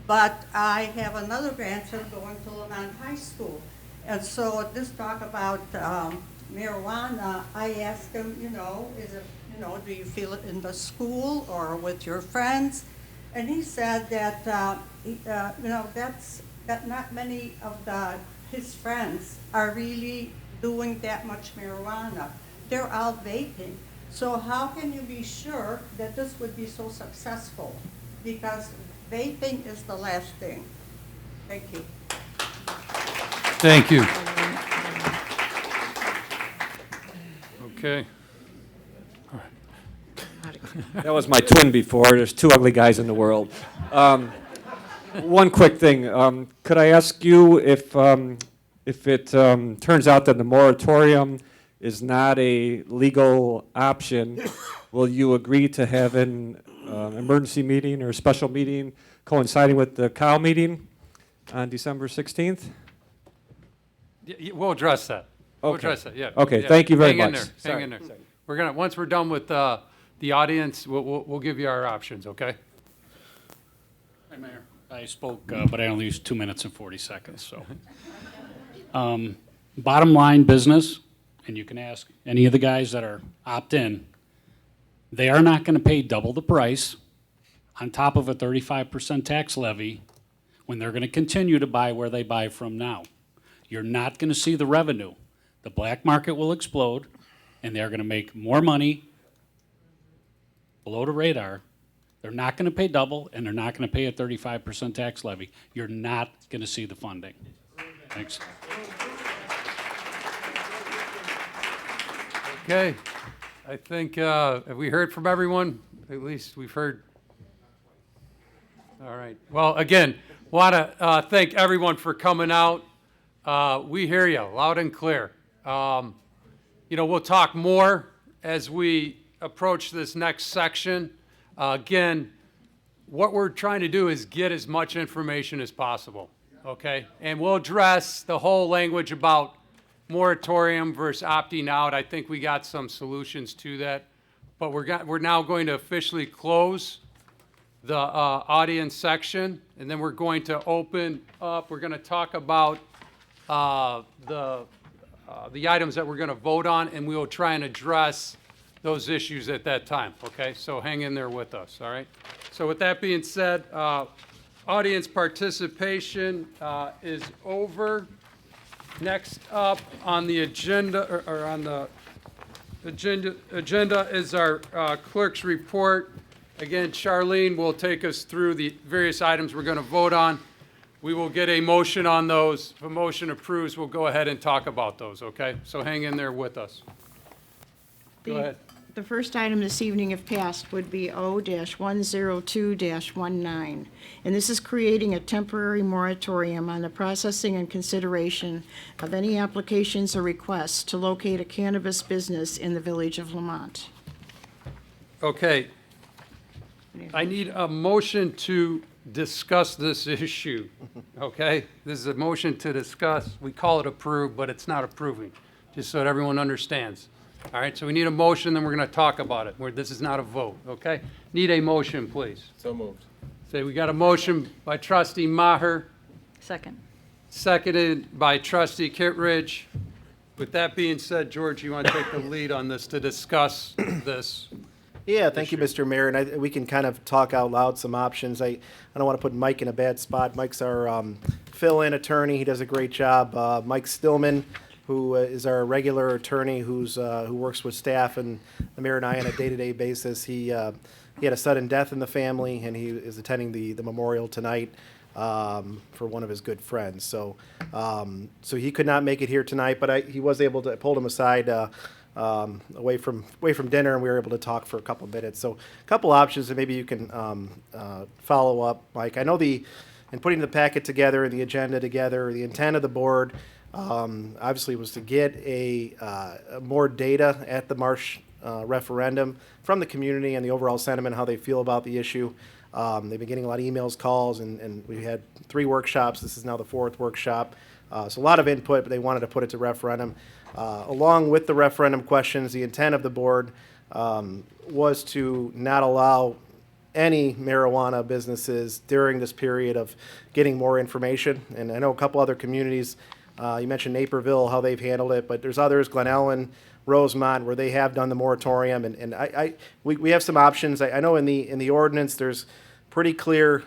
But I have another grandson going to Lamont High School, and so this talk about marijuana, I asked him, is it, do you feel it in the school or with your friends? And he said that, that not many of his friends are really doing that much marijuana. They're all vaping. So how can you be sure that this would be so successful? Because vaping is the last thing. Thank you. Thank you. Okay. That was my twin before. There's two ugly guys in the world. One quick thing. Could I ask you if it turns out that the moratorium is not a legal option, will you agree to have an emergency meeting or a special meeting coinciding with the COW meeting on December 16th? We'll address that. We'll Okay. address that, yeah. Okay, Yeah. thank you very Hang in much. there, Sorry. hang in there. We're gonna, once we're done with the audience, we'll give you our options, okay? Hi, Mayor. I spoke, but I only used 2 minutes and 40 seconds, so. Bottom line business, and you can ask any of the guys that are opt-in, they are not gonna pay double the price on top of a 35% tax levy when they're gonna continue to buy where they buy from now. You're not gonna see the revenue. The black market will explode, and they're gonna make more money below the radar. They're not gonna pay double, and they're not gonna pay a 35% tax levy. You're not gonna see the funding. Thanks. Okay, I think, have we heard from everyone? At least we've heard. All right, well, again, want to thank everyone for coming out. We hear you loud and clear. We'll talk more as we approach this next section. Again, what we're trying to do is get as much information as possible, okay? And we'll address the whole language about moratorium versus opting out. I think we got some solutions to that. But we're now going to officially close the audience section, and then we're going to open up. We're going to talk about the items that we're going to vote on, and we will try and address those issues at that time, okay? So hang in there with us, all right? So with that being said, audience participation is over. Next up on the agenda, or on the agenda is our clerk's report. Again, Charlene will take us through the various items we're going to vote on. We will get a motion on those. If a motion approves, we'll go ahead and talk about those, okay? So hang in there with us. Go ahead. The first item this evening, if passed, would be O-102-19. And this is creating a temporary moratorium on the processing and consideration of any applications or requests to locate a cannabis business in the village of Lamont. Okay. I need a motion to discuss this issue, okay? This is a motion to discuss. We call it approve, but it's not approving, just so that everyone understands. All right, so we need a motion, then we're going to talk about it. This is not a vote, okay? Need a motion, please. So moved. Say, we got a motion by trustee Maher, Second. seconded by trustee Kittredge. With that being said, George, you want to take the lead on this to discuss this? Yeah, thank you, Mr. Mayor, and we can kind of talk out loud some options. I don't want to put Mike in a bad spot. Mike's our fill-in attorney. He does a great job. Mike Stillman, who is our regular attorney, who works with staff and the mayor and I on a day-to-day basis. He had a sudden death in the family, and he is attending the memorial tonight for one of his good friends. So he could not make it here tonight, but he was able to pull him aside away from dinner, and we were able to talk for a couple of minutes. So a couple options, and maybe you can follow up, Mike. I know in putting the packet together and the agenda together, the intent of the board obviously was to get more data at the March referendum from the community and the overall sentiment, how they feel about the issue. They've been getting a lot of emails, calls, and we had 3 workshops. This is now the 4th workshop. So a lot of input, but they wanted to put it to referendum. Along with the referendum questions, the intent of the board was to not allow any marijuana businesses during this period of getting more information. And I know a couple other communities, you mentioned Naperville, how they've handled it, but there's others, Glen Ellen, Rosemont, where they have done the moratorium. And we have some options. I know in the ordinance, there's pretty clear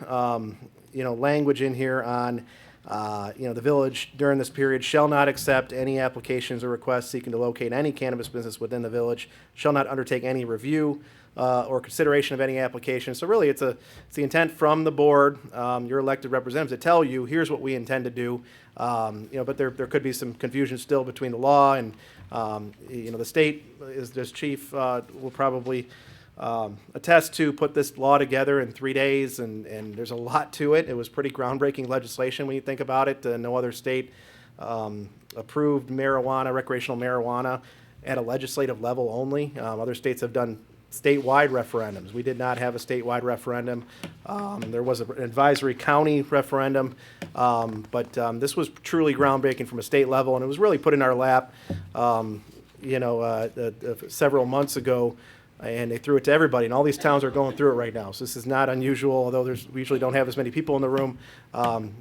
language in here on the village during this period shall not accept any applications or requests seeking to locate any cannabis business within the village, shall not undertake any review or consideration of any application. So really, it's the intent from the board, your elected representatives, to tell you, here's what we intend to do. But there could be some confusion still between the law and, the state, as chief will probably attest to, put this law together in 3 days, and there's a lot to it. It was pretty groundbreaking legislation when you think about it. No other state approved recreational marijuana at a legislative level only. Other states have done statewide referendums. We did not have a statewide referendum. There was an advisory county referendum, but this was truly groundbreaking from a state level, and it was really put in our lap, several months ago. And they threw it to everybody, and all these towns are going through it right now. So this is not unusual, although we usually don't have as many people in the room.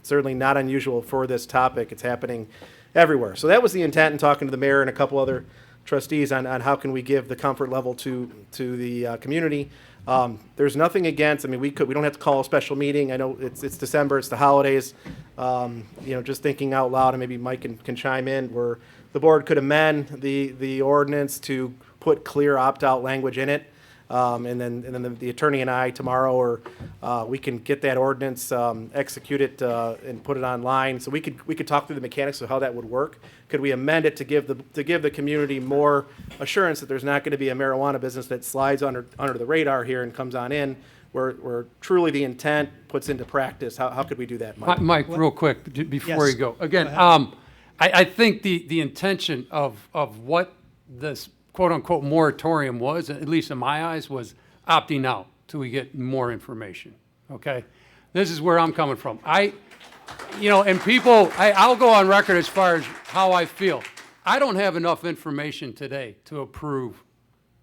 Certainly not unusual for this topic. It's happening everywhere. So that was the intent in talking to the mayor and a couple other trustees on how can we give the comfort level to the community. There's nothing against. I mean, we don't have to call a special meeting. I know it's December, it's the holidays. Just thinking out loud, and maybe Mike can chime in, where the board could amend the ordinance to put clear opt-out language in it, and then the attorney and I tomorrow, or we can get that ordinance, execute it, and put it online. So we could talk through the mechanics of how that would work. Could we amend it to give the community more assurance that there's not going to be a marijuana business that slides under the radar here and comes on in, where truly the intent puts into practice? How could we do that, Mike? Mike, real quick, before Yes. you go. Again, I think the intention of what this quote-unquote moratorium was, at least in my eyes, was opting out till we get more information, okay? This is where I'm coming from. I'll go on record as far as how I feel. I don't have enough information today to approve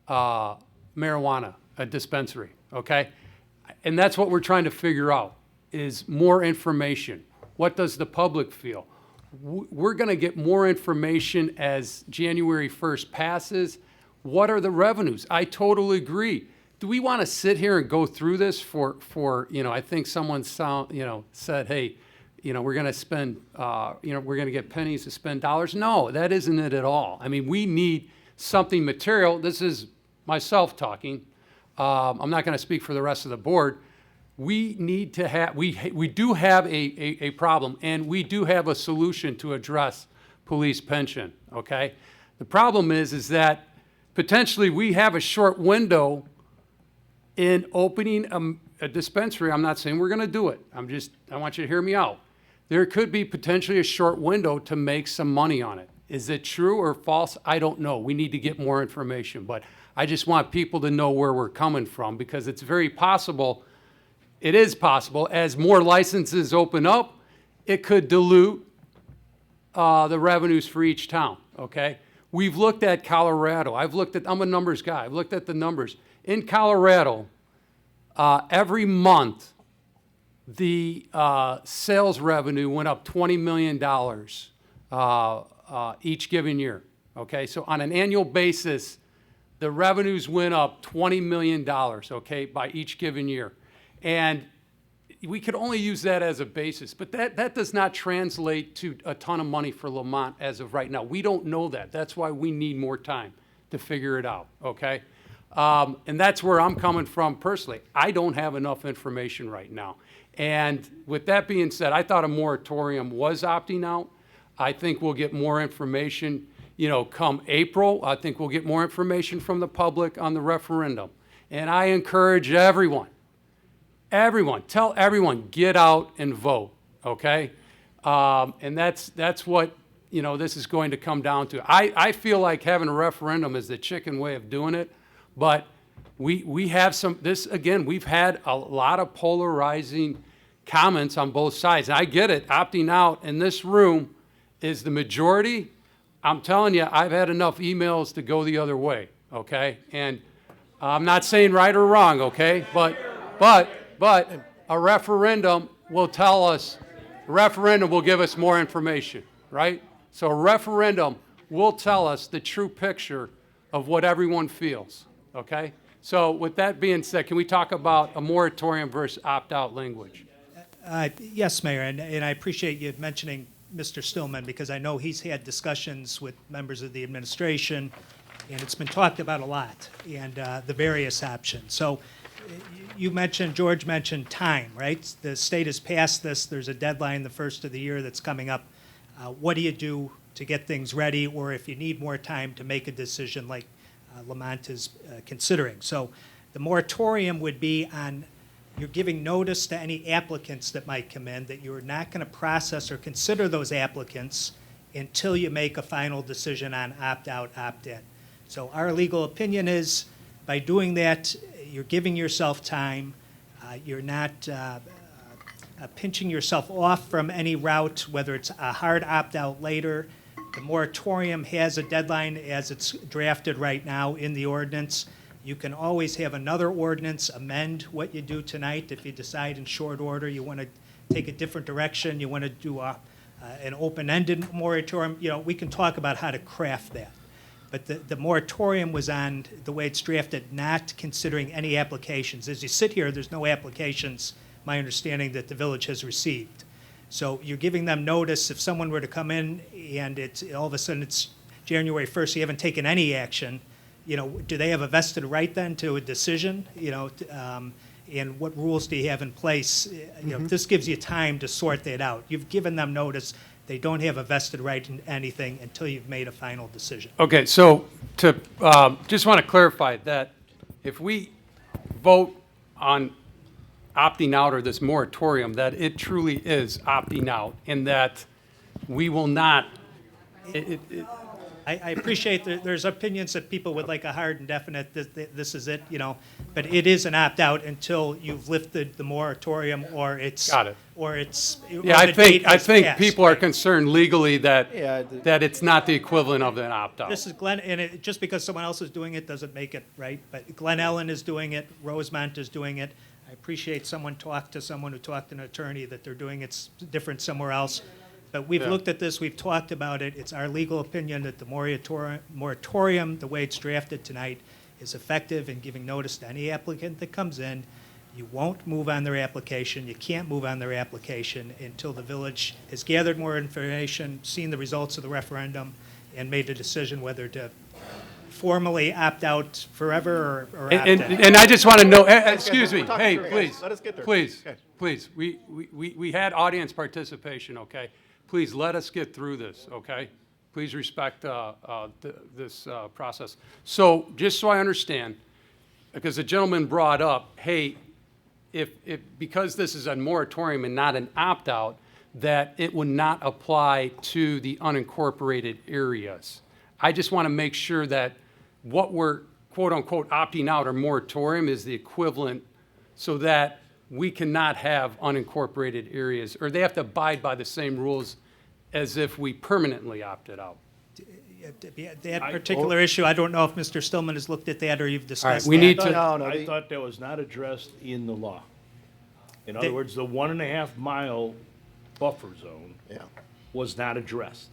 marijuana, a dispensary, okay? And that's what we're trying to figure out, is more information. What does the public feel? We're going to get more information as January 1st passes. What are the revenues? I totally agree. Do we want to sit here and go through this for I think someone said, hey, we're going to spend, we're going to get pennies to spend dollars. No, that isn't it at all. I mean, we need something material. This is myself talking. I'm not going to speak for the rest of the board. We need to have, we do have a problem, and we do have a solution to address police pension, okay? The problem is that potentially we have a short window in opening a dispensary. I'm not saying we're going to do it. I want you to hear me out. There could be potentially a short window to make some money on it. Is it true or false? I don't know. We need to get more information, but I just want people to know where we're coming from, because it's very possible, it is possible, as more licenses open up, it could dilute the revenues for each town, okay? We've looked at Colorado. I'm a numbers guy. I've looked at the numbers. In Colorado, every month, the sales revenue went up $20 million each given year, okay? So on an annual basis, the revenues went up $20 million, okay, by each given year. And we could only use that as a basis, but that does not translate to a ton of money for Lamont as of right now. We don't know that. That's why we need more time to figure it out, okay? And that's where I'm coming from personally. I don't have enough information right now. And with that being said, I thought a moratorium was opting out. I think we'll get more information, come April. I think we'll get more information from the public on the referendum. And I encourage everyone, tell everyone, get out and vote, okay? And that's what, this is going to come down to. I feel like having a referendum is the chicken way of doing it, but we have we've had a lot of polarizing comments on both sides. And I get it, opting out in this room is the majority. I'm telling you, I've had enough emails to go the other way, okay? And I'm not saying right or wrong, okay? But a referendum will tell us, a referendum will give us more information, right? So a referendum will tell us the true picture of what everyone feels, okay? So with that being said, can we talk about a moratorium versus opt-out language? Yes, Mayor, and I appreciate you mentioning Mr. Stillman, because I know he's had discussions with members of the administration, and it's been talked about a lot, and the various options. So George mentioned time, right? The state has passed this. There's a deadline the first of the year that's coming up. What do you do to get things ready, or if you need more time to make a decision like Lamont is considering? So the moratorium would be on, you're giving notice to any applicants that might come in that you're not going to process or consider those applicants until you make a final decision on opt-out, opt-in. So our legal opinion is, by doing that, you're giving yourself time. You're not pinching yourself off from any route, whether it's a hard opt-out later. The moratorium has a deadline as it's drafted right now in the ordinance. You can always have another ordinance amend what you do tonight if you decide in short order you want to take a different direction, you want to do an open-ended moratorium. We can talk about how to craft that. But the moratorium was on, the way it's drafted, not considering any applications. As you sit here, there's no applications, my understanding, that the village has received. So you're giving them notice. If someone were to come in and all of a sudden it's January 1st, you haven't taken any action, do they have a vested right then to a decision? And what rules do you have in place? This gives you time to sort that out. You've given them notice. They don't have a vested right in anything until you've made a final decision. Okay, so just want to clarify that if we vote on opting out or this moratorium, that it truly is opting out, and that we will not. I appreciate that there's opinions that people would like a hard and definite, this is it, but it is an opt-out until you've lifted the moratorium or it's. Got it. Or it's. Yeah, I think people are concerned legally that it's not the equivalent of an opt-out. This is Glen, and just because someone else is doing it doesn't make it right, but Glen Ellen is doing it, Rosemont is doing it. I appreciate someone talked to someone who talked to an attorney that they're doing it's different somewhere else. But we've looked at this, we've talked about it. It's our legal opinion that the moratorium, the way it's drafted tonight, is effective in giving notice to any applicant that comes in. You won't move on their application. You can't move on their application until the village has gathered more information, seen the results of the referendum, and made a decision whether to formally opt out forever or opt in. And I just want to know, excuse me, hey, please, please, we had audience participation, okay? Please let us get through this, okay? Please respect this process. So, just so I understand, because the gentleman brought up, hey, if because this is a moratorium and not an opt-out, that it would not apply to the unincorporated areas. I just want to make sure that what we're quote-unquote opting out or moratorium is the equivalent, so that we cannot have unincorporated areas, or they have to abide by the same rules as if we permanently opted out. That particular issue, I don't know if Mr. Stillman has looked at that or you've discussed we that. need to- I thought that was not addressed in the law. In They- other words, the 1.5 mile buffer zone was not addressed.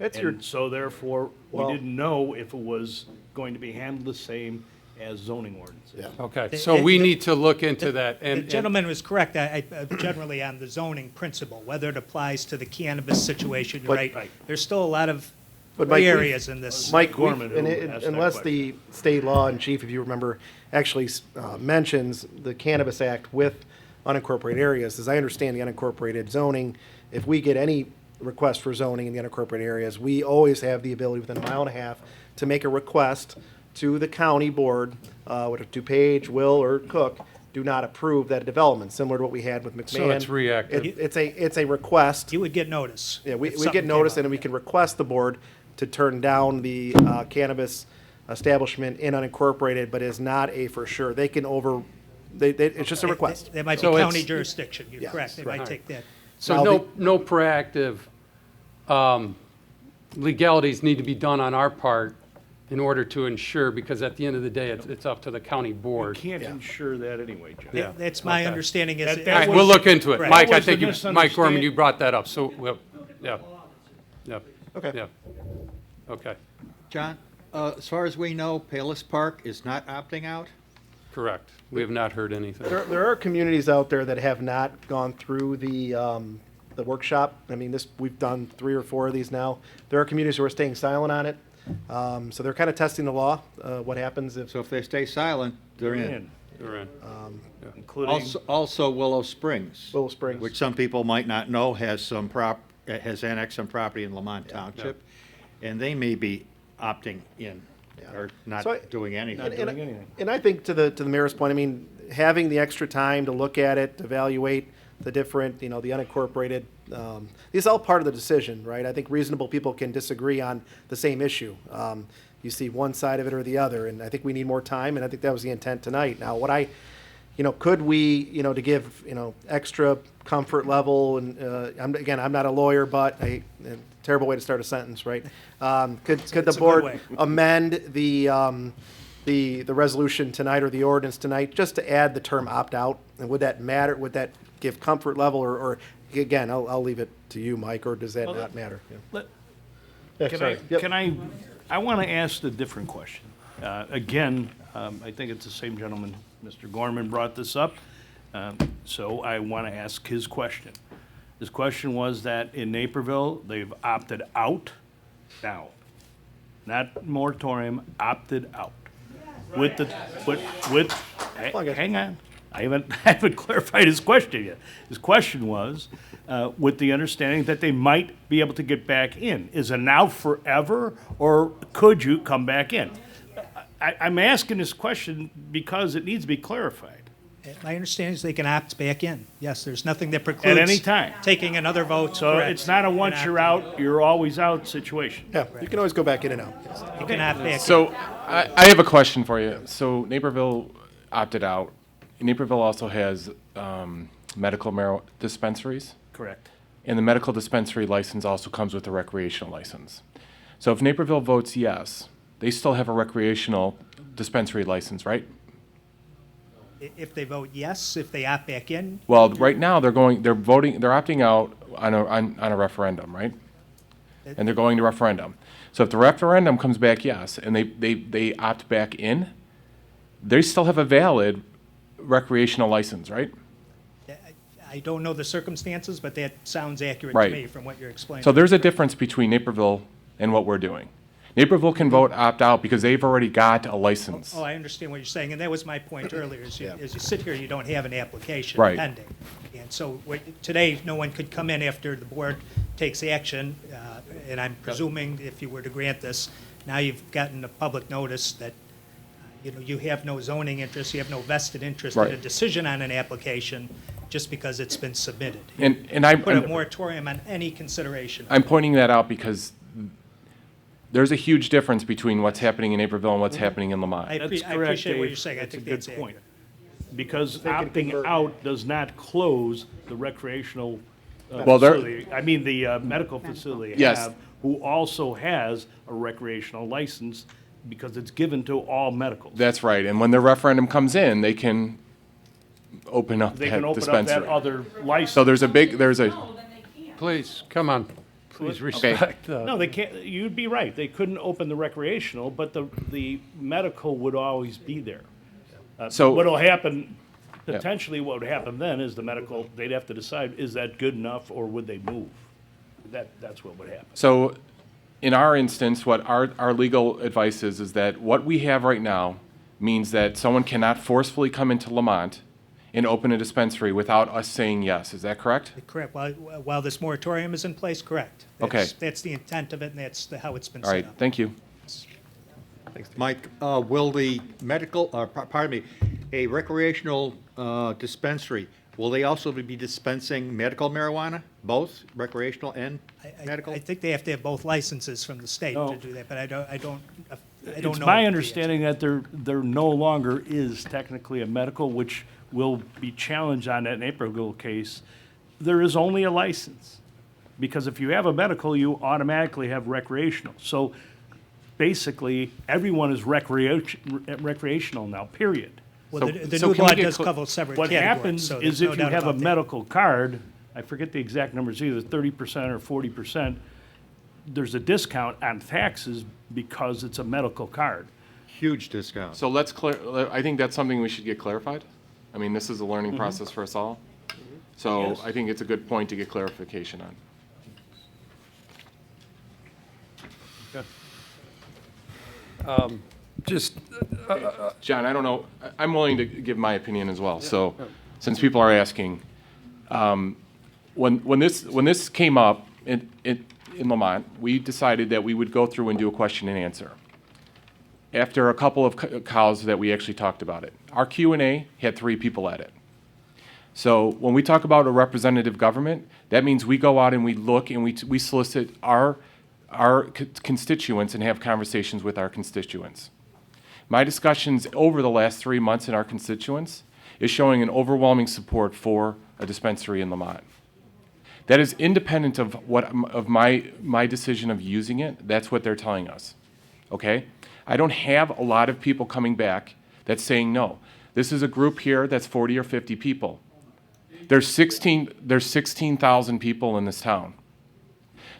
And so therefore, we didn't know if it was going to be handled the same as zoning ordinances. Okay, so we need to look into that. The gentleman was correct, generally on the zoning principle, whether it applies to the cannabis situation, you're right. There's still a lot of But gray Mike, areas in this. Mike, Gorman who asked that unless the state law, and Chief, if you remember, actually mentions the Cannabis Act with unincorporated areas, as I understand the unincorporated zoning, if we get any request for zoning in the unincorporated areas, we always have the ability within a mile and a half to make a request to the county board, whether DuPage, Will, or Cook, do not approve that development, similar to what we had with McMahon. So it's reactive. It's a request. You would get notice. Yeah, we if get something notice, came and up. we can request the board to turn down the cannabis establishment in unincorporated, but is not a for sure. They can it's just a request. They might be So it's- county jurisdiction, you're Yes, correct, they right. might take that. So Now, no proactive legalities need to be done on our part in order to ensure, because at the end of the day, it's up to the county You board. can't ensure that anyway, John. Yeah. That's my Okay. understanding is. That All right, was- we'll look into it. Correct. Mike, That I was the think Mike Gorman, misunderstand- you brought that up, so, yeah. Okay. Yeah. Okay, John, as far as we know, Palis Park is not opting out? correct. We have not heard anything. There are communities out there that have not gone through the workshop. I mean, we've done 3 or 4 of these now. There are communities who are staying silent on it. So they're kind of testing the law, what happens if. So if they stay silent, they're in. You're in. Including, Also Willow Springs. Willow Springs. Which some people might not know has annexed some property in Lamont Township. And they may be opting in, or not So doing anything. And I think to the mayor's point, I mean, having the extra time to look at it, evaluate the different, the unincorporated, these are all part of the decision, right? I think reasonable people can disagree on the same issue. You see one side of it or the other, and I think we need more time, and I think that was the intent tonight. Now, could we, to give, extra comfort level, and I'm not a lawyer, but a terrible way to start a sentence, right? Could It's the a good board way. amend the resolution tonight or the ordinance tonight, just to add the term opt-out? And would that matter? Would that give comfort level, or again, I'll leave it to you, Mike, or does that not matter? Yeah. Yeah, sorry. Yep. I want to ask a different question. Again, I think it's the same gentleman, Mr. Gorman brought this up, so I want to ask his question. His question was that in Naperville, they've opted out now, not moratorium, opted out. With hang on, I haven't clarified his question yet. His question was, with the understanding that they might be able to get back in. Is it now forever, or could you come back in? I'm asking this question because it needs to be clarified. My understanding is they can opt back in. Yes, there's nothing that precludes. At any time. Taking another vote. So correct. it's not a once And you're opting out, you're always out situation. Yeah, you can always go back in and out. You can opt back in. So I have a question for you. So Naperville opted out. Naperville also has medical marijuana dispensaries. Correct. And the medical dispensary license also comes with a recreational license. So if Naperville votes yes, they still have a recreational dispensary license, right? If they vote yes, if they opt back in, Well, right now they're opting out on a referendum, right? And they're going to referendum. So if the referendum comes back yes, and they opt back in, they still have a valid recreational license, right? I don't know the circumstances, but that sounds accurate Right. to me from what you're explaining. So there's a difference between Naperville and what we're doing. Naperville can vote opt-out because they've already got a license. Oh, I understand what you're saying, and that was my point earlier, as you sit here, you don't have an application Right. pending. And so today, no one could come in after the board takes action, and I'm presuming if you were to grant this, now you've gotten a public notice that, you have no zoning interest, you have no vested interest in a Right. decision on an application just because it's been submitted. And I'm- Put a moratorium on any consideration. I'm pointing that out because there's a huge difference between what's happening in Naperville and what's happening in Lamont. I That's correct, appreciate what Dave. you're saying. I That's a think good that's point. accurate. Because opting out does not close the recreational Well, there- facility. I mean, the medical facility Yes. have, who also has a recreational license because it's given to all medicals. That's right, and when the referendum comes in, they can open up They that can open up dispensary. that other license. So there's a, Please, come on. Please Okay. respect. No, they can't, you'd be right. They couldn't open the recreational, but the medical would always be there. So- What'll happen, potentially what would happen then is the medical, they'd have to decide, is that good enough or would they move? That's what would happen. So, in our instance, what our legal advice is that what we have right now means that someone cannot forcefully come into Lamont and open a dispensary without us saying yes. Is that correct? Correct. While this moratorium is in place, correct. Okay. That's the intent of it, and that's how it's been All set right, up. thank you. Mike, will the medical, pardon me, a recreational dispensary, will they also be dispensing medical marijuana, both recreational and medical? I think they have to have both licenses from the state No. to do that, but I don't know. It's my understanding that there no longer is technically a medical, which will be challenged on that Naperville case. There is only a license. Because if you have a medical, you automatically have recreational. So basically, everyone is recreational now, period. Well, the new law does cover separate What categories, happens so is there's no if you doubt have a about that. medical card, I forget the exact numbers, either 30% or 40%, there's a discount on taxes because it's a medical card. Huge discount. So I think that's something we should get clarified. I mean, this is a learning process for us all. So Yes. I think it's a good point to get clarification on. Just, John, I don't know, I'm willing to give my opinion as well. So, since people are asking, when this came up in Lamont, we decided that we would go through and do a question and answer. After a couple of cows that we actually talked about it. Our Q&A had 3 people at it. So when we talk about a representative government, that means we go out and we look and we solicit our constituents and have conversations with our constituents. My discussions over the last 3 months in our constituents is showing an overwhelming support for a dispensary in Lamont. That is independent of my decision of using it. That's what they're telling us. Okay? I don't have a lot of people coming back that's saying no. This is a group here that's 40 or 50 people. There's 16,000 people in this town.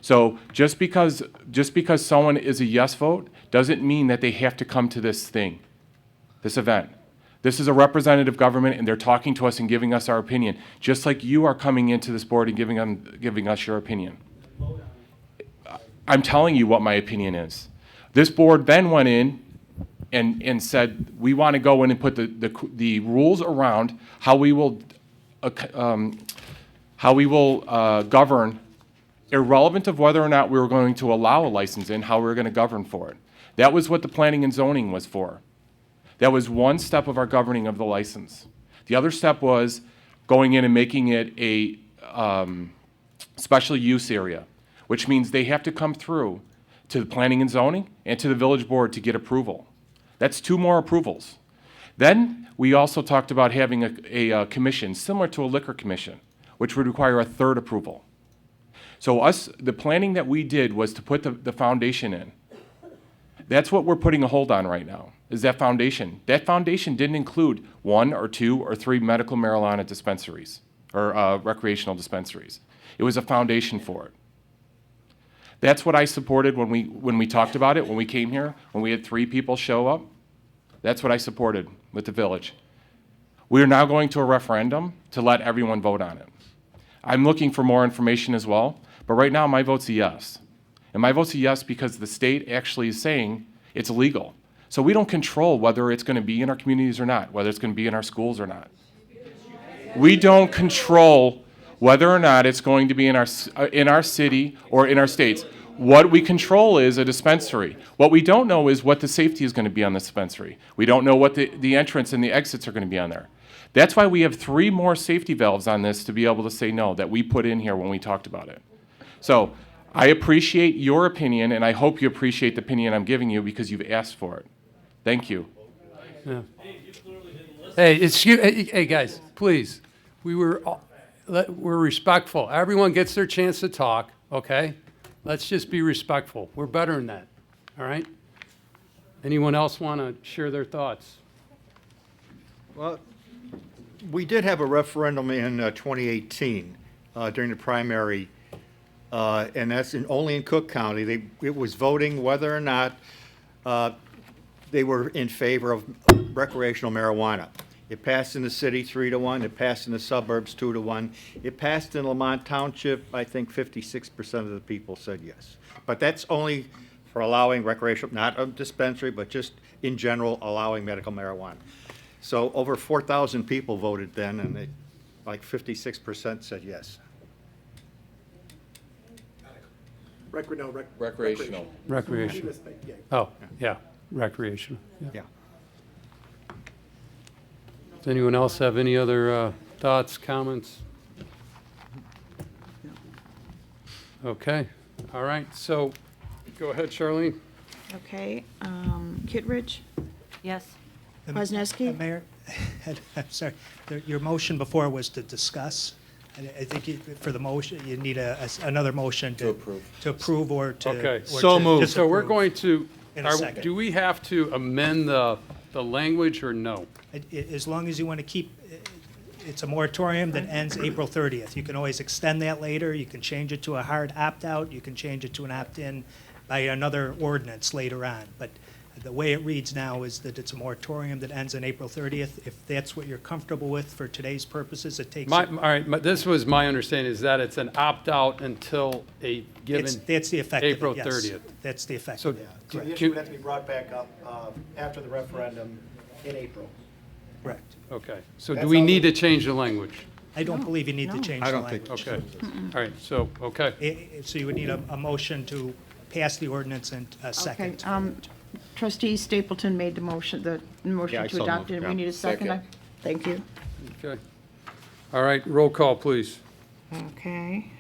So just because someone is a yes vote doesn't mean that they have to come to this event. This is a representative government, and they're talking to us and giving us our opinion, just like you are coming into this board and giving us your opinion. I'm telling you what my opinion is. This board then went in and said, we want to go in and put the rules around how we will govern, irrelevant of whether or not we were going to allow a license in, how we were going to govern for it. That was what the planning and zoning was for. That was one step of our governing of the license. The other step was going in and making it a special use area, which means they have to come through to the planning and zoning and to the village board to get approval. That's 2 more approvals. Then we also talked about having a commission similar to a liquor commission, which would require a 3rd approval. So the planning that we did was to put the foundation in. That's what we're putting a hold on right now, is that foundation. That foundation didn't include 1 or 2 or 3 medical marijuana dispensaries or recreational dispensaries. It was a foundation for it. That's what I supported when we talked about it, when we came here, when we had 3 people show up. That's what I supported with the village. We are now going to a referendum to let everyone vote on it. I'm looking for more information as well, but right now my vote's a yes. And my vote's a yes because the state actually is saying it's illegal. So we don't control whether it's going to be in our communities or not, whether it's going to be in our schools or not. We don't control whether or not it's going to be in our city or in our states. What we control is a dispensary. What we don't know is what the safety is going to be on the dispensary. We don't know what the entrance and the exits are going to be on there. That's why we have 3 more safety valves on this to be able to say no that we put in here when we talked about it. So I appreciate your opinion, and I hope you appreciate the opinion I'm giving you because you've asked for it. Thank you. Yeah. Hey, guys, please. We're respectful. Everyone gets their chance to talk, okay? Let's just be respectful. We're better than that, all right? Anyone else want to share their thoughts? Well, we did have a referendum in 2018 during the primary, and that's only in Cook County. It was voting whether or not they were in favor of recreational marijuana. It passed in the city 3-1. It passed in the suburbs 2-1. It passed in Lamont Township. I think 56% of the people said yes. But that's only for allowing recreational, not a dispensary, but just in general allowing medical marijuana. So over 4,000 people voted then, and like 56% said yes. Recreational. Oh, yeah, recreational. Yeah. Does anyone else have any other thoughts, comments? Okay, all right, so go ahead, Charlene. Okay, Kittredge, Yes. Kwasniewski? Mayor, I'm sorry, your motion before was to discuss. And I think for the motion, you need another motion to approve or to. Okay, or so to moved. So disapprove we're going to, in a second. do we have to amend the language or no? As long as you want to keep, it's a moratorium that ends April 30th. You can always extend that later. You can change it to a hard opt-out. You can change it to an opt-in by another ordinance later on. But the way it reads now is that it's a moratorium that ends on April 30th. If that's what you're comfortable with for today's purposes, it takes. All right, this was my understanding, is that it's an opt-out until a given That's the effect of it, April yes. 30th. That's the effect So- of it. So the issue would have to be brought back up after the referendum in April. Correct. Okay, so do That's we all need the- to change the language? I don't believe you need to change the don't language. think- Okay, all right, so, okay. So you would need a motion to pass the ordinance and a second. Okay, Trustee Stapleton made the motion Yeah, I to so adopt moved, it. yeah. We need a second. Second. Thank you. Okay. All right, roll call, please. Okay.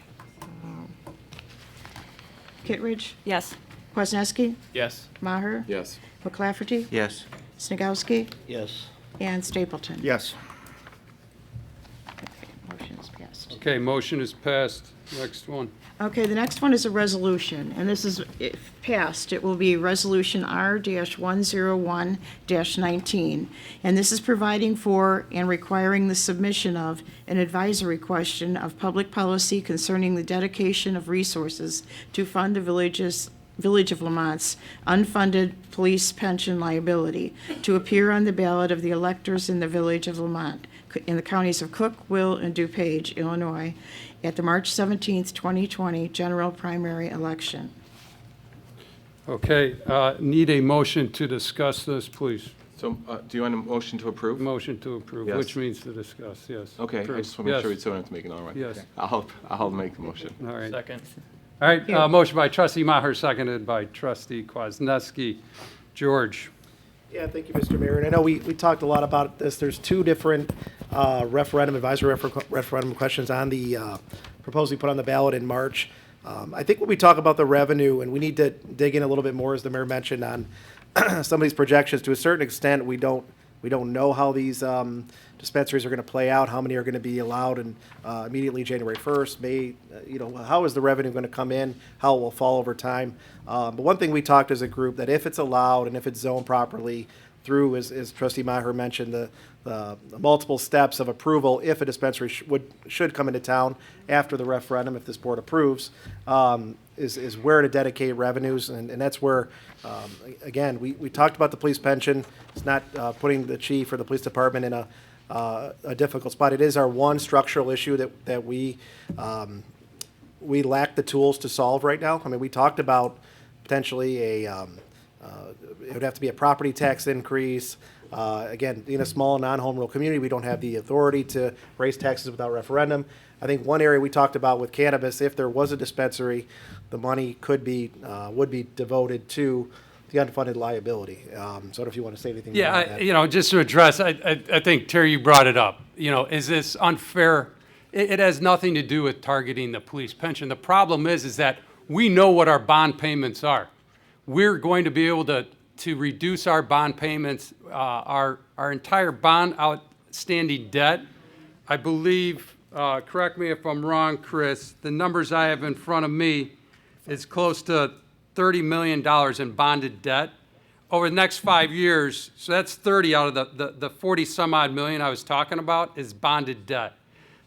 Kittredge, Yes. Kwasniewski, Yes. Maher, Yes. McClafferty, Yes. Snagowski, Yes. and Stapleton. Yes. Okay, motion is passed. Okay, motion is passed. Next one. Okay, the next one is a resolution, and this is, if passed, it will be Resolution R-101-19. And this is providing for and requiring the submission of an advisory question of public policy concerning the dedication of resources to fund the Village of Lamont's unfunded police pension liability to appear on the ballot of the electors in the Village of Lamont, in the counties of Cook, Will, and DuPage, Illinois, at the March 17th, 2020 general primary election. Okay, need a motion to discuss this, please. So do you want a motion to approve? Motion to approve, Yes. which means to discuss, yes. Okay, I Approve. just want to make sure we Yes. still have to make another one. Yes. I'll make the motion. All right. Second. All right, motion by trustee Maher, seconded by trustee Kwasniewski. George? Yeah, thank you, Mr. Mayor. And I know we talked a lot about this. There's 2 different advisory referendum questions on the proposal we put on the ballot in March. I think when we talk about the revenue, and we need to dig in a little bit more, as the mayor mentioned, on some of these projections. To a certain extent, we don't know how these dispensaries are going to play out, how many are going to be allowed and immediately January 1st, May, how is the revenue going to come in, how it will fall over time. But one thing we talked as a group, that if it's allowed and if it's zoned properly through, as trustee Maher mentioned, the multiple steps of approval, if a dispensary should come into town after the referendum, if this board approves, is where to dedicate revenues. And that's where, again, we talked about the police pension. It's not putting the chief or the police department in a difficult spot. It is our one structural issue that we we lack the tools to solve right now. I mean, we talked about potentially it would have to be a property tax increase. Again, in a small non-home rule community, we don't have the authority to raise taxes without referendum. I think one area we talked about with cannabis, if there was a dispensary, the money would be devoted to the unfunded liability. So I don't know if you want to say anything more on that. You know, just to address, I think, Terry, you brought it up. You know, is this unfair? It has nothing to do with targeting the police pension. The problem is that we know what our bond payments are. We're going to be able to reduce our bond payments, our entire bond outstanding debt. I believe, correct me if I'm wrong, Chris, the numbers I have in front of me is close to $30 million in bonded debt. Over the next 5 years, so that's 30 out of the 40 some odd million I was talking about is bonded debt.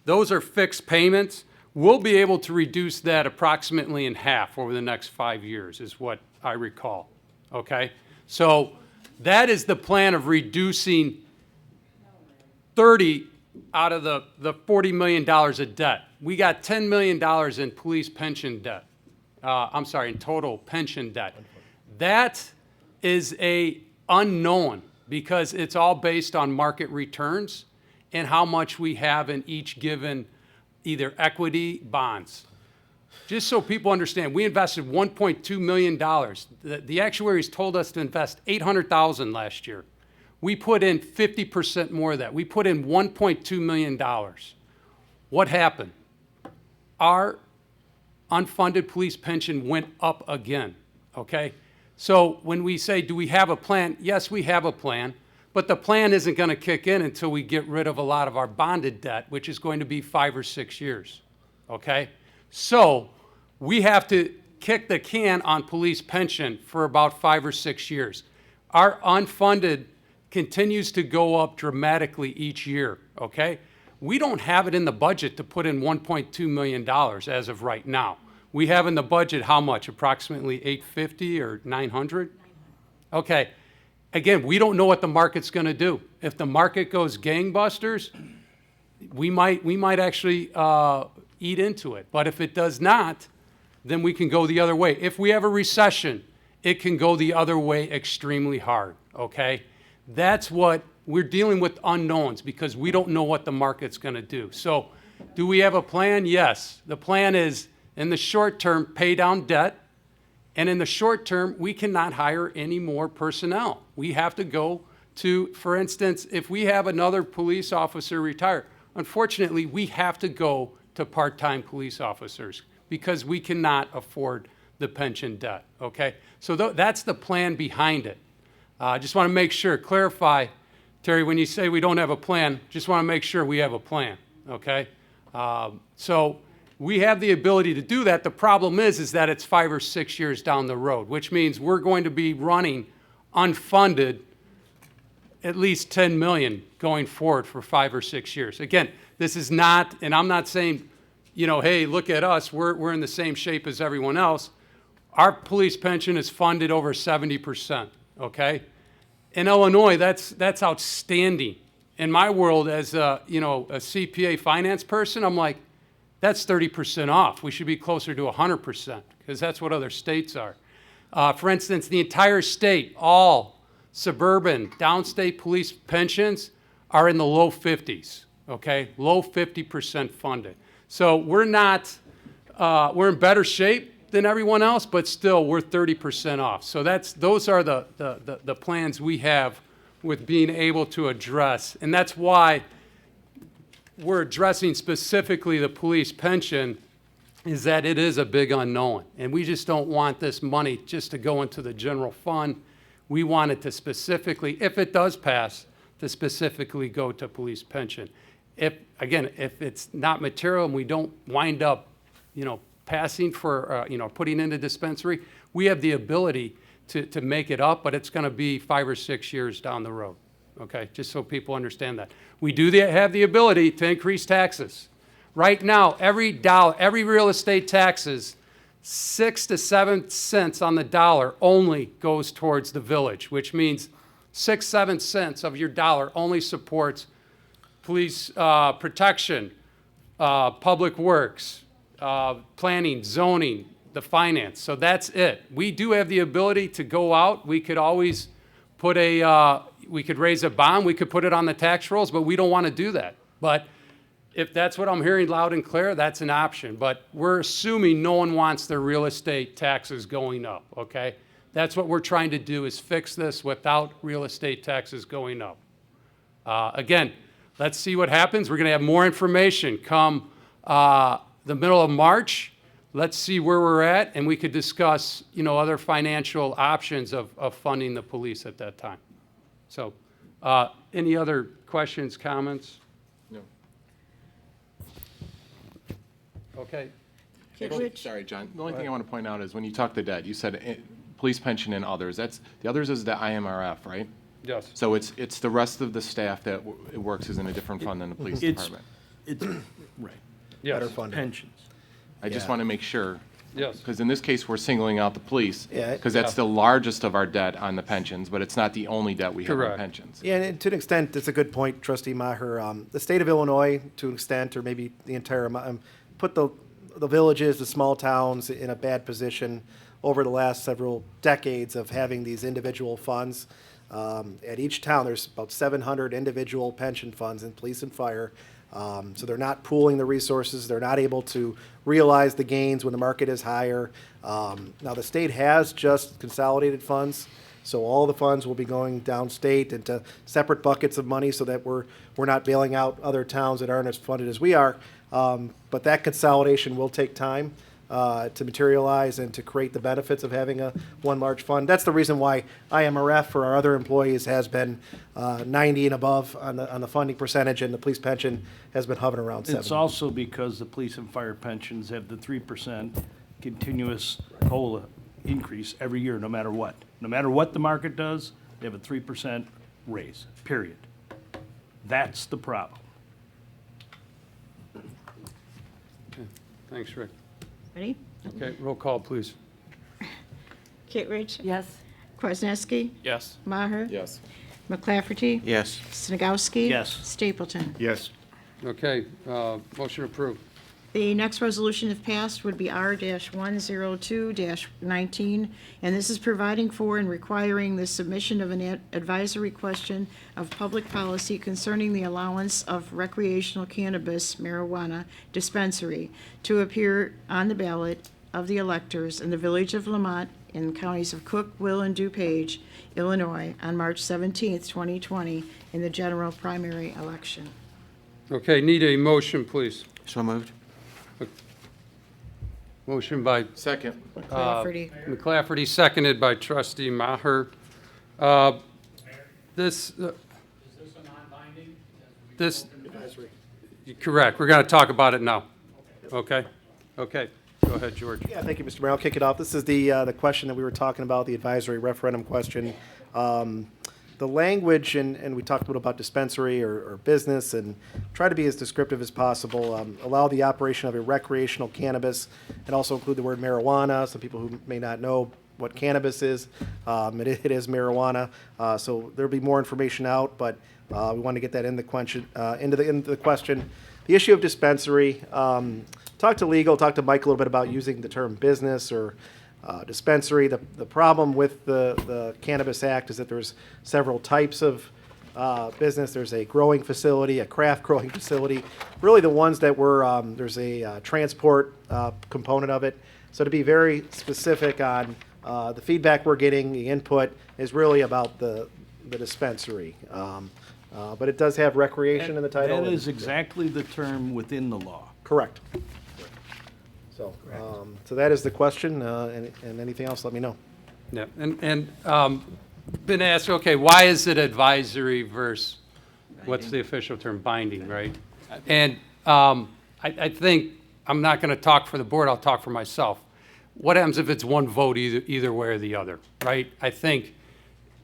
Those are fixed payments. We'll be able to reduce that approximately in half over the next 5 years is what I recall, okay? So that is the plan of reducing 30 out of the $40 million of debt. We got $10 million in police pension debt. I'm sorry, in total pension debt. That is a unknown because it's all based on market returns and how much we have in each given either equity bonds. Just so people understand, we invested $1.2 million. The actuaries told us to invest $800,000 last year. We put in 50% more of that. We put in $1.2 million. What happened? Our unfunded police pension went up again, okay? So when we say, do we have a plan? Yes, we have a plan, but the plan isn't going to kick in until we get rid of a lot of our bonded debt, which is going to be 5 or 6 years, okay? So we have to kick the can on police pension for about 5 or 6 years. Our unfunded continues to go up dramatically each year, okay? We don't have it in the budget to put in $1.2 million as of right now. We have in the budget how much? Approximately $850 or $900? Okay. Again, we don't know what the market's going to do. If the market goes gangbusters, we might actually eat into it. But if it does not, then we can go the other way. If we have a recession, it can go the other way extremely hard, okay? That's what we're dealing with, unknowns, because we don't know what the market's going to do. So do we have a plan? Yes. The plan is, in the short term, pay down debt. And in the short term, we cannot hire any more personnel. We have to go to, for instance, if we have another police officer retire, unfortunately, we have to go to part-time police officers because we cannot afford the pension debt, okay? So that's the plan behind it. I just want to make sure, clarify, Terry, when you say we don't have a plan, just want to make sure we have a plan, okay? So we have the ability to do that. The problem is that it's 5 or 6 years down the road, which means we're going to be running unfunded at least 10 million going forward for 5 or 6 years. Again, this is not, and I'm not saying, you know, hey, look at us, we're in the same shape as everyone else. Our police pension is funded over 70%, okay? In Illinois, that's outstanding. In my world, as a CPA finance person, I'm like, that's 30% off. We should be closer to 100% because that's what other states are. For instance, the entire state, all suburban, downstate police pensions are in the low 50s, okay? Low 50% funded. So we're in better shape than everyone else, but still we're 30% off. So those are the plans we have with being able to address, and that's why we're addressing specifically the police pension, is that it is a big unknown. And we just don't want this money just to go into the general fund. We want it to specifically, if it does pass, to specifically go to police pension. If it's not material and we don't wind up, passing for, putting in a dispensary, we have the ability to make it up, but it's going to be 5 or 6 years down the road. Okay, just so people understand that. We do have the ability to increase taxes. Right now, every real estate taxes, 6 to 7 cents on the dollar only goes towards the village, which means 6, 7 cents of your dollar only supports police protection, public works, planning, zoning, the finance. So that's it. We do have the ability to go out. We could always put we could raise a bond, we could put it on the tax rolls, but we don't want to do that. But if that's what I'm hearing loud and clear, that's an option. But we're assuming no one wants their real estate taxes going up, okay? That's what we're trying to do, is fix this without real estate taxes going up. Again, let's see what happens. We're going to have more information come the middle of March. Let's see where we're at, and we could discuss, other financial options of funding the police at that time. So, any other questions, comments? No. Okay. Sorry, John. The only thing I want to point out is when you talk the debt, you said police pension and others. The others is the IMRF, right? Yes. So it's the rest of the staff that works is in a different fund than the police department. It's, right. Yes. Better funded. Pensions. I just want to make sure. Yes. Because in this case, we're singling out the police. Yeah. Because that's the largest of our debt on the pensions, but it's not the only debt we have on Correct. pensions. Yeah, and to an extent, it's a good point, Trustee Maher. The state of Illinois, to an extent, or maybe the entire, put the villages, the small towns in a bad position over the last several decades of having these individual funds. At each town, there's about 700 individual pension funds in police and fire. So they're not pooling the resources. They're not able to realize the gains when the market is higher. Now, the state has just consolidated funds, so all the funds will be going downstate into separate buckets of money so that we're not bailing out other towns that aren't as funded as we are. But that consolidation will take time to materialize and to create the benefits of having one large fund. That's the reason why IMRF for our other employees has been 90 and above on the funding percentage, and the police pension has been hovering around 70. It's also because the police and fire pensions have the 3% continuous COLA increase every year, no matter what. No matter what the market does, they have a 3% raise, period. That's the problem. Okay. Thanks, Rick. Ready? Okay, roll call, please. Kittredge? Yes. Kwasniewski? Yes. Maher? Yes. McClafferty? Yes. Snagowski? Yes. Stapleton? Yes. Okay, motion approved. The next resolution, if passed, would be R-102-19, and this is providing for and requiring the submission of an advisory question of public policy concerning the allowance of recreational cannabis marijuana dispensary to appear on the ballot of the electors in the village of Lamont in counties of Cook, Will, and DuPage, Illinois, on March 17th, 2020, in the general primary election. Okay, need a motion, please. So moved. Motion by Second. McClafferty. McClafferty, seconded by trustee Maher. This, Is this a non-binding? this, correct, we're going to talk about it now. Okay? Okay, go ahead, George. Yeah, thank you, Mr. Mayor. I'll kick it off. This is the question that we were talking about, the advisory referendum question. The language, and we talked about dispensary or business, and try to be as descriptive as possible. Allow the operation of a recreational cannabis, and also include the word marijuana. Some people who may not know what cannabis is, it is marijuana. So there'll be more information out, but we want to get that in the question, into the question. The issue of dispensary. Talk to legal. Talk to Mike a little bit about using the term business or dispensary. The problem with the Cannabis Act is that there's several types of business. There's a growing facility, a craft growing facility. Really the ones that were, there's a transport component of it. So to be very specific on the feedback we're getting, the input is really about the dispensary. But it does have recreation in the title. That is exactly the term within the law. Correct. So, so that is the question, and anything else, let me know. Yeah, and been asked, okay, why is it advisory versus, what's the official term, binding, right? And I think, I'm not going to talk for the board, I'll talk for myself. What happens if it's one vote either way or the other, right? I think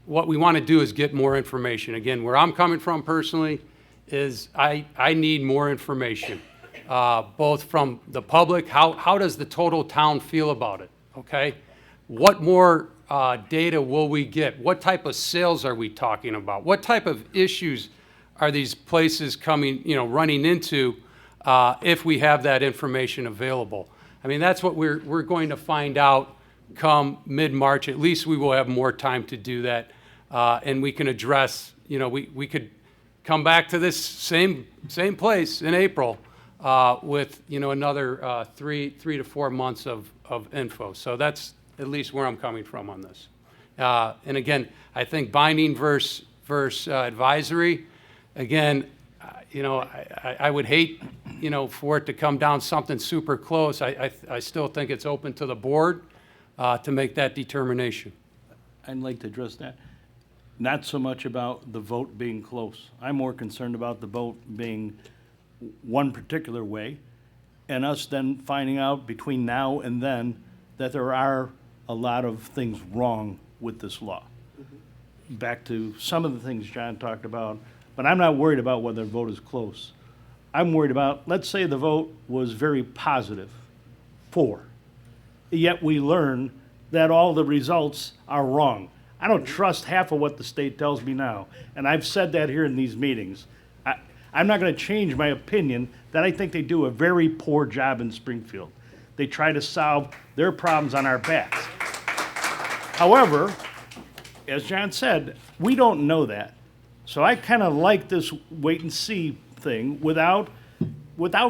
what we want to do is get more information. Again, where I'm coming from personally is I need more information. Both from the public, how does the total town feel about it, okay? What more data will we get? What type of sales are we talking about? What type of issues are these places coming, running into if we have that information available. I mean, that's what we're going to find out come mid-March. At least we will have more time to do that, and we can address, we could come back to this same place in April with, another 3 to 4 months of info. So that's at least where I'm coming from on this. And again, I think binding versus advisory, again, I would hate, for it to come down something super close. I still think it's open to the board to make that determination. I'd like to address that. Not so much about the vote being close. I'm more concerned about the vote being one particular way, and us then finding out between now and then that there are a lot of things wrong with this law. Back to some of the things John talked about, but I'm not worried about whether the vote is close. I'm worried about, let's say the vote was very positive, 4, yet we learn that all the results are wrong. I don't trust half of what the state tells me now, and I've said that here in these meetings. I'm not going to change my opinion that I think they do a very poor job in Springfield. They try to solve their problems on our backs. However, as John said, we don't know that. So I kind of like this wait and see thing without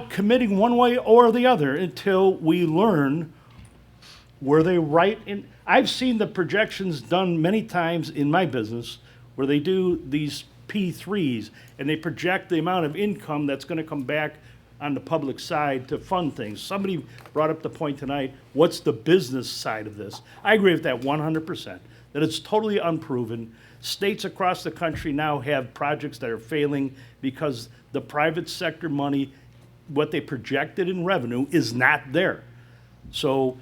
committing one way or the other until we learn, were they right in. I've seen the projections done many times in my business where they do these P3s and they project the amount of income that's going to come back on the public side to fund things. Somebody brought up the point tonight, what's the business side of this? I agree with that 100%, that it's totally unproven. States across the country now have projects that are failing because the private sector money, what they projected in revenue, is not there. So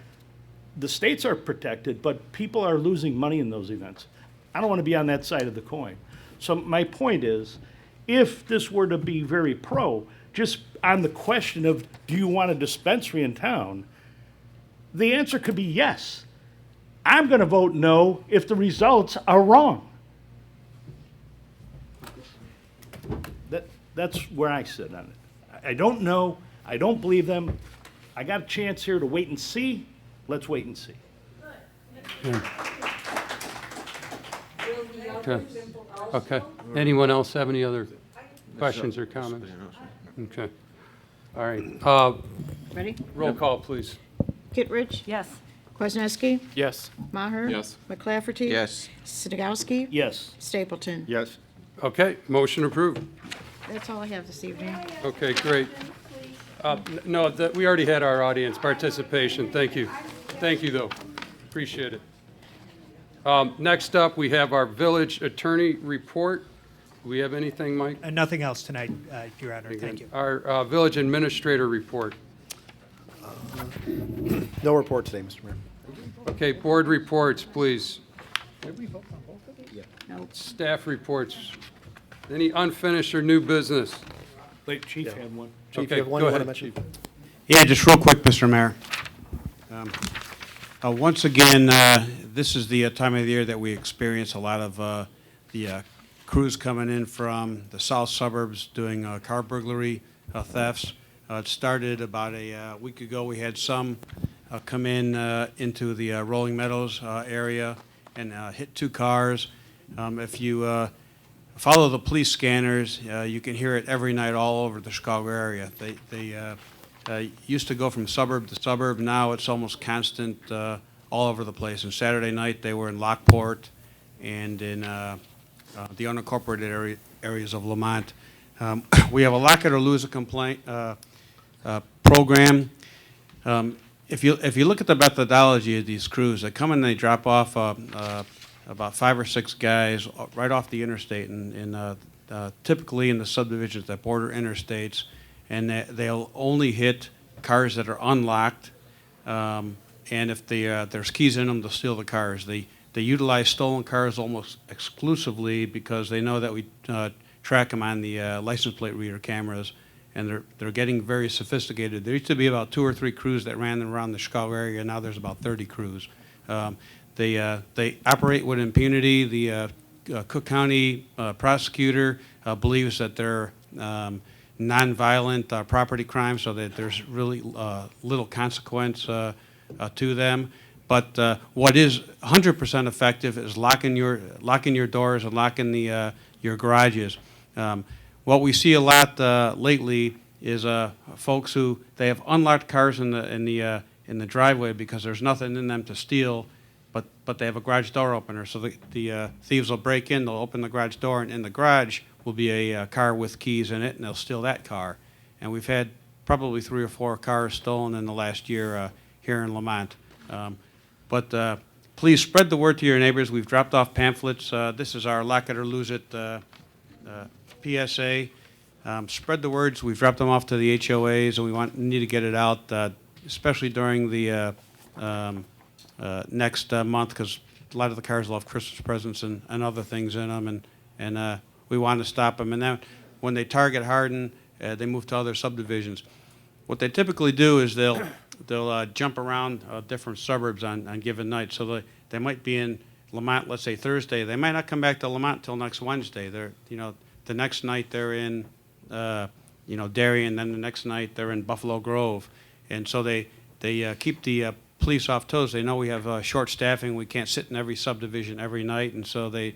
the states are protected, but people are losing money in those events. I don't want to be on that side of the coin. So my point is, if this were to be very pro, just on the question of, do you want a dispensary in town? The answer could be yes. I'm going to vote no if the results are wrong. That's where I sit on it. I don't know. I don't believe them. I got a chance here to wait and see. Let's wait and see. Okay. Okay. Anyone else have any other questions or comments? Okay. All right. Ready? Roll call, please. Kittredge? Yes. Kwasniewski? Yes. Maher? Yes. McClafferty? Yes. Sidagowski? Yes. Stapleton? Yes. Okay, motion approved. That's all I have this evening. Okay, great. No, we already had our audience participation. Thank you. Thank you, though. Appreciate it. Next up, we have our village attorney report. Do we have anything, Mike? Nothing else tonight, Your Honor. Thank you. Our village administrator report. No report today, Mr. Mayor. Okay, board reports, please. Did we vote on both of them? Yeah. Staff reports. Any unfinished or new business? Wait, Chief had one. Chief, Okay, you have one go you want ahead, to mention? Yeah, just real quick, Mr. Mayor. Once again, this is the time of the year that we experience a lot of the crews coming in from the south suburbs doing car burglary thefts. It started about a week ago. We had some come in into the Rolling Meadows area and hit 2 cars. If you follow the police scanners, you can hear it every night all over the Chicago area. They used to go from suburb to suburb. Now it's almost constant all over the place. And Saturday night they were in Lockport and in the unincorporated areas of Lamont. We have a lock it or lose a complaint program. If you look at the methodology of these crews, they come in and they drop off about 5 or 6 guys right off the interstate, and typically in the subdivisions that border interstates, and they'll only hit cars that are unlocked, and if there's keys in them, they'll steal the cars. They utilize stolen cars almost exclusively because they know that we track them on the license plate reader cameras, and they're getting very sophisticated. There used to be about 2 or 3 crews that ran around the Chicago area. Now there's about 30 crews. They operate with impunity. The Cook County prosecutor believes that they're nonviolent property crimes, so that there's really little consequence to them. But what is 100% effective is locking your doors and locking your garages. What we see a lot lately is folks who they have unlocked cars in the driveway because there's nothing in them to steal, but they have a garage door opener. So the thieves will break in, they'll open the garage door, and in the garage will be a car with keys in it, and they'll steal that car. And we've had probably 3 or 4 cars stolen in the last year here in Lamont. But please spread the word to your neighbors. We've dropped off pamphlets. This is our Lock It or Lose It PSA. Spread the words. We've dropped them off to the HOAs, and we need to get it out, especially during the next month, because a lot of the cars will have Christmas presents and other things in them, and we want to stop them. And then when they target Hardin, they move to other subdivisions. What they typically do is they'll jump around different suburbs on given nights. So they might be in Lamont, let's say Thursday. They might not come back to Lamont till next Wednesday. The next night they're in Darien, then the next night they're in Buffalo Grove, and so they keep the police off toes. They know we have short staffing. We can't sit in every subdivision every night, and so they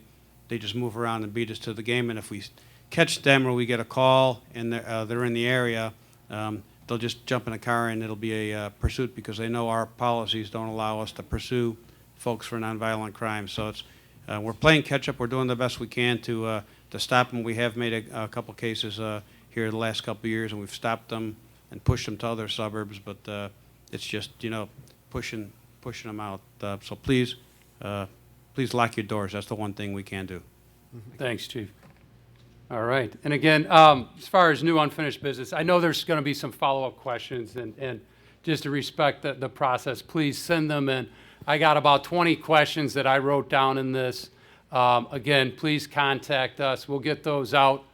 just move around and beat us to the game. And if we catch them or we get a call and they're in the area, they'll just jump in a car and it'll be a pursuit, because they know our policies don't allow us to pursue folks for nonviolent crime. So it's we're playing catch up. We're doing the best we can to stop them. We have made a couple cases here the last couple of years, and we've stopped them and pushed them to other suburbs. But it's just pushing them out. So please lock your doors. That's the one thing we can do. Thanks, Chief. All right. And again, as far as new unfinished business, I know there's going to be some follow-up questions, and just to respect the process, please send them in. I got about 20 questions that I wrote down in this. Again, please contact us. We'll get those out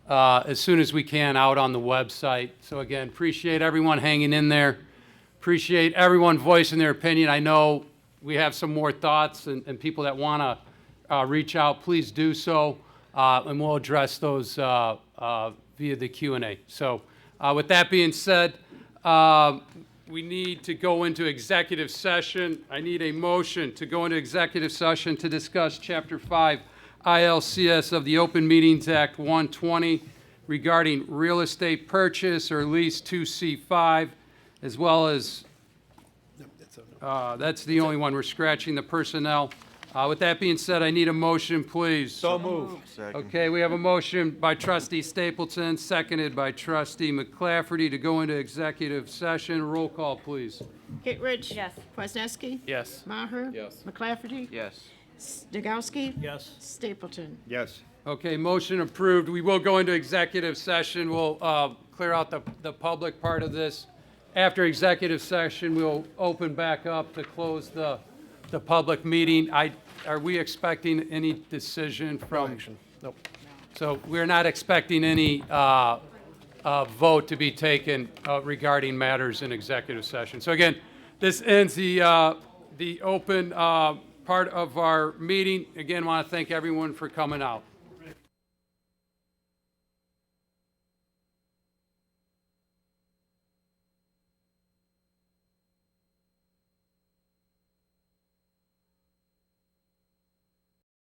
as soon as we can out on the website. So again, appreciate everyone hanging in there. Appreciate everyone voicing their opinion. I know we have some more thoughts and people that want to reach out. Please do so, and we'll address those via the Q&A. So with that being said, we need to go into executive session. I need a motion to go into executive session to discuss Chapter 5 ILCS of the Open Meetings Act 120 regarding real estate purchase or lease 2C5, as well as, that's the only one. We're scratching the personnel. With that being said, I need a motion, please. So moved. Okay, we have a motion by Trustee Stapleton, seconded by Trustee McClafferty to go into executive session. Roll call, please. Kittredge? Yes. Kwasniewski? Yes. Maher? Yes. McClafferty? Yes. Snagowski? Yes. Stapleton? Yes. Okay, motion approved. We will go into executive session. We'll clear out the public part of this. After executive session, we'll open back up to close the public meeting. Are we expecting any decision from? Nope. So we're not expecting any vote to be taken regarding matters in executive session. So again, this ends the open part of our meeting. Again, want to thank everyone for coming out.